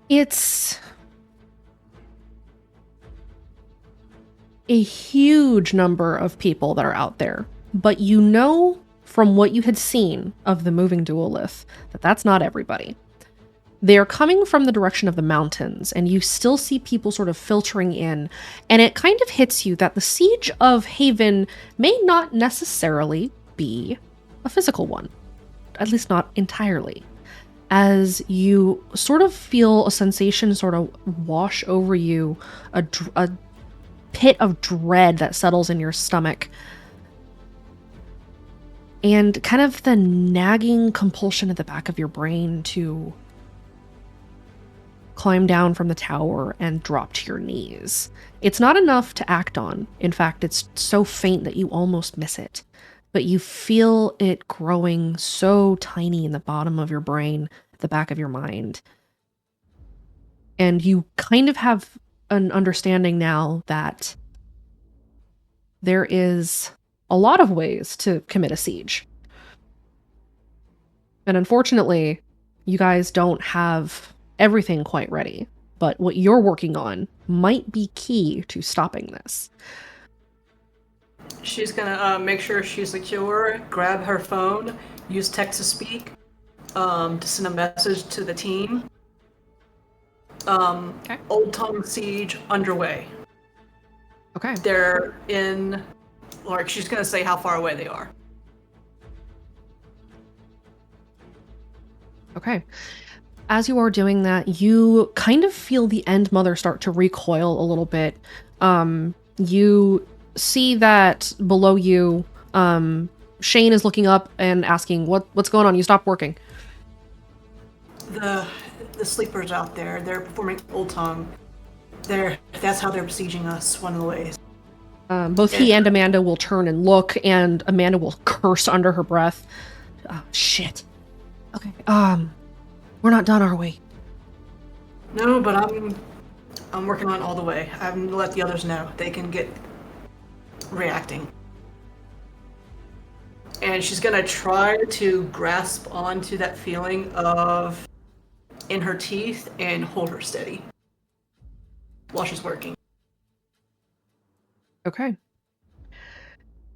It's a huge number of people that are out there, but you know from what you had seen of the moving duolith that that's not everybody. They are coming from the direction of the mountains, and you still see people sort of filtering in, and it kind of hits you that the siege of Haven may not necessarily be a physical one, at least not entirely. As you sort of feel a sensation sort of wash over you, a pit of dread that settles in your stomach, and kind of the nagging compulsion at the back of your brain to climb down from the tower and drop to your knees. It's not enough to act on. In fact, it's so faint that you almost miss it. But you feel it growing so tiny in the bottom of your brain, the back of your mind. And you kind of have an understanding now that there is a lot of ways to commit a siege. And unfortunately, you guys don't have everything quite ready. But what you're working on might be key to stopping this. She's gonna make sure she's secure, grab her phone, use text to speak, to send a message to the team. Okay. Old Tongue Siege underway. Okay. They're in, like, she's gonna say how far away they are. Okay. As you are doing that, you kind of feel the End Mother start to recoil a little bit. You see that below you, Shane is looking up and asking, what's going on? You stopped working. The sleepers out there, they're performing Old Tongue. That's how they're besieging us, one of the ways. Both he and Amanda will turn and look, and Amanda will curse under her breath. Oh, shit. Okay, we're not done, are we? No, but I'm working on it all the way. I haven't let the others know. They can get reacting. And she's gonna try to grasp onto that feeling of In Her Teeth and hold her steady while she's working. Okay.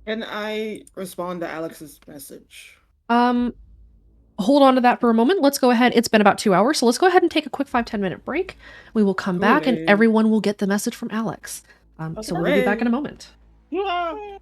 Can I respond to Alex's message? Hold on to that for a moment. Let's go ahead. It's been about 2 hours, so let's go ahead and take a quick 5-10 minute break. We will come back and everyone will get the message from Alex. So we'll be back in a moment. Yeah.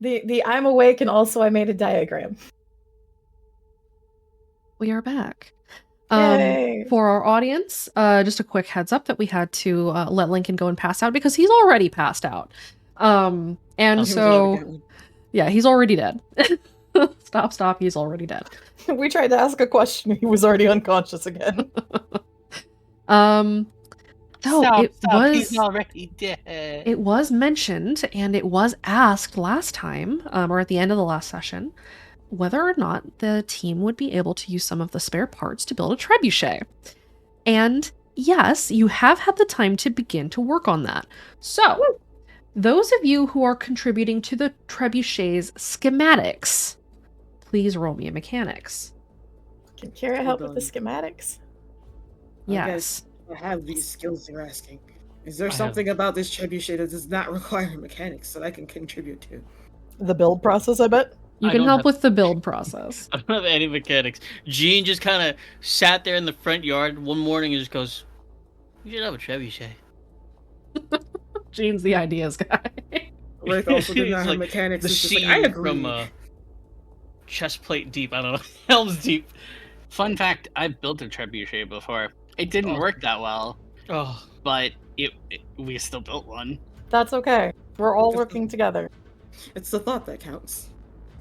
The I'm awake and also I made a diagram. We are back. Yay! For our audience, just a quick heads up that we had to let Lincoln go and pass out because he's already passed out. And so, yeah, he's already dead. Stop, he's already dead. We tried to ask a question, he was already unconscious again. No, he's already dead. it was mentioned and it was asked last time, or at the end of the last session, whether or not the team would be able to use some of the spare parts to build a trebuchet. And yes, you have had the time to begin to work on that. So, those of you who are contributing to the trebuchet's schematics, please roll me a mechanics. Can Kira help with the schematics? Yes. I have these skills you're asking. Is there something about this trebuchet that does not require mechanics that I can contribute to? The build process, I bet? You can help with the build process. I don't have any mechanics. Jean just kind of sat there in the front yard one morning and just goes, "You should have a trebuchet." Jean's the ideas guy. Rick also did not have like mechanics. the It's just scene like, I agree. from Chest Plate Deep. I don't know. Helm's Deep. Fun fact: I built a trebuchet before. It didn't work that well, but we still built one. That's okay. We're all working together. It's the thought that counts.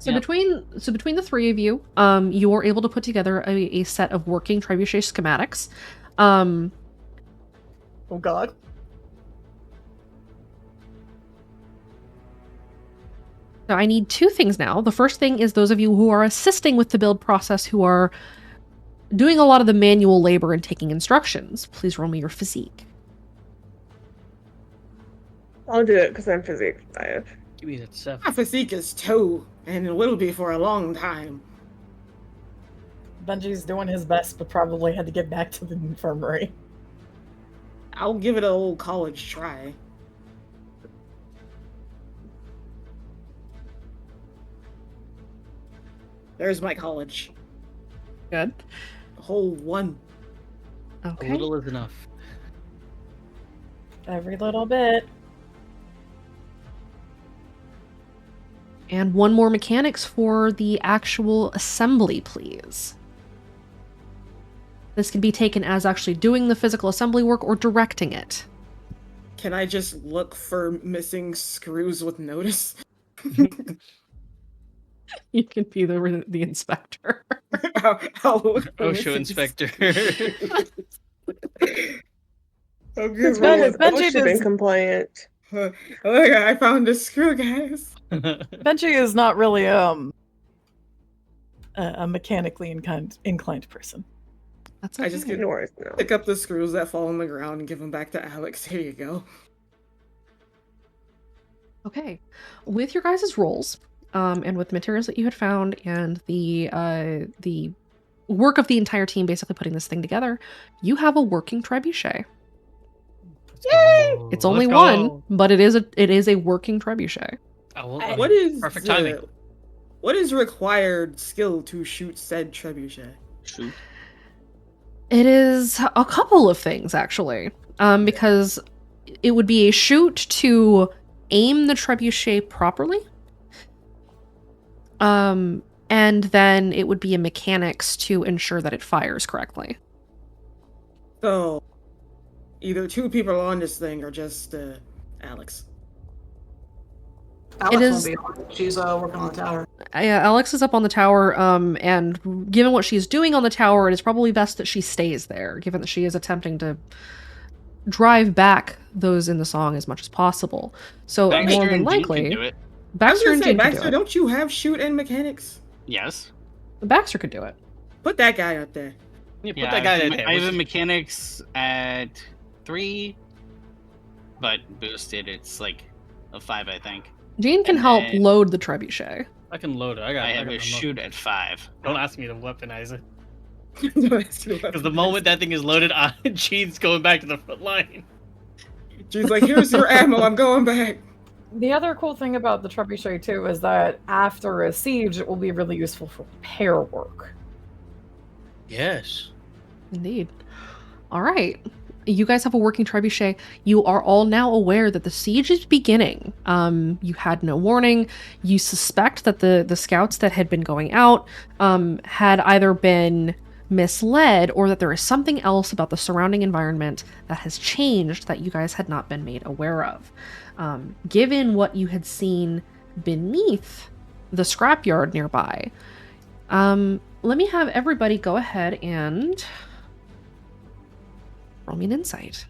So between the three of you, you are able to put together a set of working trebuchet schematics. Oh God. So I need two things now. The first thing is those of you who are assisting with the build process, who are doing a lot of the manual labor and taking instructions. Please roll me your physique. I'll do it because I'm physique 5. Give me that 7. My physique is 2, and it will be for a long time. Benji's doing his best, but probably had to get back to the infirmary. I'll give it an old college try. There's my college. Good. A whole 1. Okay. A little is enough. Every little bit. And one more mechanics for the actual assembly, please. This can be taken as actually doing the physical assembly work or directing it. Can I just look for missing screws with notice? You can be the inspector. I'll look for OSHA missing inspector. It's Benji been does- compliant. Oh my God, I found a screw, guys. Benji is not really a mechanically inclined person. That's I just okay. get pick up the screws that fall on the ground and give them back to Alex. Here you go. Okay. With your guys' rolls, and with materials that you had found and the work of the entire team basically putting this thing together, you have a working trebuchet. Yay! It's only one, but it is a working trebuchet. What is perfect timing? What is required skill to shoot said trebuchet? Shoot. It is a couple of things actually, because it would be a shoot to aim the trebuchet properly, and then it would be a mechanics to ensure that it fires correctly. So, either 2 people on this thing or just Alex. Alex is- won't be on. She's working on the tower. Yeah, Alex is up on the tower, and given what she's doing on the tower, it is probably best that she stays there, given that she is attempting to drive back those in the song as much as possible. So Baxter more than and Jean can likely, do it. I was Baxter gonna and say, Jean could Baxter, do it. don't you have shoot and mechanics? Yes. Baxter could do it. Put that guy up there. Yeah, put Yeah, that guy I in have, there. I have a mechanics at 3, but boosted it's like a 5, I think. Jean can And help then- load the trebuchet. I can load it. I have got a the shoot at 5. Don't ask me to weaponize it. Because Because the moment that thing is loaded, Jean's going back to the front line. She's like, here's your ammo, I'm going back. The other cool thing about the trebuchet too is that after a siege, it will be really useful for repair work. Yes. Indeed. All right. You guys have a working trebuchet. You are all now aware that the siege is beginning. You had no warning. You suspect that the scouts that had been going out had either been misled or that there is something else about the surrounding environment that has changed that you guys had not been made aware of. Given what you had seen beneath the scrapyard nearby, let me have everybody go ahead and roll me an insight.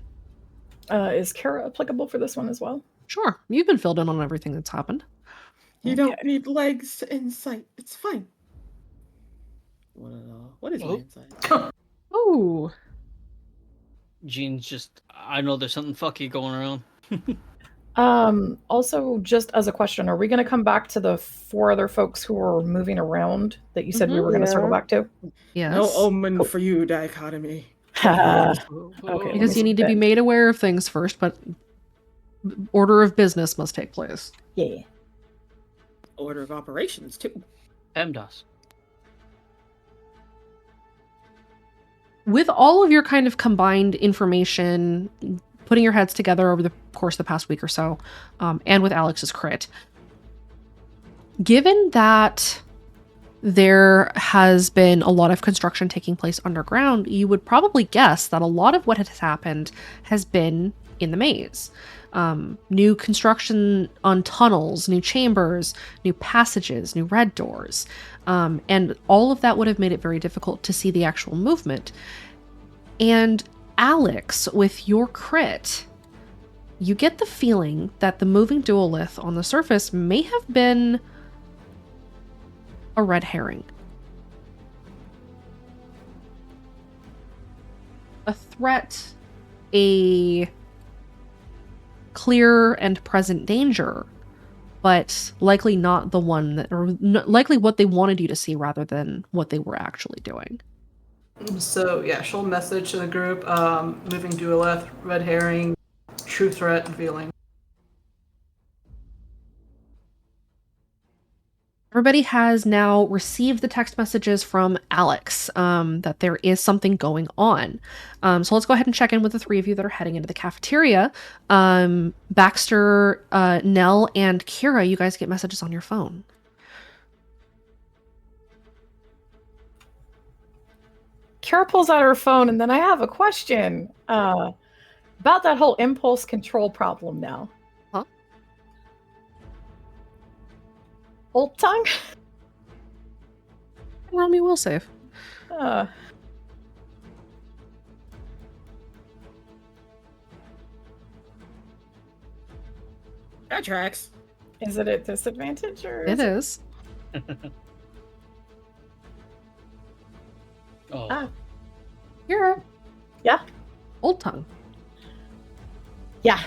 Is Kara applicable for this one as well? Sure. You've been filled in on everything that's happened. You don't need legs to insight. It's fine. What is my insight? Ooh. Jean's just, I know there's something fucky going around. Also, just as a question, are we going to come back to the 4 other folks who are moving around that you said we were going to circle back to? Yes. No omen for you, Dichotomy. Okay. Because you need to be made aware of things first, but order of business must take place. Yeah. Order of operations, too. PEMDAS. With all of your kind of combined information, putting your heads together over the course of the past week or so, and with Alex's crit, given that there has been a lot of construction taking place underground, you would probably guess that a lot of what has happened has been in the maze. New construction on tunnels, new chambers, new passages, new red doors. And all of that would have made it very difficult to see the actual movement. And Alex, with your crit, you get the feeling that the moving duolith on the surface may have been a red herring. A threat, a clear and present danger, but likely not the one that, or likely what they wanted you to see rather than what they were actually doing. So yeah, she'll message to the group, moving duolith, red herring, true threat, feeling. Everybody has now received the text messages from Alex that there is something going on. So let's go ahead and check in with the 3 of you that are heading into the cafeteria. Baxter, Nell, and Kira, you guys get messages on your phone. Kara pulls out her phone, and then I have a question about that whole impulse control problem now. Huh? Old tongue? Roll me will save. That tracks. Is it at disadvantage or? It is. Oh. Ah. Kira. Yeah. Old tongue. Yeah.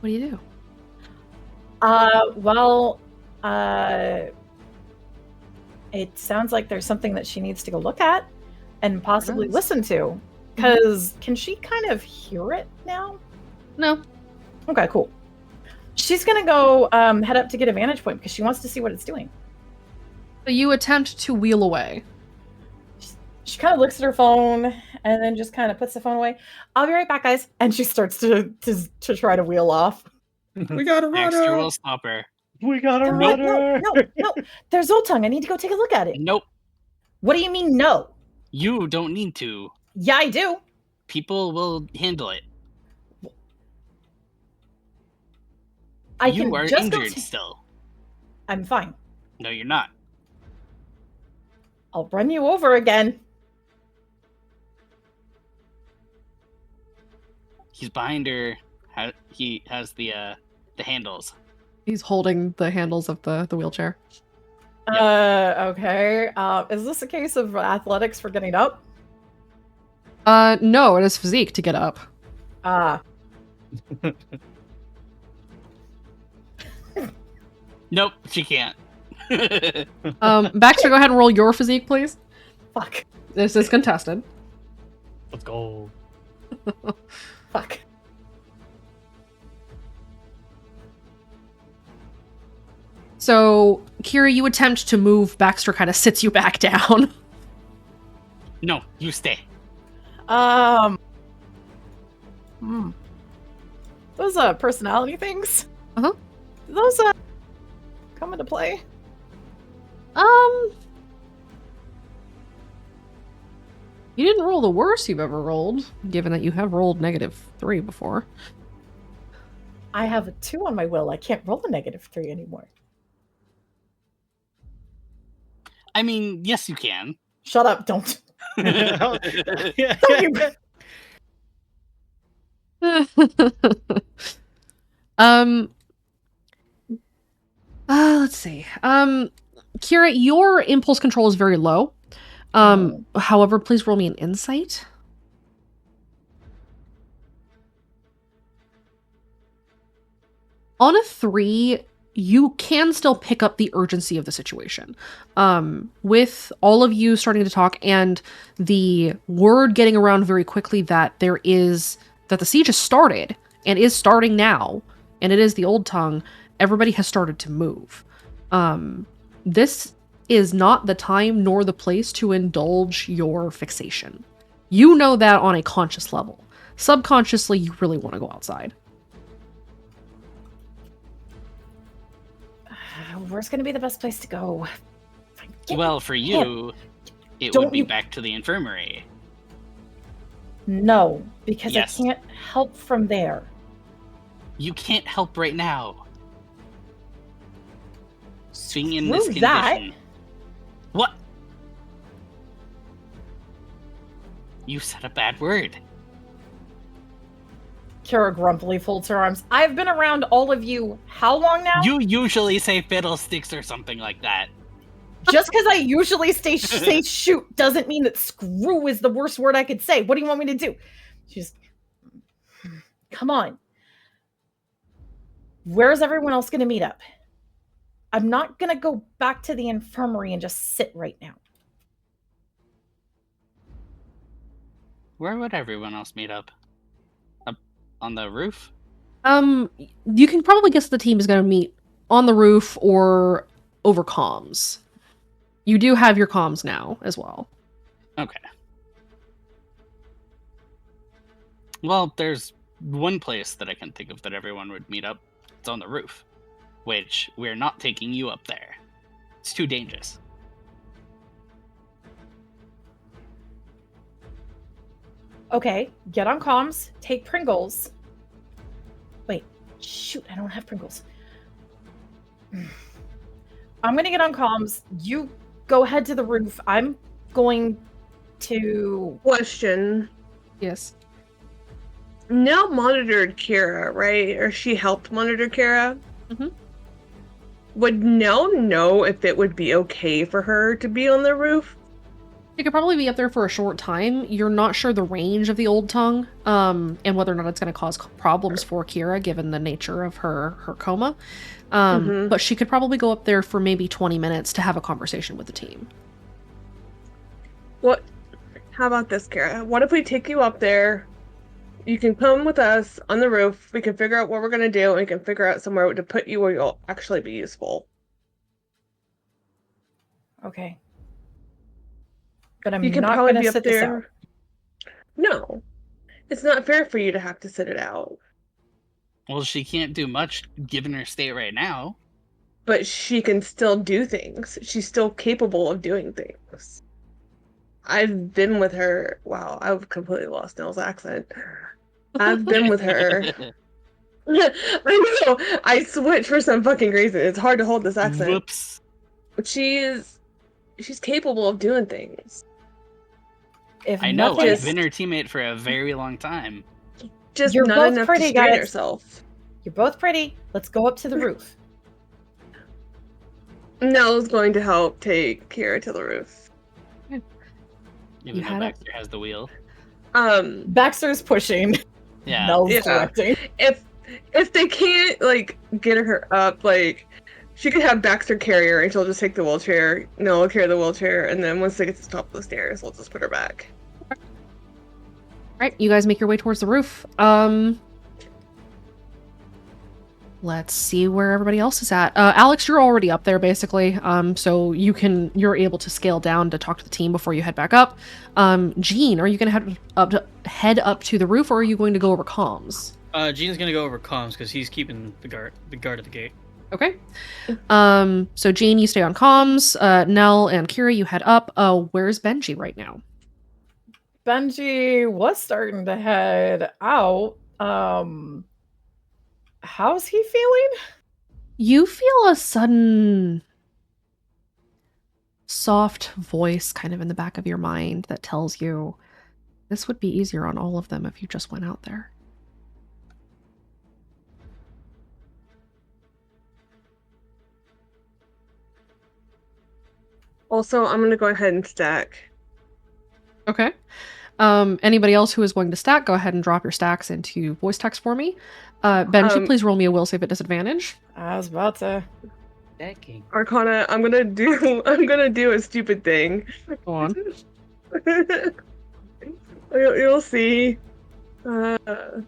What do you do? It sounds like there's something that she needs to go look at and possibly Yes. listen to. Because can she kind of hear it now? No. Okay, cool. She's gonna go head up to get a vantage point because she wants to see what it's doing. So you attempt to wheel away. She kind of looks at her phone and then just kind of puts the phone away. I'll be right back, guys. And she starts to try to wheel off. We got a Baxter runner. will stop her. We got a Wait, runner! no. There's Old Tongue. I need to go take a look at it. Nope. What do you mean, no? You don't need to. Yeah, I do. People will handle it. I You can are just go injured still. I'm fine. No, you're not. I'll run you over again. He's behind her. He has the handles. He's holding the handles of the wheelchair. Okay. Is this a case of athletics for getting up? No, it is physique to get up. Nope, she can't. Baxter, go ahead and roll your physique, please. Fuck. This is contested. Let's go. Fuck. So, Kira, you attempt to move. Baxter kind of sits you back down. No, you stay. Those personality things. Uh-huh. Do those come into play? You didn't roll the worst you've ever rolled, given that you have rolled -3 before. I have a 2 on my will. I can't roll a -3 anymore. I mean, yes, you can. Shut up! Don't. Don't you... Let's see. Kira, your impulse control is very low. However, please roll me an insight. On a 3, you can still pick up the urgency of the situation. With all of you starting to talk and the word getting around very quickly that that the siege has started and is starting now, and it is the Old Tongue, everybody has started to move. This is not the time nor the place to indulge your fixation. You know that on a conscious level. Subconsciously, you really want to go outside. Where's going to be the best place to go? Well, for you, it would be back to the infirmary. No, because Yes. I can't help from there. You can't help right now. Being in this Screw that. condition. What? You said a bad word. Kira grumpily folds her arms. I've been around all of you how long now? You usually say fiddlesticks or something like that. Just because I usually say shoot doesn't mean that screw is the worst word I could say. What do you want me to do? Just come on. Where's everyone else going to meet up? I'm not going to go back to the infirmary and just sit right now. Where would everyone else meet up? Up on the roof? You can probably guess the team is going to meet on the roof or over comms. You do have your comms now as well. Okay. Well, there's one place that I can think of that everyone would meet up. It's on the roof, which we're not taking you up there. It's too dangerous. Okay, get on comms, take Pringles. Wait, shoot, I don't have Pringles. I'm going to get on comms. You go ahead to the roof. I'm going to... Question. Yes. Nell monitored Kira, right? Or she helped monitor Kira? Mm-hmm. Would Nell know if it would be okay for her to be on the roof? She could probably be up there for a short time. You're not sure the range of the Old Tongue, and whether or not it's going to cause problems for Kira, given the nature of her coma. But she could probably go up there for maybe 20 minutes to have a conversation with the team. What? How about this, Kira? What if we take you up there? You can come with us on the roof. We can figure out what we're going to do, and we can figure out somewhere to put you where you'll actually be useful. Okay. But I'm You can not probably going be to up sit this out. there. No. It's not fair for you to have to sit it out. Well, she can't do much given her state right now. But she can still do things. She's still capable of doing things. I've been with her. Wow, I've completely lost Nell's accent. I've been with her. I know. I switched for some fucking reason. It's hard to hold this accent. Whoops. But she's capable of doing things. If I know, nothing- I've been her teammate for a very long time. Just You're not both enough pretty, to strain guys. herself. You're both pretty. Let's go up to the roof. Nell's going to help take Kira to the roof. Even though had it. Baxter has the wheel. Baxter's pushing. Yeah. Nell's Yeah. directing. If they can't like get her up, like she could have Baxter carry her and she'll just take the wheelchair. Nell will carry the wheelchair, and then once they get to the top of the stairs, we'll just put her back. Right, you guys make your way towards the roof. let's see where everybody else is at. Alex, you're already up there basically. So you're able to scale down to talk to the team before you head back up. Jean, are you going to head up to the roof, or are you going to go over comms? Gene's gonna go over comms because he's keeping the guard at the gate. Okay. So Jean, you stay on comms. Nell and Kira, you head up. Where's Benji right now? Benji was starting to head out. How's he feeling? You feel a sudden soft voice kind of in the back of your mind that tells you this would be easier on all of them if you just went out there. Also, I'm gonna go ahead and stack. Okay. Anybody else who is going to stack, go ahead and drop your stacks into voice text for me. Benji, please roll me a will save at disadvantage. I was about to. Stacking. Arcana, I'm gonna do a stupid thing. Go on. You'll see. The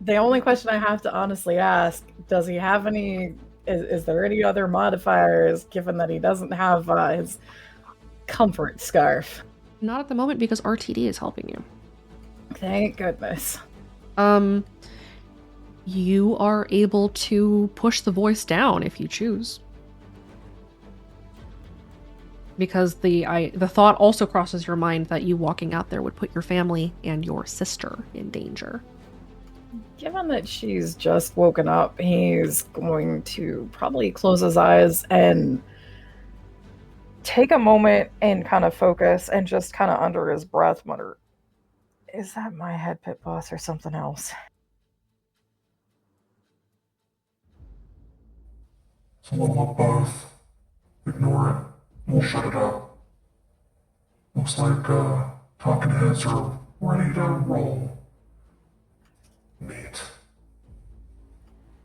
only question I have to honestly ask, does he have any, is there any other modifiers given that he doesn't have his comfort scarf? Not at the moment because RTD is helping you. Thank goodness. You are able to push the voice down if you choose. Because the thought also crosses your mind that you walking out there would put your family and your sister in danger. Given that she's just woken up, he's going to probably close his eyes and take a moment and kind of focus and just kind of under his breath mutter, "Is that my head pit boss or something else?" It's a little of both. Ignore it. We'll shut it up. Looks like talking heads are ready to roll. Neat.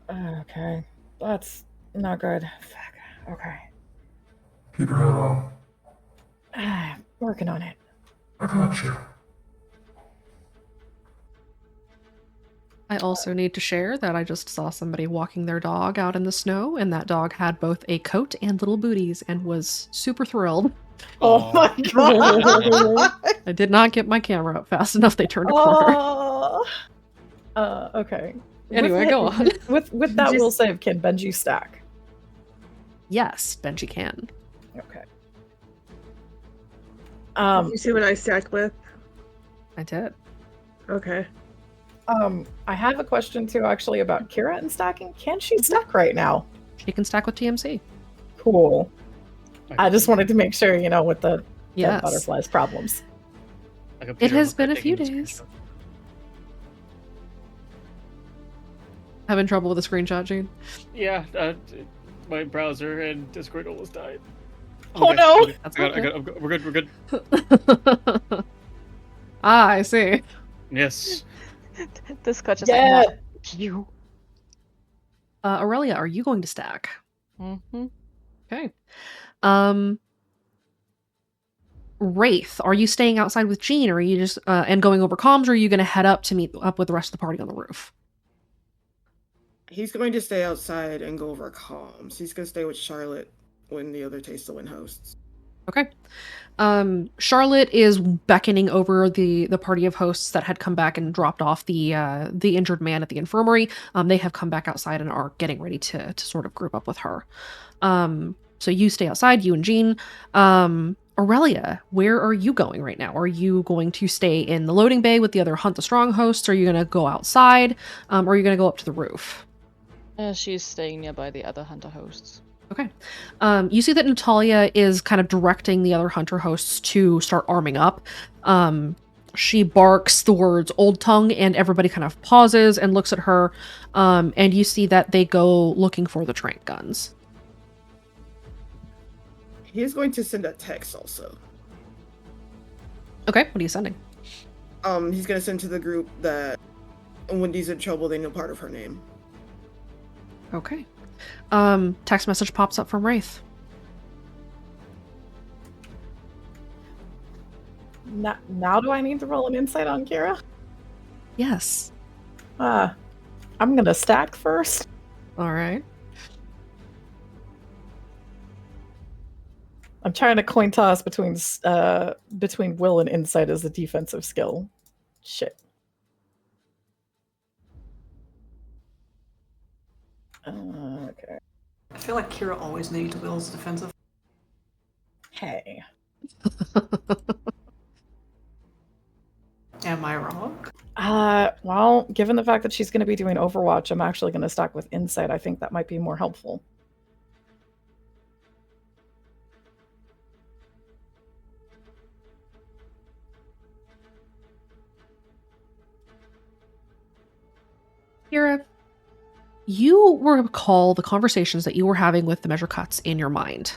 Okay, that's not good. Fuck. Okay. Keep your head on. Working on it. I got you. I also need to share that I just saw somebody walking their dog out in the snow, and that dog had both a coat and little booties and was super thrilled. Oh my god! I did not get my camera up fast enough. They turned a corner. Okay. Anyway, go on. With that will save, can Benji stack? Yes, Benji can. Okay. You see what I stacked with? I did. Okay. I have a question too, actually, about Kira and stacking. Can she stack right now? She can stack with TMC. Cool. I just wanted to make sure, with the Yes. butterflies problems. It has been a few days. Having trouble with the screenshot, Gene? Yeah, my browser and Discord almost died. Oh no! That's We're good. Ah, I see. Yes. Discord just Yeah. you. Aurelia, are you going to stack? Mm-hmm. Okay. Wraith, are you staying outside with Jean, or are you just and going over comms, or are you going to head up to meet up with the rest of the party on the roof? He's going to stay outside and go over comms. He's going to stay with Charlotte when the other Taste of Wind hosts. Okay. Charlotte is beckoning over the party of hosts that had come back and dropped off the injured man at the infirmary. They have come back outside and are getting ready to sort of group up with her. So you stay outside, you and Jean. Aurelia, where are you going right now? Are you going to stay in the loading bay with the other Hunt the Strong hosts? Are you going to go outside? Or are you going to go up to the roof? She's staying nearby the other hunter hosts. Okay. You see that Natalia is kind of directing the other hunter hosts to start arming up. She barks the words Old Tongue, and everybody kind of pauses and looks at her. And you see that they go looking for the trank guns. He's going to send a text also. Okay, what are you sending? He's going to send to the group that when Wendy's in trouble, they know part of her name. Okay. Text message pops up from Wraith. Now do I need to roll an insight on Kira? Yes. I'm gonna stack first. All right. I'm trying to coin toss between will and insight as a defensive skill. Shit. Okay. I feel like Kira always needs Will's defensive. Hey. Am I wrong? Well, given the fact that she's going to be doing Overwatch, I'm actually going to stack with Insight. I think that might be more helpful. Kira, you recall the conversations that you were having with the measure cuts in your mind,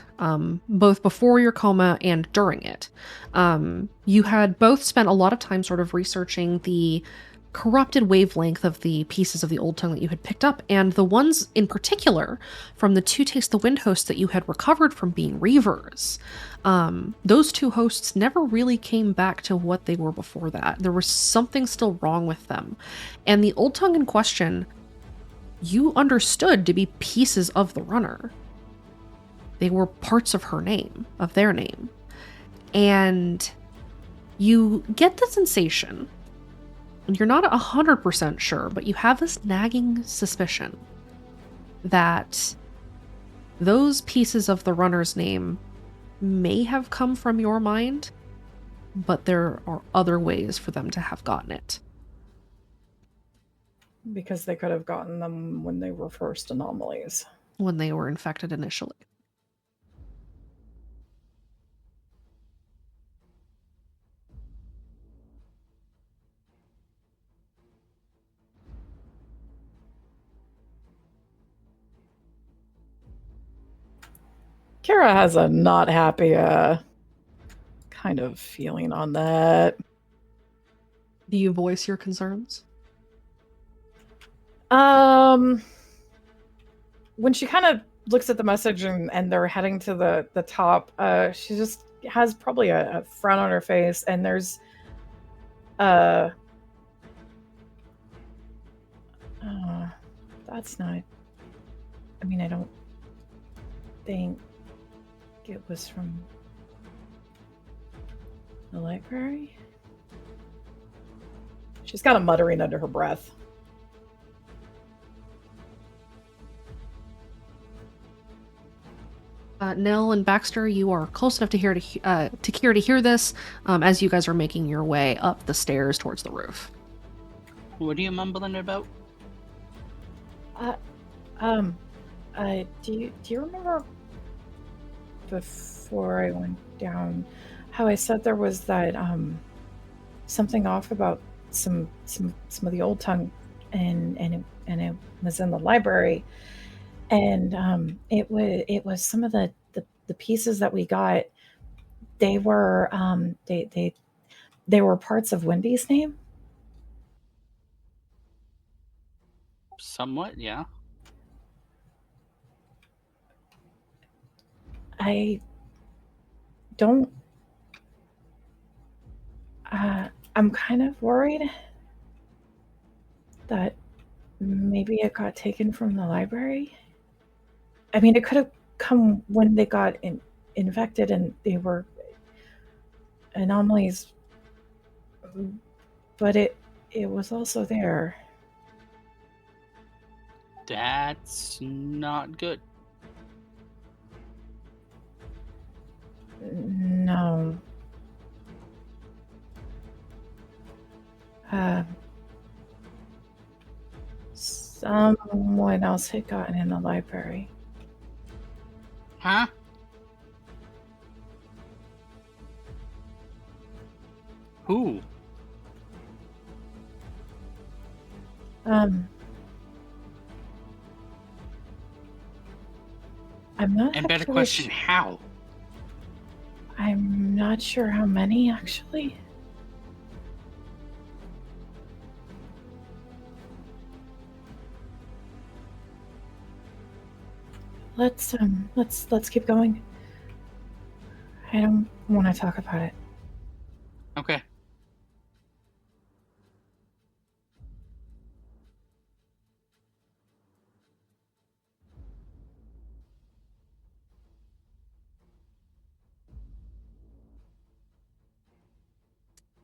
both before your coma and during it. You had both spent a lot of time sort of researching the corrupted wavelength of the pieces of the old tongue that you had picked up, and the ones in particular from the 2 Taste the Wind hosts that you had recovered from being Reavers. Those 2 hosts never really came back to what they were before that. There was something still wrong with them. And the old tongue in question, you understood to be pieces of the runner. They were parts of her name, of their name. And you get the sensation, and you're not 100% sure, but you have this nagging suspicion that those pieces of the runner's name may have come from your mind, but there are other ways for them to have gotten it. Because they could have gotten them when they were first anomalies. When they were infected initially. Kara has a not happy kind of feeling on that. Do you voice your concerns? When she kind of looks at the message and they're heading to the top, she just has probably a frown on her face, and there's that's not, I mean, I don't think it was from the library. She's kind of muttering under her breath. Nell and Baxter, you are close enough to Kira to hear this, as you guys are making your way up the stairs towards the roof. What are you mumbling about? Do you remember before I went down how I said there was that something off about some of the old tongue, and it was in the library, and it was some of the pieces that we got. They were they were parts of Wendy's name. Somewhat, yeah. I don't. I'm kind of worried that maybe it got taken from the library. I mean, it could have come when they got infected and they were anomalies, but it was also there. That's not good. No. Someone else had gotten in the library. Huh? Who? I'm not And better actually question, how? I'm not sure how many, actually. Let's keep going. I don't want to talk about it. Okay.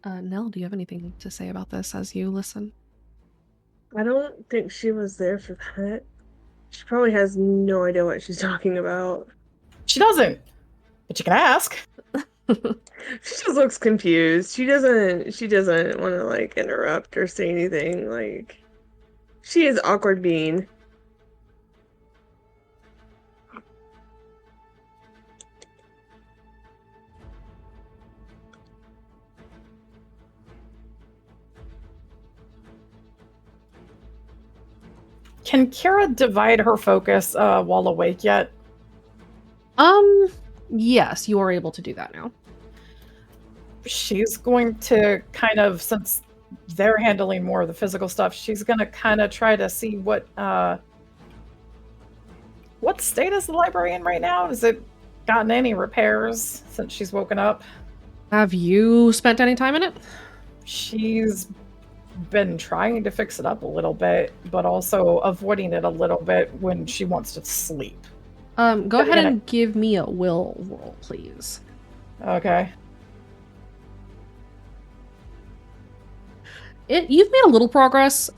Nell, do you have anything to say about this as you listen? I don't think she was there for that. She probably has no idea what she's talking about. She doesn't, but you can ask. She just looks confused. She doesn't want to like interrupt or say anything. Like she is awkward being. Can Kira divide her focus while awake yet? Yes, you are able to do that now. She's going to kind of, since they're handling more of the physical stuff, she's going to kind of try to see what state is the library in right now? Has it gotten any repairs since she's woken up? Have you spent any time in it? She's been trying to fix it up a little bit, but also avoiding it a little bit when she wants to sleep. Go ahead and give me a will roll, please. Okay. You've made a little progress.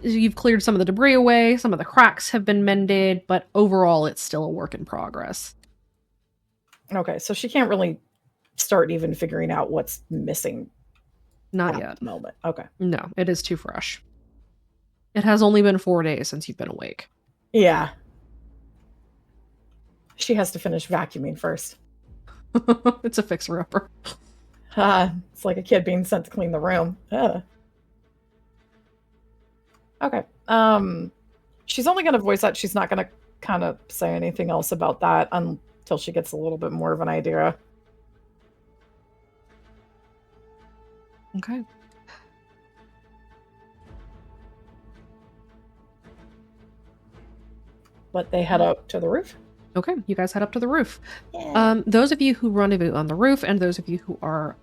You've cleared some of the debris away, some of the cracks have been mended, but overall it's still a work in progress. Okay, so she can't really start even figuring out what's missing. Not at yet. the moment. Okay. No, it is too fresh. It has only been 4 days since you've been awake. Yeah. She has to finish vacuuming first. It's a fixer-upper. It's like a kid being sent to clean the room. Okay. She's only going to voice that. She's not going to kind of say anything else about that until she gets a little bit more of an idea. Okay. But they head up to the roof. Okay, you guys head up to the roof. Yeah. Those of you who rendezvous on the roof and those of you who are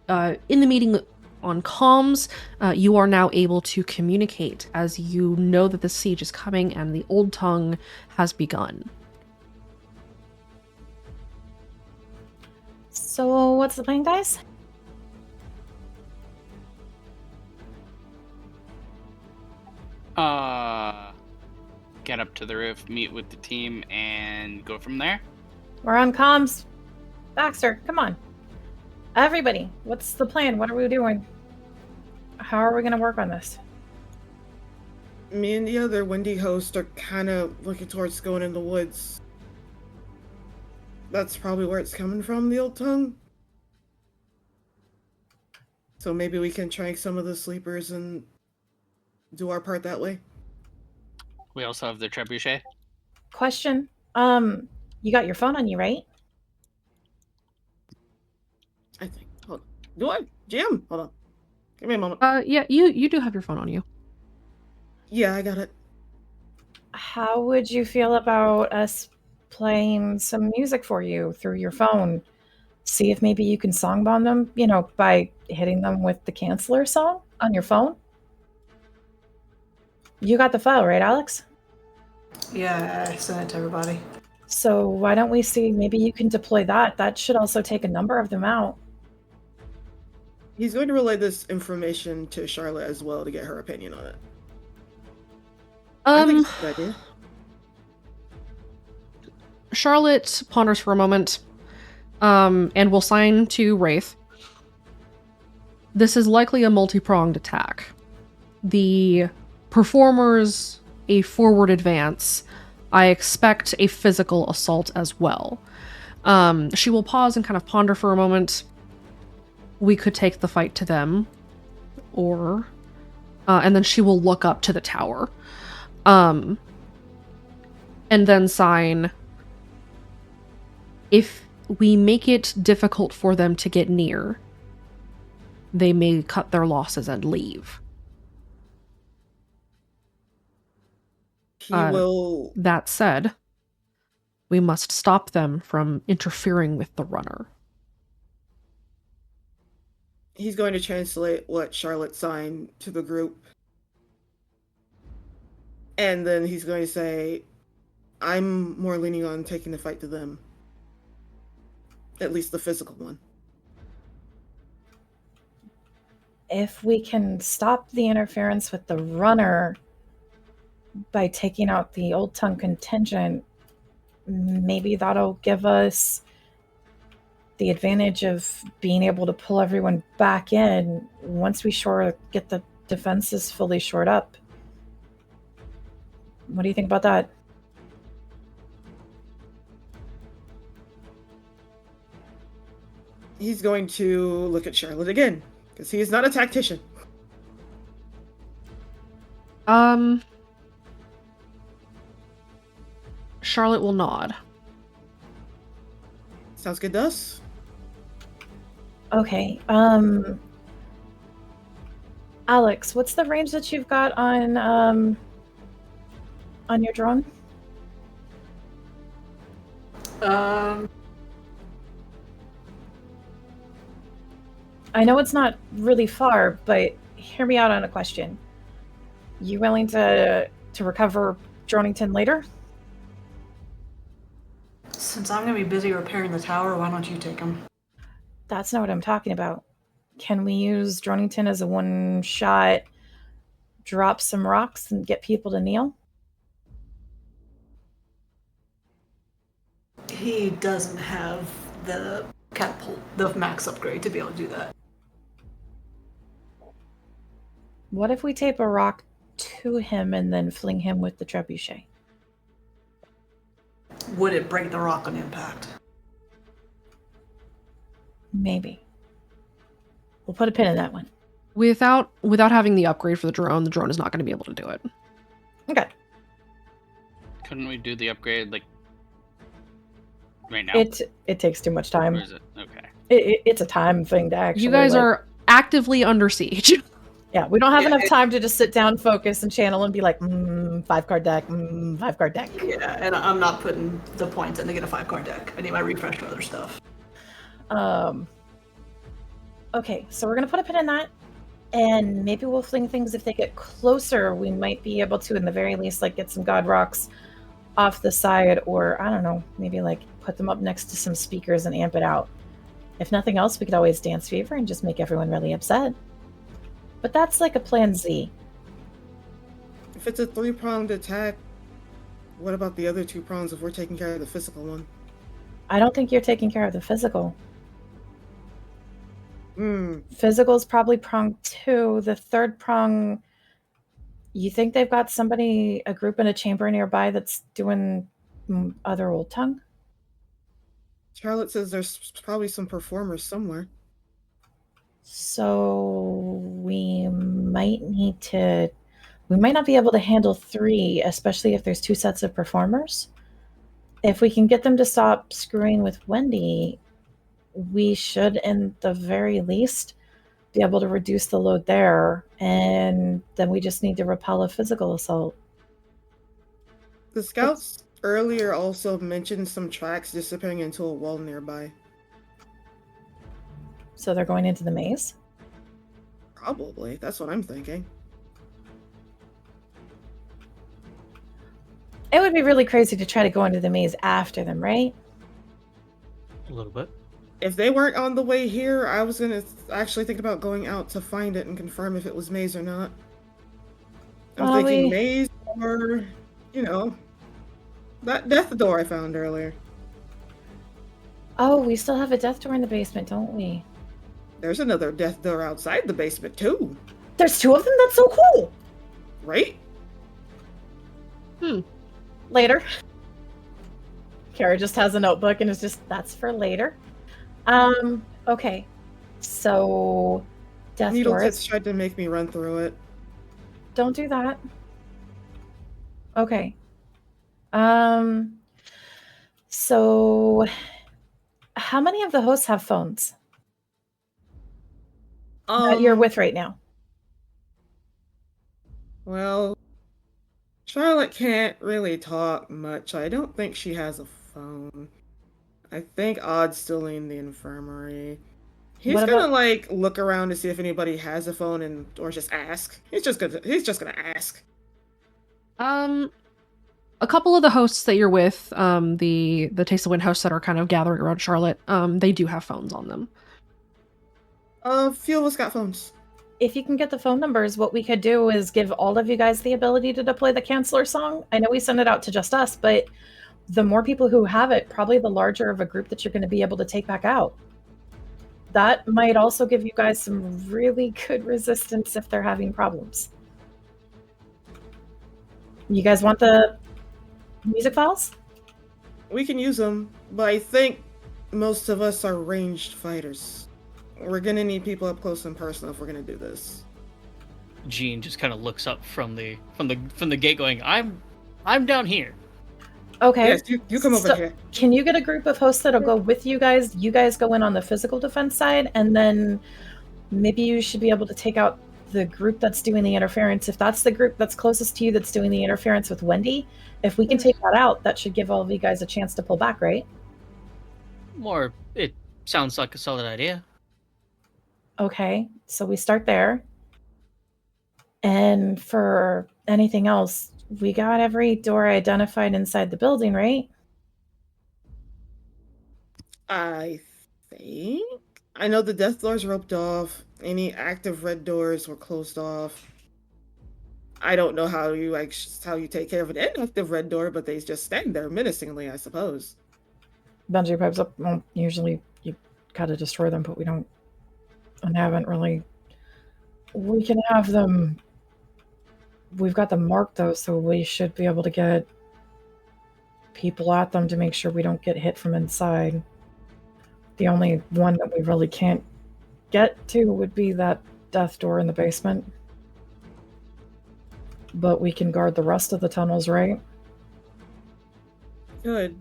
in the meeting on comms, you are now able to communicate as you know that the siege is coming and the Old Tongue has begun. So what's the plan, guys? Get up to the roof, meet with the team, and go from there. We're on comms. Baxter, come on. Everybody, what's the plan? What are we doing? How are we going to work on this? Me and the other Wendy host are kind of looking towards going in the woods. That's probably where it's coming from, the Old Tongue. So maybe we can trank some of the sleepers and do our part that way. We also have the trebuchet. Question. You got your phone on you, right? I think. Hold on. Do I? Jim? Hold on. Give me a moment. Yeah, you do have your phone on you. Yeah, I got it. How would you feel about us playing some music for you through your phone? See if maybe you can songbomb them, by hitting them with the Canceller song on your phone? You got the file, right, Alex? Yeah, I sent it to everybody. So why don't we see, maybe you can deploy that. That should also take a number of them out. He's going to relay this information to Charlotte as well to get her opinion on it. I think it's a good idea. Charlotte ponders for a moment, and will sign to Wraith. This is likely a multi-pronged attack. The performers a forward advance. I expect a physical assault as well. She will pause and kind of ponder for a moment. We could take the fight to them, or... and then she will look up to the tower. And then sign... If we make it difficult for them to get near, they may cut their losses and leave. He will... That said, we must stop them from interfering with the runner. He's going to translate what Charlotte signed to the group. And then he's going to say, I'm more leaning on taking the fight to them. At least the physical one. if we can stop the interference with the runner by taking out the Old Tongue contingent, maybe that'll give us the advantage of being able to pull everyone back in once we get the defenses fully shored up. What do you think about that? He's going to look at Charlotte again, because he is not a tactician. Charlotte will nod. Sounds good to us. Okay. Alex, what's the range that you've got on your drone? I know it's not really far, but hear me out on a question. You willing to recover Dronington later? Since I'm gonna be busy repairing the tower, why don't you take him? That's not what I'm talking about. Can we use Dronington as a one-shot, drop some rocks and get people to kneel? He doesn't have the catapult, the max upgrade to be able to do that. What if we tape a rock to him and then fling him with the trebuchet? Would it break the rock on impact? Maybe. We'll put a pin in that one. Without having the upgrade for the drone is not going to be able to do it. Okay. Couldn't we do the upgrade like right now? It takes too much time. Or is it okay? It's a time thing to actually. You guys are actively under siege. Yeah, we don't have enough time to just sit down, focus, and channel and be like, 5-card deck, 5-card deck. Yeah, and I'm not putting the points in to get a 5-card deck. I need my refresh to other stuff. Okay, so we're gonna put a pin in that, and maybe we'll fling things if they get closer. We might be able to, in the very least, like get some god rocks off the side, or I don't know, maybe like put them up next to some speakers and amp it out. If nothing else, we could always dance fever and just make everyone really upset. But that's like a plan Z. If it's a 3-pronged attack, what about the other 2 prongs if we're taking care of the physical one? I don't think you're taking care of the physical. Hmm. Physical is probably prong 2. The third prong, you think they've got somebody, a group in a chamber nearby that's doing other Old Tongue? Charlotte says there's probably some performers somewhere. So we might not be able to handle 3, especially if there's 2 sets of performers. If we can get them to stop screwing with Wendy, we should, in the very least, be able to reduce the load there, and then we just need to repel a physical assault. The scouts earlier also mentioned some tracks disappearing into a wall nearby. So they're going into the maze? Probably. That's what I'm thinking. It would be really crazy to try to go into the maze after them, right? A little bit. If they weren't on the way here, I was gonna actually think about going out to find it and confirm if it was maze or not. I'm thinking maze or, that death door I found earlier. Oh, we still have a death door in the basement, don't we? There's another death door outside the basement, too. There's 2 of them? That's so cool! Right? Later. Kara just has a notebook and is just, that's for later. Okay. So, death Needle doors. Tits tried to make me run through it. Don't do that. Okay. So, how many of the hosts have phones that you're with right now? Well, Charlotte can't really talk much. I don't think she has a phone. I think Odd's still in the infirmary. He's gonna look around to see if anybody has a phone or just ask. He's just gonna ask. A couple of the hosts that you're with, the Taste of Wind hosts that are kind of gathering around Charlotte, they do have phones on them. A few of us got phones. if you can get the phone numbers, what we could do is give all of you guys the ability to deploy the Canceller song. I know we send it out to just us, but the more people who have it, probably the larger of a group that you're going to be able to take back out. That might also give you guys some really good resistance if they're having problems. You guys want the music files? We can use them, but I think most of us are ranged fighters. We're gonna need people up close and personal if we're gonna do this. Jean just kind of looks up from the gate, going, "I'm down here." Okay. Yes, you come over here. Can you get a group of hosts that'll go with you guys? You guys go in on the physical defense side, and then maybe you should be able to take out the group that's doing the interference. If that's the group that's closest to you that's doing the interference with Wendy, if we can take that out, that should give all of you guys a chance to pull back, right? It sounds like a solid idea. Okay, so we start there. And for anything else, we got every door identified inside the building, right? I think. I know the death doors roped off. Any active red doors were closed off. I don't know how you take care of an inactive red door, but they just stand there menacingly, I suppose. Bungee pipes up. Well, usually you gotta destroy them, but we don't and haven't really. We can have them. We've got them marked though, so we should be able to get people at them to make sure we don't get hit from inside. The only one that we really can't get to would be that death door in the basement. But we can guard the rest of the tunnels, right? Good.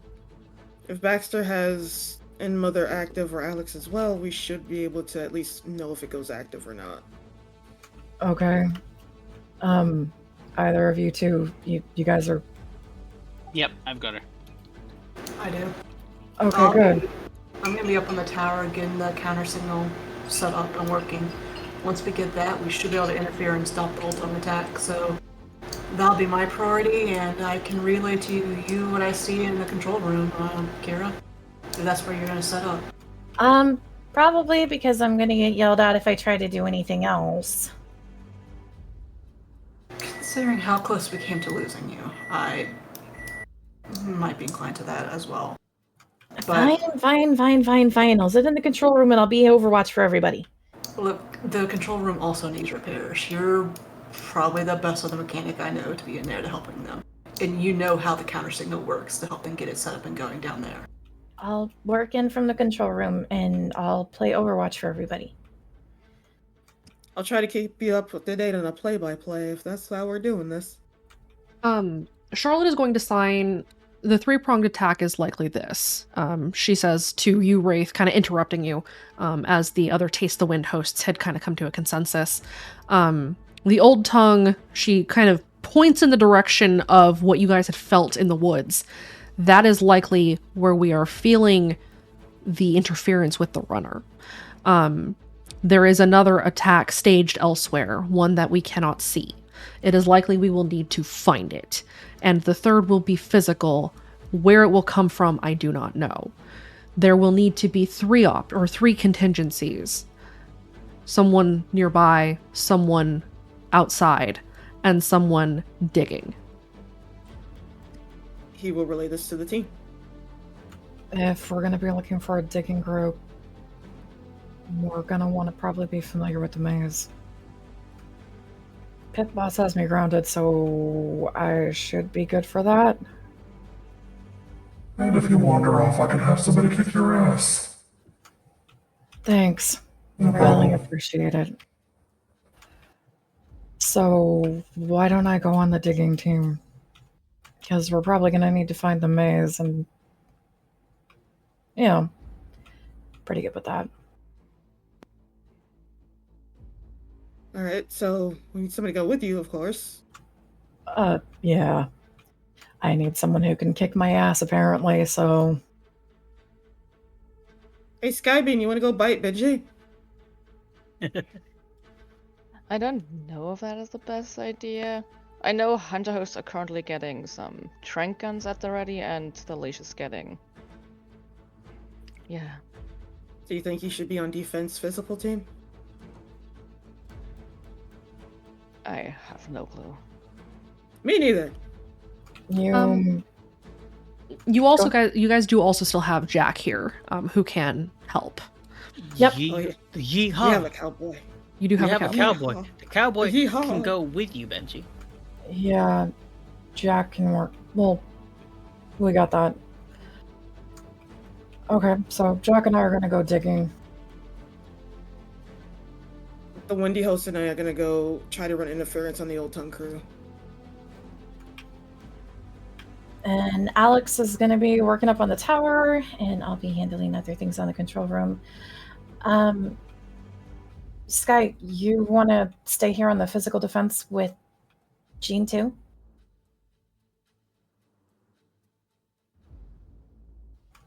If Baxter has Mother active or Alex as well, we should be able to at least know if it goes active or not. Okay. Either of you two, you guys are... Yep, I've got her. I do. Okay, good. I'm gonna be up on the tower getting the counter signal set up and working. Once we get that, we should be able to interfere and stop the ultimate attack. So that'll be my priority, and I can relay to you what I see in the control room, Kira. If that's where you're gonna set up. Probably because I'm gonna get yelled at if I try to do anything else. Considering how close we came to losing you, I might be inclined to that as well. But Fine. I'll sit in the control room and I'll be Overwatch for everybody. look, the control room also needs repairs. You're probably the best other mechanic I know to be in there to helping them. And you know how the counter signal works to help them get it set up and going down there. I'll work in from the control room and I'll play Overwatch for everybody. I'll try to keep you up to date on a play-by-play if that's how we're doing this. Charlotte is going to sign. The three-pronged attack is likely this. She says to you, Wraith, kind of interrupting you, as the other Taste the Wind hosts had kind of come to a consensus. The Old Tongue, she kind of points in the direction of what you guys had felt in the woods. That is likely where we are feeling the interference with the runner. There is another attack staged elsewhere, one that we cannot see. It is likely we will need to find it. And the third will be physical. Where it will come from, I do not know. There will need to be three contingencies. Someone nearby, someone outside, and someone digging. He will relay this to the team. If we're going to be looking for a digging group, we're going to want to probably be familiar with the maze. Pit Boss has me grounded, so I should be good for that. And if you wander off, I can have somebody kick your ass. Thanks. No Really problem. appreciate it. So, why don't I go on the digging team? Because we're probably going to need to find the maze, and pretty good with that. Alright, so we need somebody to go with you, of course. Yeah. I need someone who can kick my ass, apparently, so... Hey, Skybeam, you want to go bite Benji? I don't know if that is the best idea. I know Hunter hosts are currently getting some trank guns at the ready, and the leash is getting... Yeah. Do you think he should be on defense physical team? I have no clue. Me neither. You You also Go. you guys do also still have Jack here, who can help. Yep. Ye- Oh, yeah. Yeehaw. We have a cowboy. You do We have, have a a cowboy. cowboy. The cowboy Yeehaw. can go with you, Benji. Yeah, Jack can work. Well, we got that. Okay, so Jack and I are gonna go digging. The Wendy host and I are gonna go try to run interference on the Old Tongue crew. And Alex is gonna be working up on the tower, and I'll be handling other things on the control room. Sky, you want to stay here on the physical defense with Jean too?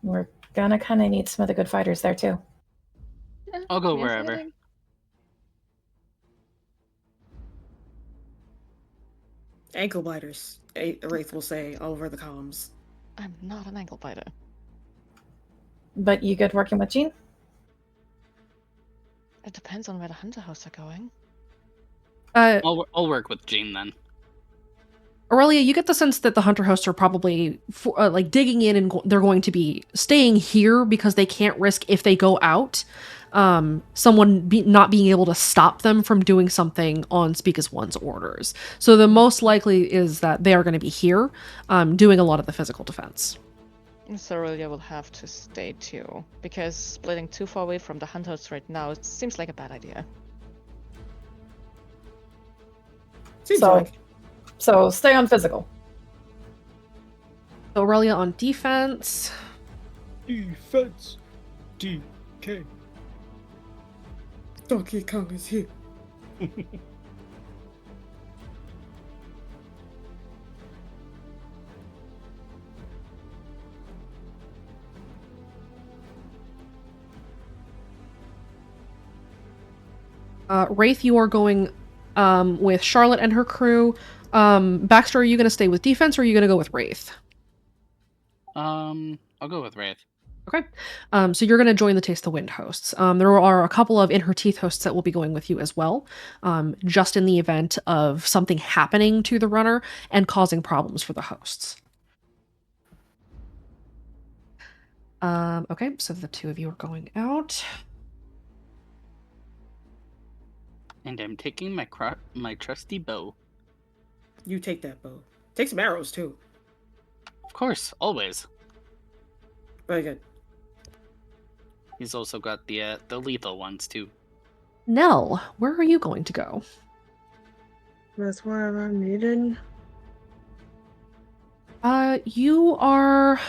We're gonna kind of need some of the good fighters there too. Yeah, I'll go we are wherever. fighting. Ankle biters, Wraith will say over the comms. I'm not an ankle biter. But you good working with Jean? It depends on where the hunter hosts are going. I'll work with Jean then. Aurelia, you get the sense that the hunter hosts are probably like digging in, and they're going to be staying here because they can't risk, if they go out, someone not being able to stop them from doing something on Speak as One's orders. So the most likely is that they are going to be here, doing a lot of the physical defense. So Aurelia will have to stay too, because splitting too far away from the hunters right now seems like a bad idea. Seems So- like. So stay on physical. So Aurelia on defense. Defense. DK. Donkey Kong is here. Wraith, you are going with Charlotte and her crew. Baxter, are you going to stay with defense, or are you going to go with Wraith? I'll go with Wraith. Okay. So you're going to join the Taste the Wind hosts. There are a couple of In Her Teeth hosts that will be going with you as well, just in the event of something happening to the runner and causing problems for the hosts. Okay, so the two of you are going out. And I'm taking my trusty bow. You take that bow. Take some arrows too. Of course, always. Very good. He's also got the lethal ones too. Nell, where are you going to go? That's wherever I'm needed. You are...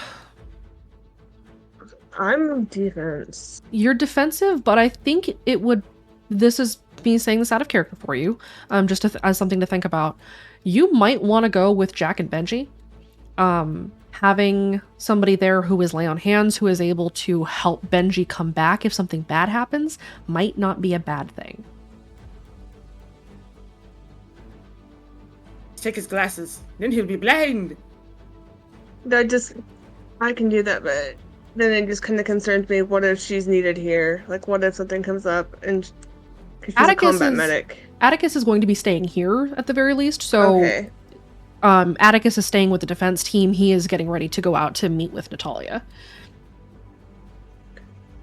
I'm defense. You're defensive, but I think it would... This is me saying this out of character for you, just as something to think about. You might want to go with Jack and Benji. Having somebody there who is lay on hands, who is able to help Benji come back if something bad happens, might not be a bad thing. Take his glasses, then he'll be blind. I can do that, but then it just kind of concerns me. What if she's needed here? Like, what if something comes up and she's a combat medic? Atticus is going to be staying here at the very least, so Okay. Atticus is staying with the defense team. He is getting ready to go out to meet with Natalia.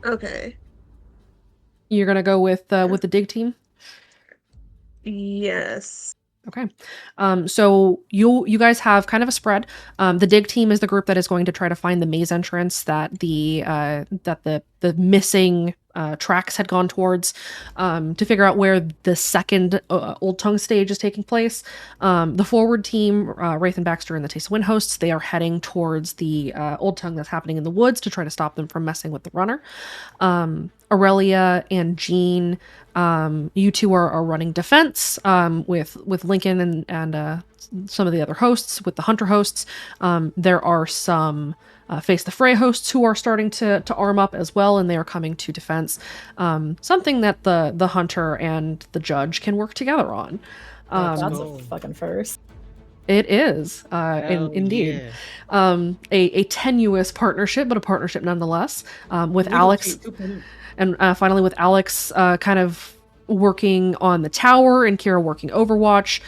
Okay. You're gonna go with the dig team? Yes. Okay. So you guys have kind of a spread. The dig team is the group that is going to try to find the maze entrance that the missing tracks had gone towards, to figure out where the second Old Tongue stage is taking place. The forward team, Wraith and Baxter and the Taste of Wind hosts, they are heading towards the Old Tongue that's happening in the woods to try to stop them from messing with the runner. Aurelia and Jean, you two are running defense with Lincoln and some of the other hosts, with the hunter hosts. There are some Face the Fray hosts who are starting to arm up as well, and they are coming to defense. Something that the hunter and the judge can work together on. That's go. a fucking first. It is, Hell indeed. yeah. A tenuous partnership, but a partnership nonetheless. With Alex, and finally with Alex kind of working on the tower and Kira working Overwatch,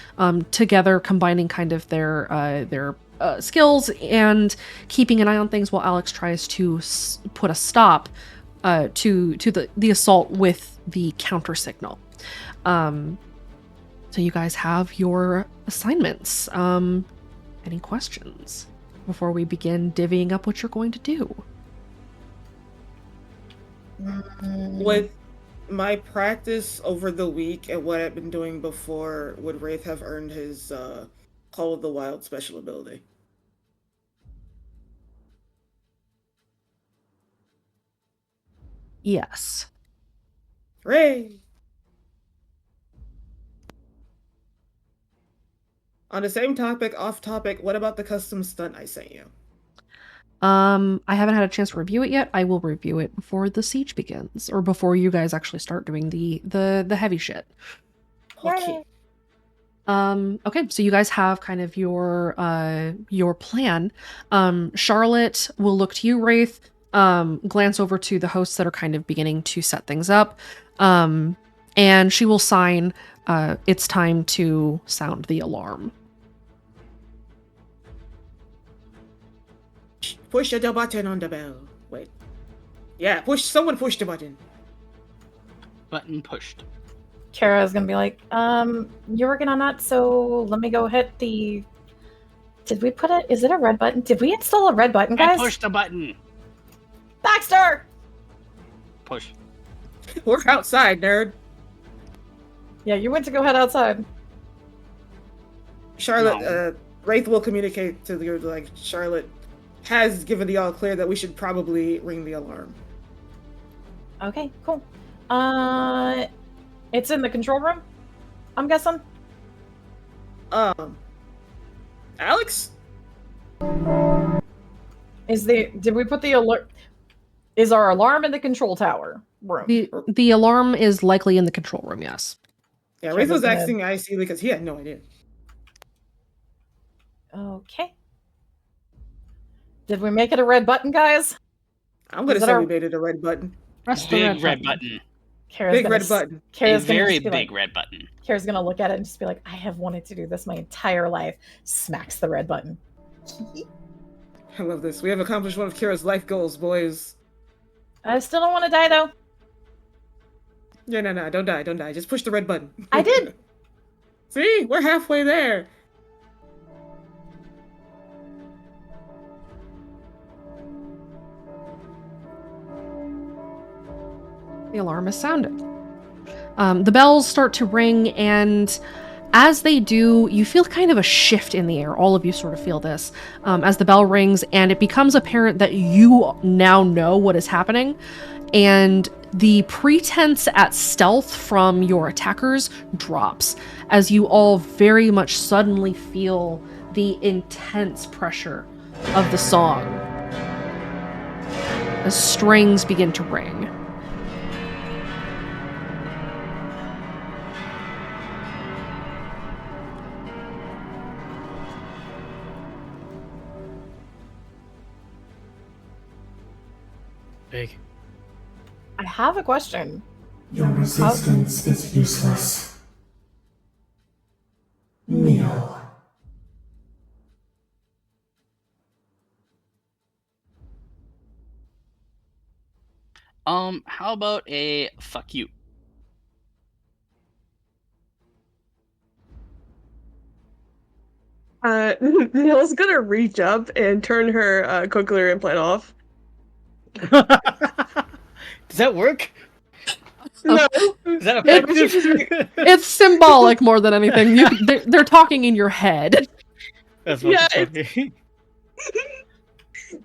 together combining kind of their skills and keeping an eye on things while Alex tries to put a stop to the assault with the counter signal. So you guys have your assignments. Any questions before we begin divvying up what you're going to do? With my practice over the week and what I've been doing before, would Wraith have earned his Call of the Wild special ability? Yes. Hooray! On the same topic, off topic, what about the custom stunt I sent you? I haven't had a chance to review it yet. I will review it before the siege begins, or before you guys actually start doing the heavy shit. Okay. Okay, so you guys have kind of your plan. Charlotte will look to you, Wraith, glance over to the hosts that are kind of beginning to set things up, and she will sign, it's time to sound the alarm. Push the button on the bell. Wait. Yeah, someone push the button. Button pushed. Kara's gonna be like, you're working on that, so let me go hit the... Did we put it? Is it a red button? Did we install a red button, guys? I pushed the button. Baxter! Push. We're outside, nerd. Yeah, you went to go head outside. Charlotte, Wraith will communicate to the, like, Charlotte has given the all clear that we should probably ring the alarm. Okay, cool. It's in the control room, I'm guessing? Alex? Did we put the alert? Is our alarm in the control tower room? The alarm is likely in the control room, yes. Yeah, Wraith was asking IC because he had no idea. Okay. Did we make it a red button, guys? I'm gonna say we made it a red button. Press the Big red button. Kara's Big red button. A very big red button. Kara's gonna look at it and just be like, I have wanted to do this my entire life. Smacks the red button. I love this. We have accomplished one of Kira's life goals, boys. I still don't want to die, though. Yeah, no, don't die. Just push the red button. I did. See? We're halfway there. The alarm is sounded. The bells start to ring, and as they do, you feel kind of a shift in the air. All of you sort of feel this as the bell rings, and it becomes apparent that you now know what is happening. And the pretense at stealth from your attackers drops as you all very much suddenly feel the intense pressure of the song as strings begin to ring. Big. I have a question. Your resistance is useless. Kneel. How about a fuck you? Neil's gonna reach up and turn her cochlear implant off. Does that work? No. Is that effective? It's symbolic more than anything. They're talking in your head. That's what Yeah, it's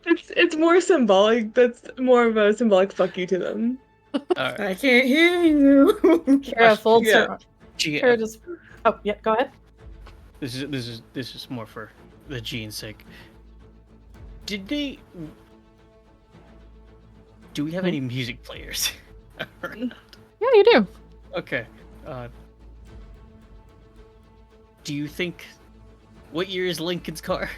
it's more symbolic. That's more of a symbolic fuck you to them. Alright. I can't hear you. Kara folds Yeah. her. Gee, Kara just. Oh, yeah, go ahead. This is more for the gene's sake. Did they? Do we have any music players? Yeah, you do. Okay. Do you think? What year is Lincoln's car?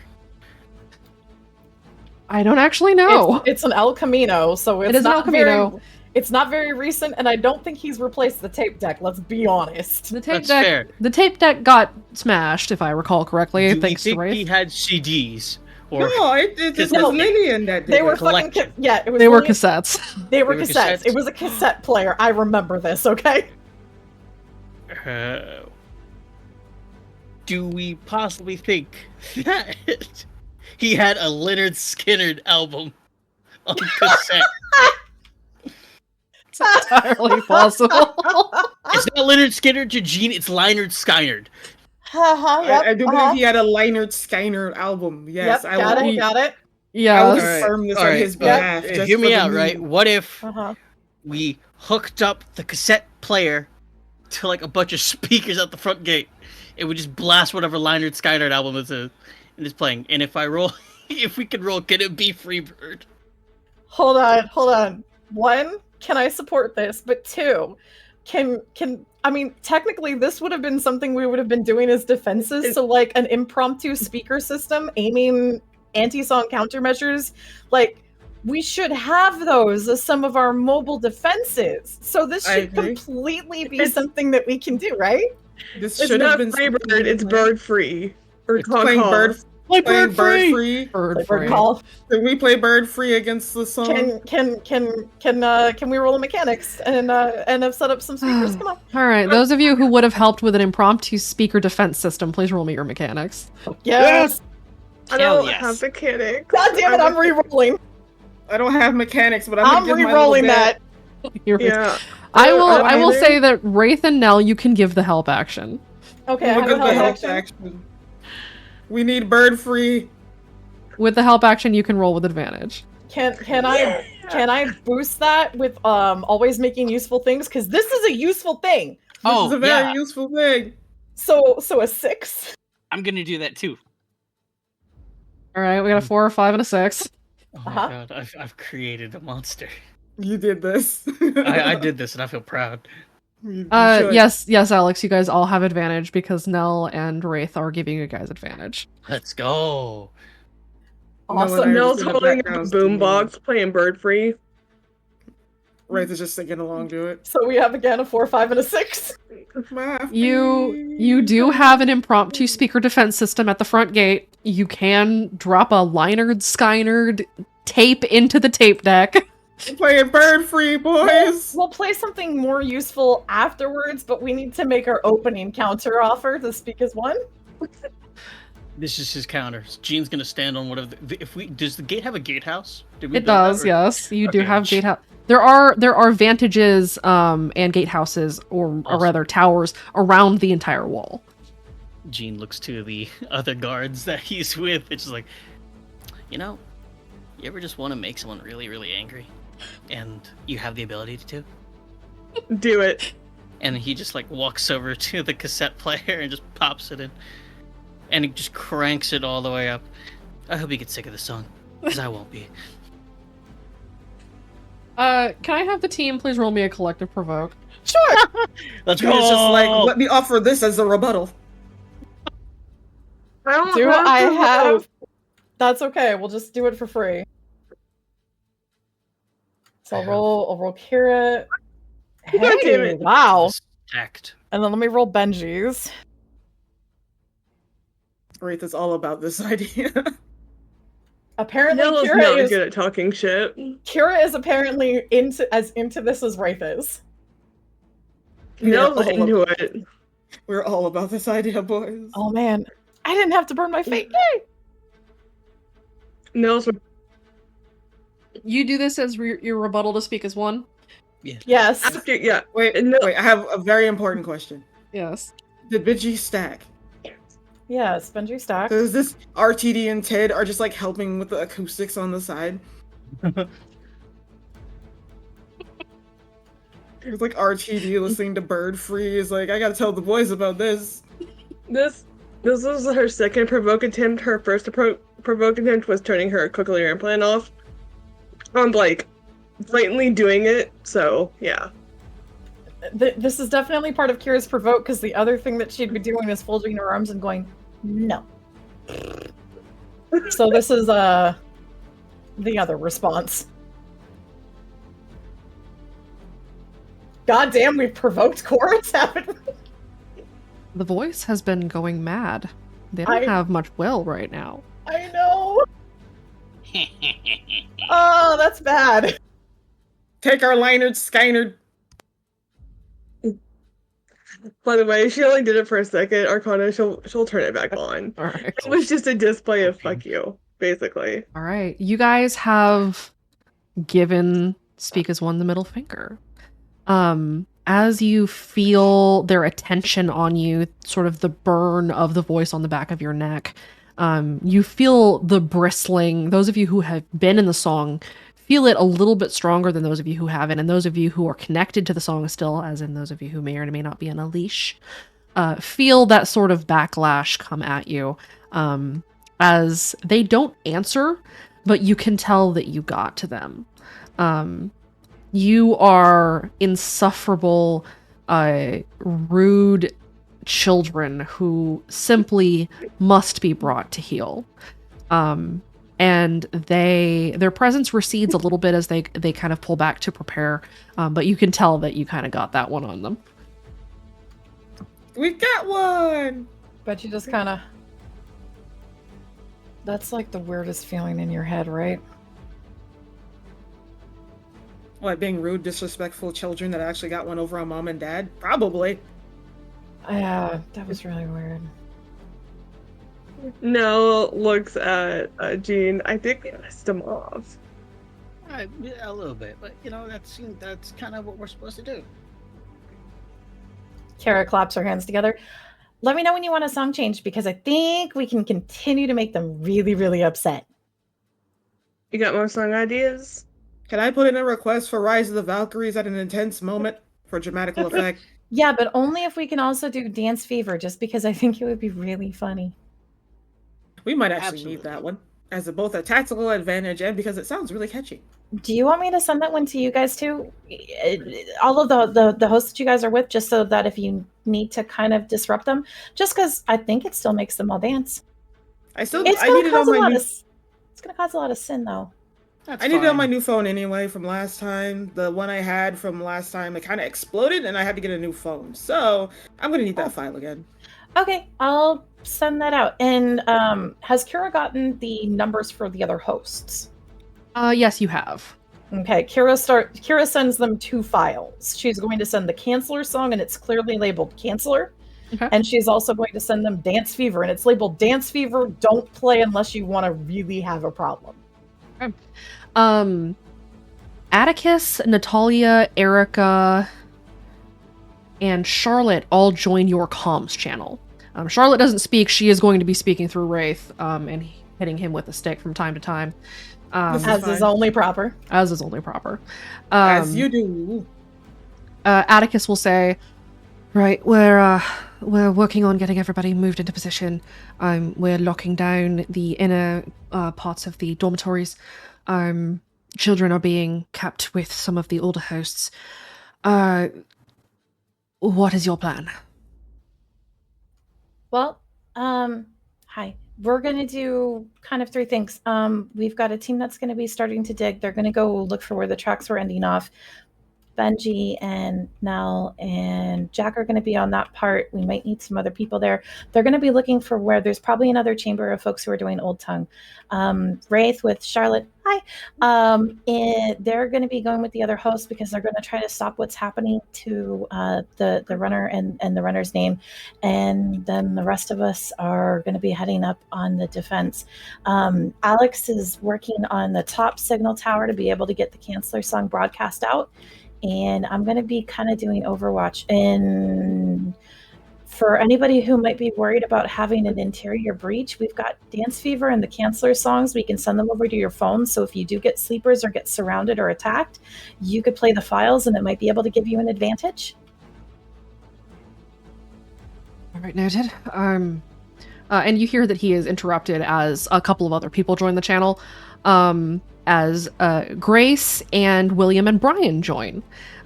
I don't actually know. It's an El Camino, so it's It is an not El Camino. It's not very recent, and I don't think he's replaced the tape deck. Let's be honest. The tape That's deck. fair. The tape deck got smashed, if I recall correctly. Do we Thanks to think Wraith. he had CDs? Or No, it was No, Lillian that did They were it. fucking collection. yeah. It was They were really- cassettes. They were They were cassettes. cassettes. It was a cassette player. I remember this. Okay. Do we possibly think that he had a Leonard Skinner album on cassette? It's entirely possible. It's not Leonard Skinner to Gene, it's Leonard Skynyrd. Yep, I do believe he had a Leinert Skyner album. Yes, Yep, I got will. it. Got it. I Yeah. will Alright, confirm this on alright, his but, behalf. just hear me for the out, right? meme. What if Uh-huh. we hooked up the cassette player to like a bunch of speakers at the front gate? It would just blast whatever Leonard Skynyrd album is playing. And if I roll, if we could roll, can it be Freebird? Hold on. One, can I support this? But two, can I mean, technically this would have been something we would have been doing as defenses, so like an impromptu speaker system aiming anti-song countermeasures, like we should have those as some of our mobile defenses. So this I should agree. completely be It's- something that we can do, right? This It's should have not been free something bird, it's like- bird free. Or It's call playing call. bird. Play Playing Bird Free! free. Bird Like, free. call. Can we play bird free against the song? Can we roll the mechanics and have set up some speakers? Come on. All right. Those of you who would have helped with an impromptu speaker defense system, please roll me your mechanics. Yes. I Hell don't yes. have mechanics. God damn it! I'm re-rolling. I don't have mechanics, but I'm I'm gonna give re-rolling my little that. You're- Yeah. I will. don't I will either. say that Wraith and Nell, you can give the help action. Okay, I Look have a at the help help action. action. We need bird free. With the help action, you can roll with advantage. Can I boost that with always making useful things? Because this is a useful thing. This is a very yeah. useful thing. So a 6. I'm gonna do that too. All right. We got a 4, a 5, and a 6. Oh my Uh-huh. god, I've created a monster. You did this. I did this and I feel proud. You should. Yes, Alex. You guys all have advantage because Nell and Wraith are giving you guys advantage. Let's go. Awesome. No, I Nell's was in the holding up a background singing. boombox playing bird free. Wraith is just singing along to it. So we have again a 4, 5, and a 6. You do have an impromptu speaker defense system at the front gate. You can drop a Leinard Skynyrd tape into the tape deck. We're playing bird free, boys. We'll play something more useful afterwards, but we need to make our opening counter offer to speak as one. This is his counter. Gene's gonna stand on whatever. If we does the gate have a gatehouse? Did we It build that, does, or- yes. You do Okay. have gatehouse. There are vantages and gatehouses or Awesome. rather towers around the entire wall. Gene looks to the other guards that he's with. It's just like, you know, you ever just want to make someone really, really angry, and you have the ability to? Do it. And he just like walks over to the cassette player and just pops it in, and he just cranks it all the way up. I hope you get sick of the song, because I won't be. Can I have the team please roll me a collective provoke? Sure. Let's It's just like, go. let me offer this as a rebuttal. I don't Do I to have? That's okay. We'll just do it for free. So I'll roll Kira. God damn Hey, it. wow. Stacked. And then let me roll Benji's. Wraith is all about this idea. Apparently, Nell's Kira not is good at talking shit. apparently into this as Wraith is. Nell's all into it. We're all about this idea, boys. Oh man, I didn't have to burn my fate. Yay! Nell's You do this as your rebuttal to speak as one? Yes. after, yeah. Wait, No. wait, I have a very important question. Yes. Did Benji stack? Yes, Benji stack. So is this RTD and Ted are just like helping with the acoustics on the side? It's like RTD listening to Bird Free is like, I gotta tell the boys about this. This was her second provoke attempt. Her first provoke attempt was turning her cochlear implant off. I'm like blatantly doing it, so yeah. This is definitely part of Kira's provoke because the other thing that she'd be doing is folding her arms and going, no. So this is the other response. goddamn, we've provoked chorus, haven't we? The voice has been going mad. They don't have much will right now. I know. Oh, that's bad. Take our Leinard, Skynard. By the way, she only did it for a second. Arcana, she'll turn it back on. All right. It was just a display of fuck you, basically. All right. You guys have given Speak as One the middle finger. As you feel their attention on you, sort of the burn of the voice on the back of your neck, you feel the bristling. Those of you who have been in the song feel it a little bit stronger than those of you who haven't, and those of you who are connected to the song still, as in those of you who may or may not be on a leash, feel that sort of backlash come at you, as they don't answer, but you can tell that you got to them. You are insufferable, rude children who simply must be brought to heel. And their presence recedes a little bit as they kind of pull back to prepare, but you can tell that you kind of got that one on them. We got one! But you just kind of... That's like the weirdest feeling in your head, right? What, being rude, disrespectful children that actually got one over on mom and dad? Probably. Yeah, that was really weird. Nell looks at Jean. I think we pissed him off. A little bit, but that's kind of what we're supposed to do. Kara claps her hands together. Let me know when you want a song change, because I think we can continue to make them really, really upset. You got more song ideas? Can I put in a request for Rise of the Valkyries at an intense moment for dramatical effect? Yeah, but only if we can also do Dance Fever, just because I think it would be really funny. We might actually need that one as both a tactical advantage and because it sounds really catchy. Do you want me to send that one to you guys too? All of the hosts that you guys are with, just so that if you need to kind of disrupt them, just because I think it still makes them all dance. It's going to cause a lot of sin though. I need it on my new phone anyway from last time. The one I had from last time, it kind of exploded and I had to get a new phone. So I'm going to need that file again. Okay, I'll send that out. And has Kira gotten the numbers for the other hosts? Yes, you have. Okay, Kira sends them 2 files. She's going to send the Canceller song, and it's clearly labeled Canceller. Okay. And she's also going to send them Dance Fever, and it's labeled Dance Fever. Don't play unless you want to really have a problem. Okay. Atticus, Natalia, Erica, and Charlotte all join your comms channel. Charlotte doesn't speak. She is going to be speaking through Wraith and hitting him with a stick from time to time. As is only proper. As is only proper. As you do. Atticus will say, right, we're working on getting everybody moved into position. We're locking down the inner parts of the dormitories. Children are being kept with some of the older hosts. What is your plan? Well, hi. We're going to do kind of 3 things. We've got a team that's going to be starting to dig. They're going to go look for where the tracks were ending off. Benji and Nell and Jack are going to be on that part. We might need some other people there. They're going to be looking for where there's probably another chamber of folks who are doing Old Tongue. Wraith with Charlotte, hi. And they're going to be going with the other hosts because they're going to try to stop what's happening to the runner and the runner's name. And then the rest of us are going to be heading up on the defense. Alex is working on the top signal tower to be able to get the Canceller song broadcast out. And I'm going to be kind of doing Overwatch. And for anybody who might be worried about having an interior breach, we've got Dance Fever and the Canceller songs. We can send them over to your phone. So if you do get sleepers or get surrounded or attacked, you could play the files and it might be able to give you an advantage. All right, noted. And you hear that he is interrupted as a couple of other people join the channel. As Grace and William and Brian join.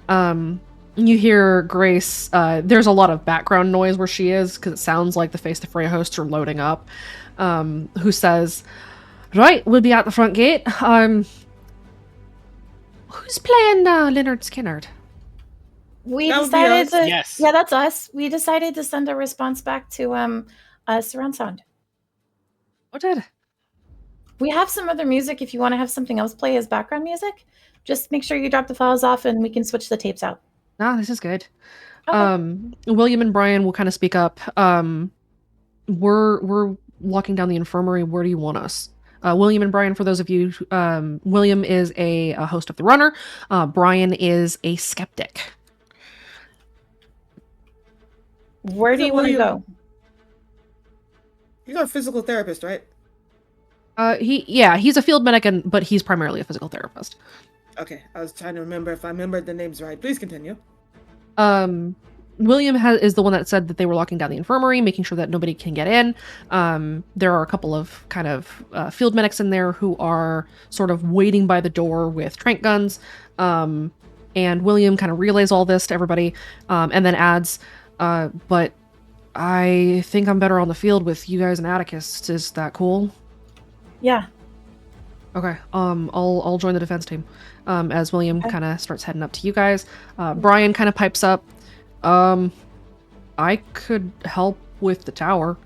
You hear Grace, there's a lot of background noise where she is, because it sounds like the Face the Fray hosts are loading up, who says, right, we'll be at the front gate. Who's playing Lynyrd Skynyrd? We That would be decided us. to. Yes. Yeah, that's us. We decided to send a response back to surround sound. What did? We have some other music if you want to have something else play as background music. Just make sure you drop the files off and we can switch the tapes out. Ah, this is good. Okay. William and Brian will kind of speak up. We're walking down the infirmary. Where do you want us? William and Brian, for those of you, William is a host of The Runner. Brian is a skeptic. Where do So you want to William- go? You're a physical therapist, right? He's a field medic, but he's primarily a physical therapist. Okay, I was trying to remember if I remembered the names right. Please continue. William is the one that said that they were locking down the infirmary, making sure that nobody can get in. There are a couple of kind of field medics in there who are sort of waiting by the door with tranq guns. And William kind of relays all this to everybody, and then adds, but I think I'm better on the field with you guys and Atticus. Is that cool? Yeah. Okay. I'll join the defense team. As William Okay. kind of starts heading up to you guys. Brian kind of pipes up. I could help with the tower.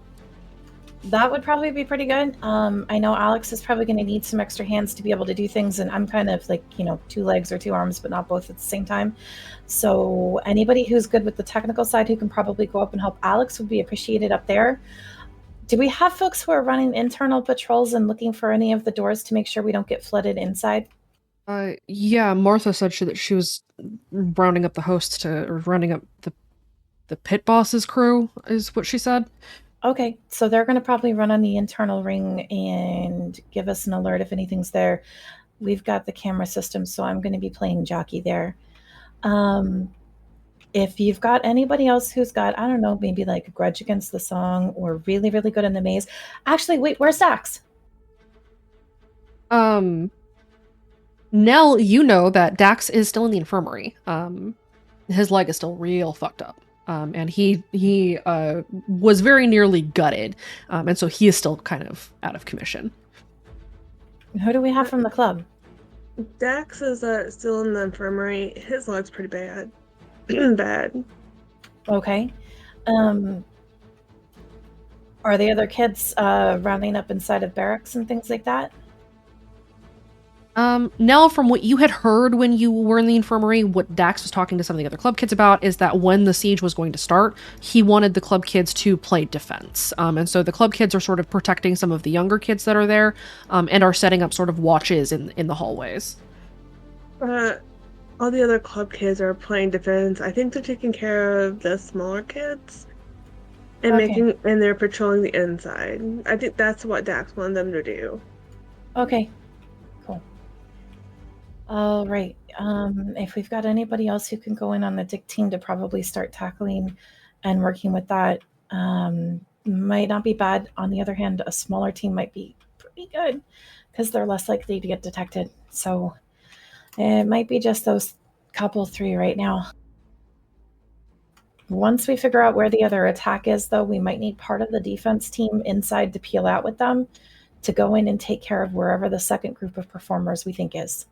That would probably be pretty good. I know Alex is probably going to need some extra hands to be able to do things, and I'm kind of like, 2 legs or 2 arms, but not both at the same time. So anybody who's good with the technical side who can probably go up and help Alex would be appreciated up there. Do we have folks who are running internal patrols and looking for any of the doors to make sure we don't get flooded inside? Yeah, Martha said that she was rounding up the hosts or rounding up the pit boss's crew, is what she said. Okay, so they're going to probably run on the internal ring and give us an alert if anything's there. We've got the camera system, so I'm going to be playing jockey there. If you've got anybody else who's got, I don't know, maybe like a grudge against the song or really, really good in the maze. Actually, wait, where's Dax? Nell, you know that Dax is still in the infirmary. His leg is still real fucked up. And he was very nearly gutted. And so he is still kind of out of commission. Who do we have from the club? Dax is still in the infirmary. His leg's pretty bad. Bad. Okay. Are the other kids rounding up inside of barracks and things like that? Nell, from what you had heard when you were in the infirmary, what Dax was talking to some of the other club kids about is that when the siege was going to start, he wanted the club kids to play defense. And so the club kids are sort of protecting some of the younger kids that are there, and are setting up sort of watches in the hallways. All the other club kids are playing defense. I think they're taking care of the smaller kids and Okay. and they're patrolling the inside. I think that's what Dax wanted them to do. Okay, cool. All right. If we've got anybody else who can go in on the Dick team to probably start tackling and working with that, might not be bad. On the other hand, a smaller team might be pretty good because they're less likely to get detected. So it might be just those couple 3 right now. Once we figure out where the other attack is, though, we might need part of the defense team inside to peel out with them to go in and take care of wherever the second group of performers we think is.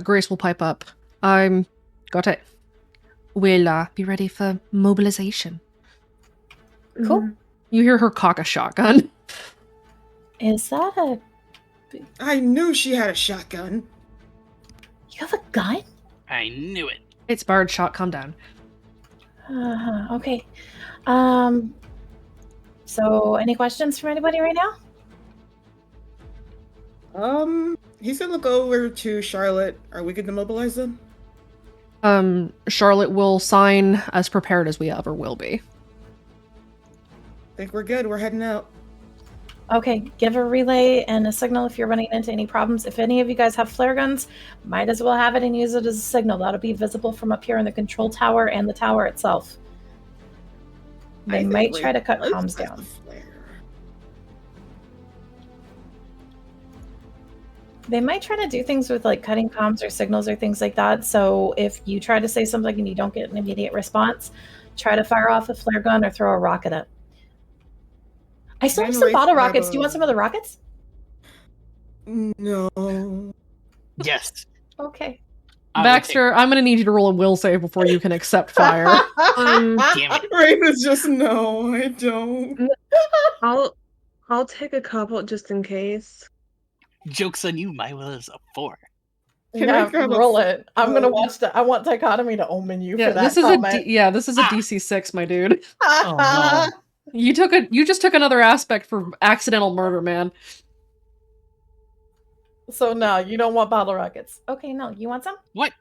Grace will pipe up. Got it. We'll be ready for mobilization. Cool. Mhm. You hear her cock a shotgun. Is that a... I knew she had a shotgun. You have a gun? I knew it. It's Bard shot. Calm down. Okay. So any questions from anybody right now? He's gonna look over to Charlotte. Are we good to mobilize them? Charlotte will sign as prepared as we ever will be. Think we're good. We're heading out. Okay, give a relay and a signal if you're running into any problems. If any of you guys have flare guns, might as well have it and use it as a signal. That'll be visible from up here in the control tower and the tower itself. They might try to cut comms down. They might try to do things with like cutting comms or signals or things like that. So if you try to say something and you don't get an immediate response, try to fire off a flare gun or throw a rocket up. I still have some bottle rockets. Do you want some of the rockets? No. Yes. Okay. I will Baxter, I'm gonna need you to roll a will save before you can accept fire. Damn it. Raven's just no, I don't. I'll take a couple just in case. Joke's on you, my will is a 4. Can I Yeah, grab a roll it. I'm gonna Oh. watch that. I want Dichotomy to omen you Yeah, for that this is comment. this is a DC6, my dude. Oh, You just took another aspect for accidental murder, man. So no, you don't want bottle rockets. Okay, no, you want some? What?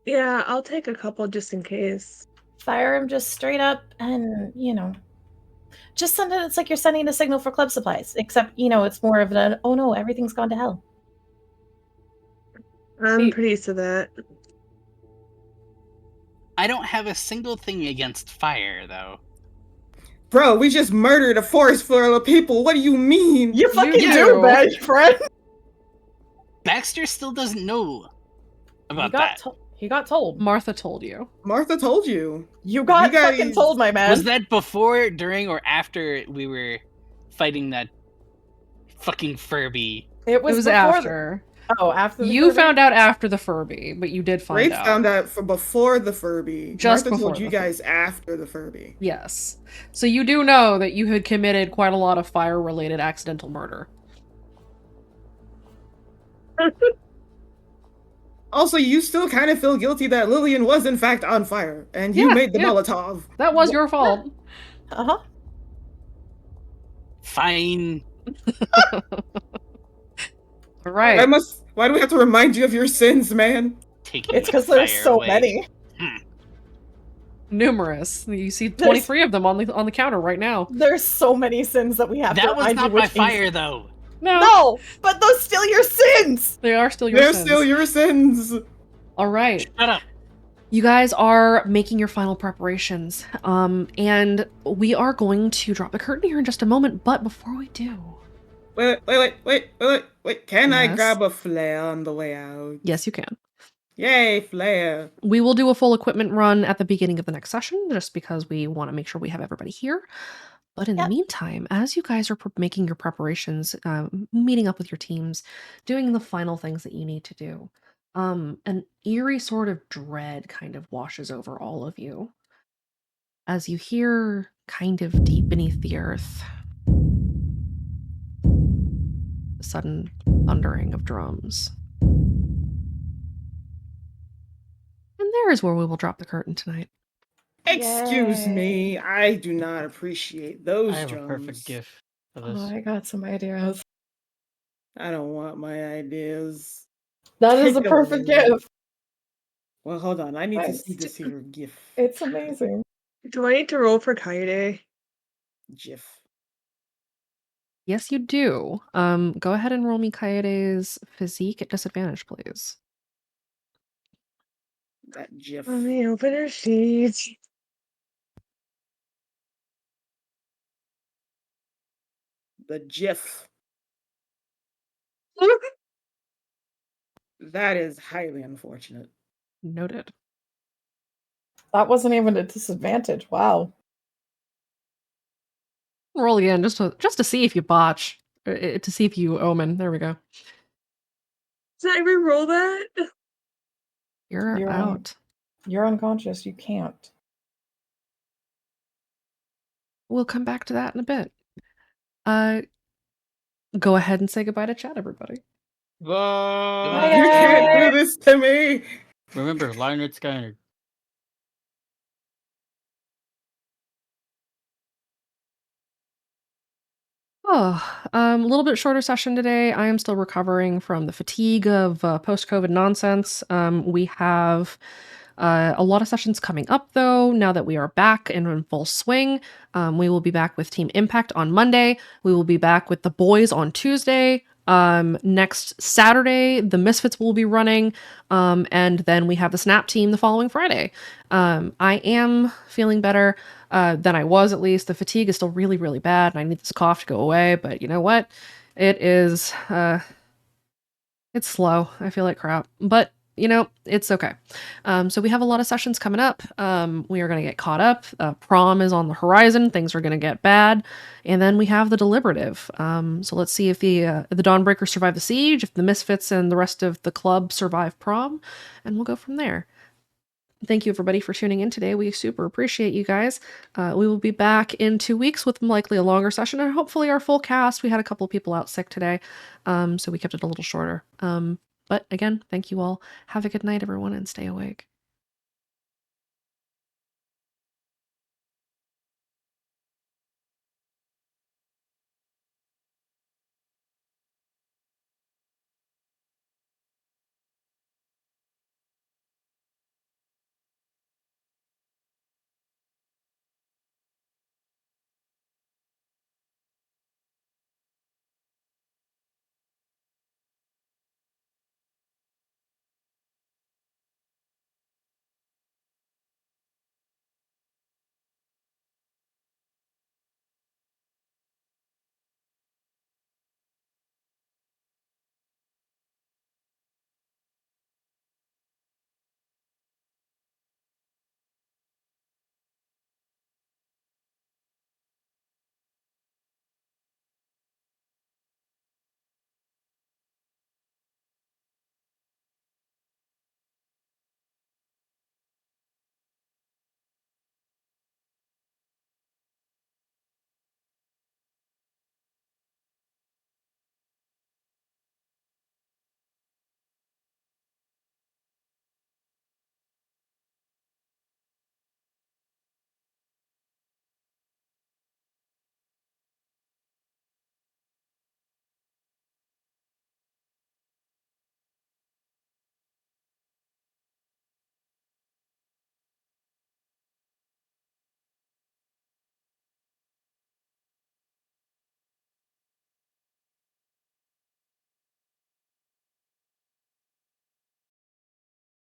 Yeah, I'll take a couple just in case. Fire them just straight up, and just send it. It's like you're sending a signal for club supplies, except it's more of an oh no, everything's gone to hell. I'm pretty used to that. I don't have a single thing against fire, though. Bro, we just murdered a forest full of people. What do you mean? You fucking do. do, bad friend. Baxter still doesn't know about He got that. he got told. Martha told you. Martha told you. You got You fucking guys- told, my man. Was that before, during, or after we were fighting that fucking Furby? It was before after. after the You Furby? found out after the Furby, but you did find Wraith out. found out for before the Furby. Just Martha before told you the guys after the Furby. Yes. So you do know that you had committed quite a lot of fire-related accidental murder. Also, you still kind of feel guilty that Lillian was in fact on fire, and you Yeah, made the yeah. Molotov. That was your fault. Uh-huh. Fine. All right. Why do we have to remind you of your sins, man? Taking It's the because there's fire so away. many. Numerous. You see 23 of them on the counter right now. There's so many sins that we have to That was remind not you by which things- fire, though. No, but those still your sins. they are still your They're sins. still your sins. All right. Shut up. You guys are making your final preparations. And we are going to drop the curtain here in just a moment, but before we do, Wait. Can I Yes? grab a flare on the way out? yes, you can. Yay, flare. We will do a full equipment run at the beginning of the next session, just because we want to make sure we have everybody here. But in the Yep. meantime, as you guys are making your preparations, meeting up with your teams, doing the final things that you need to do, an eerie sort of dread kind of washes over all of you as you hear, kind of deep beneath the earth, the sudden thundering of drums. And there is where we will drop the curtain tonight. Excuse Yay. me, I do not appreciate those I have drums. a perfect gift for this. Oh, I got some ideas. I don't want my ideas. That is a Take perfect away. gift. Well, hold on. I need to Nice. see this here GIF. It's amazing. Do I need to roll for Kaede? GIF. Yes, you do. Go ahead and roll me Kaede's physique at disadvantage, please. That GIF. Let me open her sheet. The GIF. That is highly unfortunate. Noted. That wasn't even a disadvantage. Wow. Roll again, just to see if you botch, to see if you omen. There we go. Did I re-roll that? You're You're out. You're unconscious. You can't. We'll come back to that in a bit. Go ahead and say goodbye to chat, everybody. Bye. You can't do this to me. Remember, Lionheart Skyner. Oh, a little bit shorter session today. I am still recovering from the fatigue of post-COVID nonsense. We have a lot of sessions coming up, though, now that we are back and in full swing. We will be back with Team Impact on Monday. We will be back with the boys on Tuesday. Next Saturday, the Misfits will be running. And then we have the Snap team the following Friday. I am feeling better than I was, at least. The fatigue is still really, really bad, and I need this cough to go away. But you know what? It is, it's slow. I feel like crap. But you know, it's okay. So we have a lot of sessions coming up. We are going to get caught up. Prom is on the horizon. Things are going to get bad. And then we have the deliberative. So let's see if the Dawnbreakers survive the siege, if the Misfits and the rest of the club survive prom, and we'll go from there. Thank you, everybody, for tuning in today. We super appreciate you guys. We will be back in 2 weeks with likely a longer session and hopefully our full cast. We had a couple of people out sick today, so we kept it a little shorter. But again, thank you all. Have a good night, everyone, and stay awake.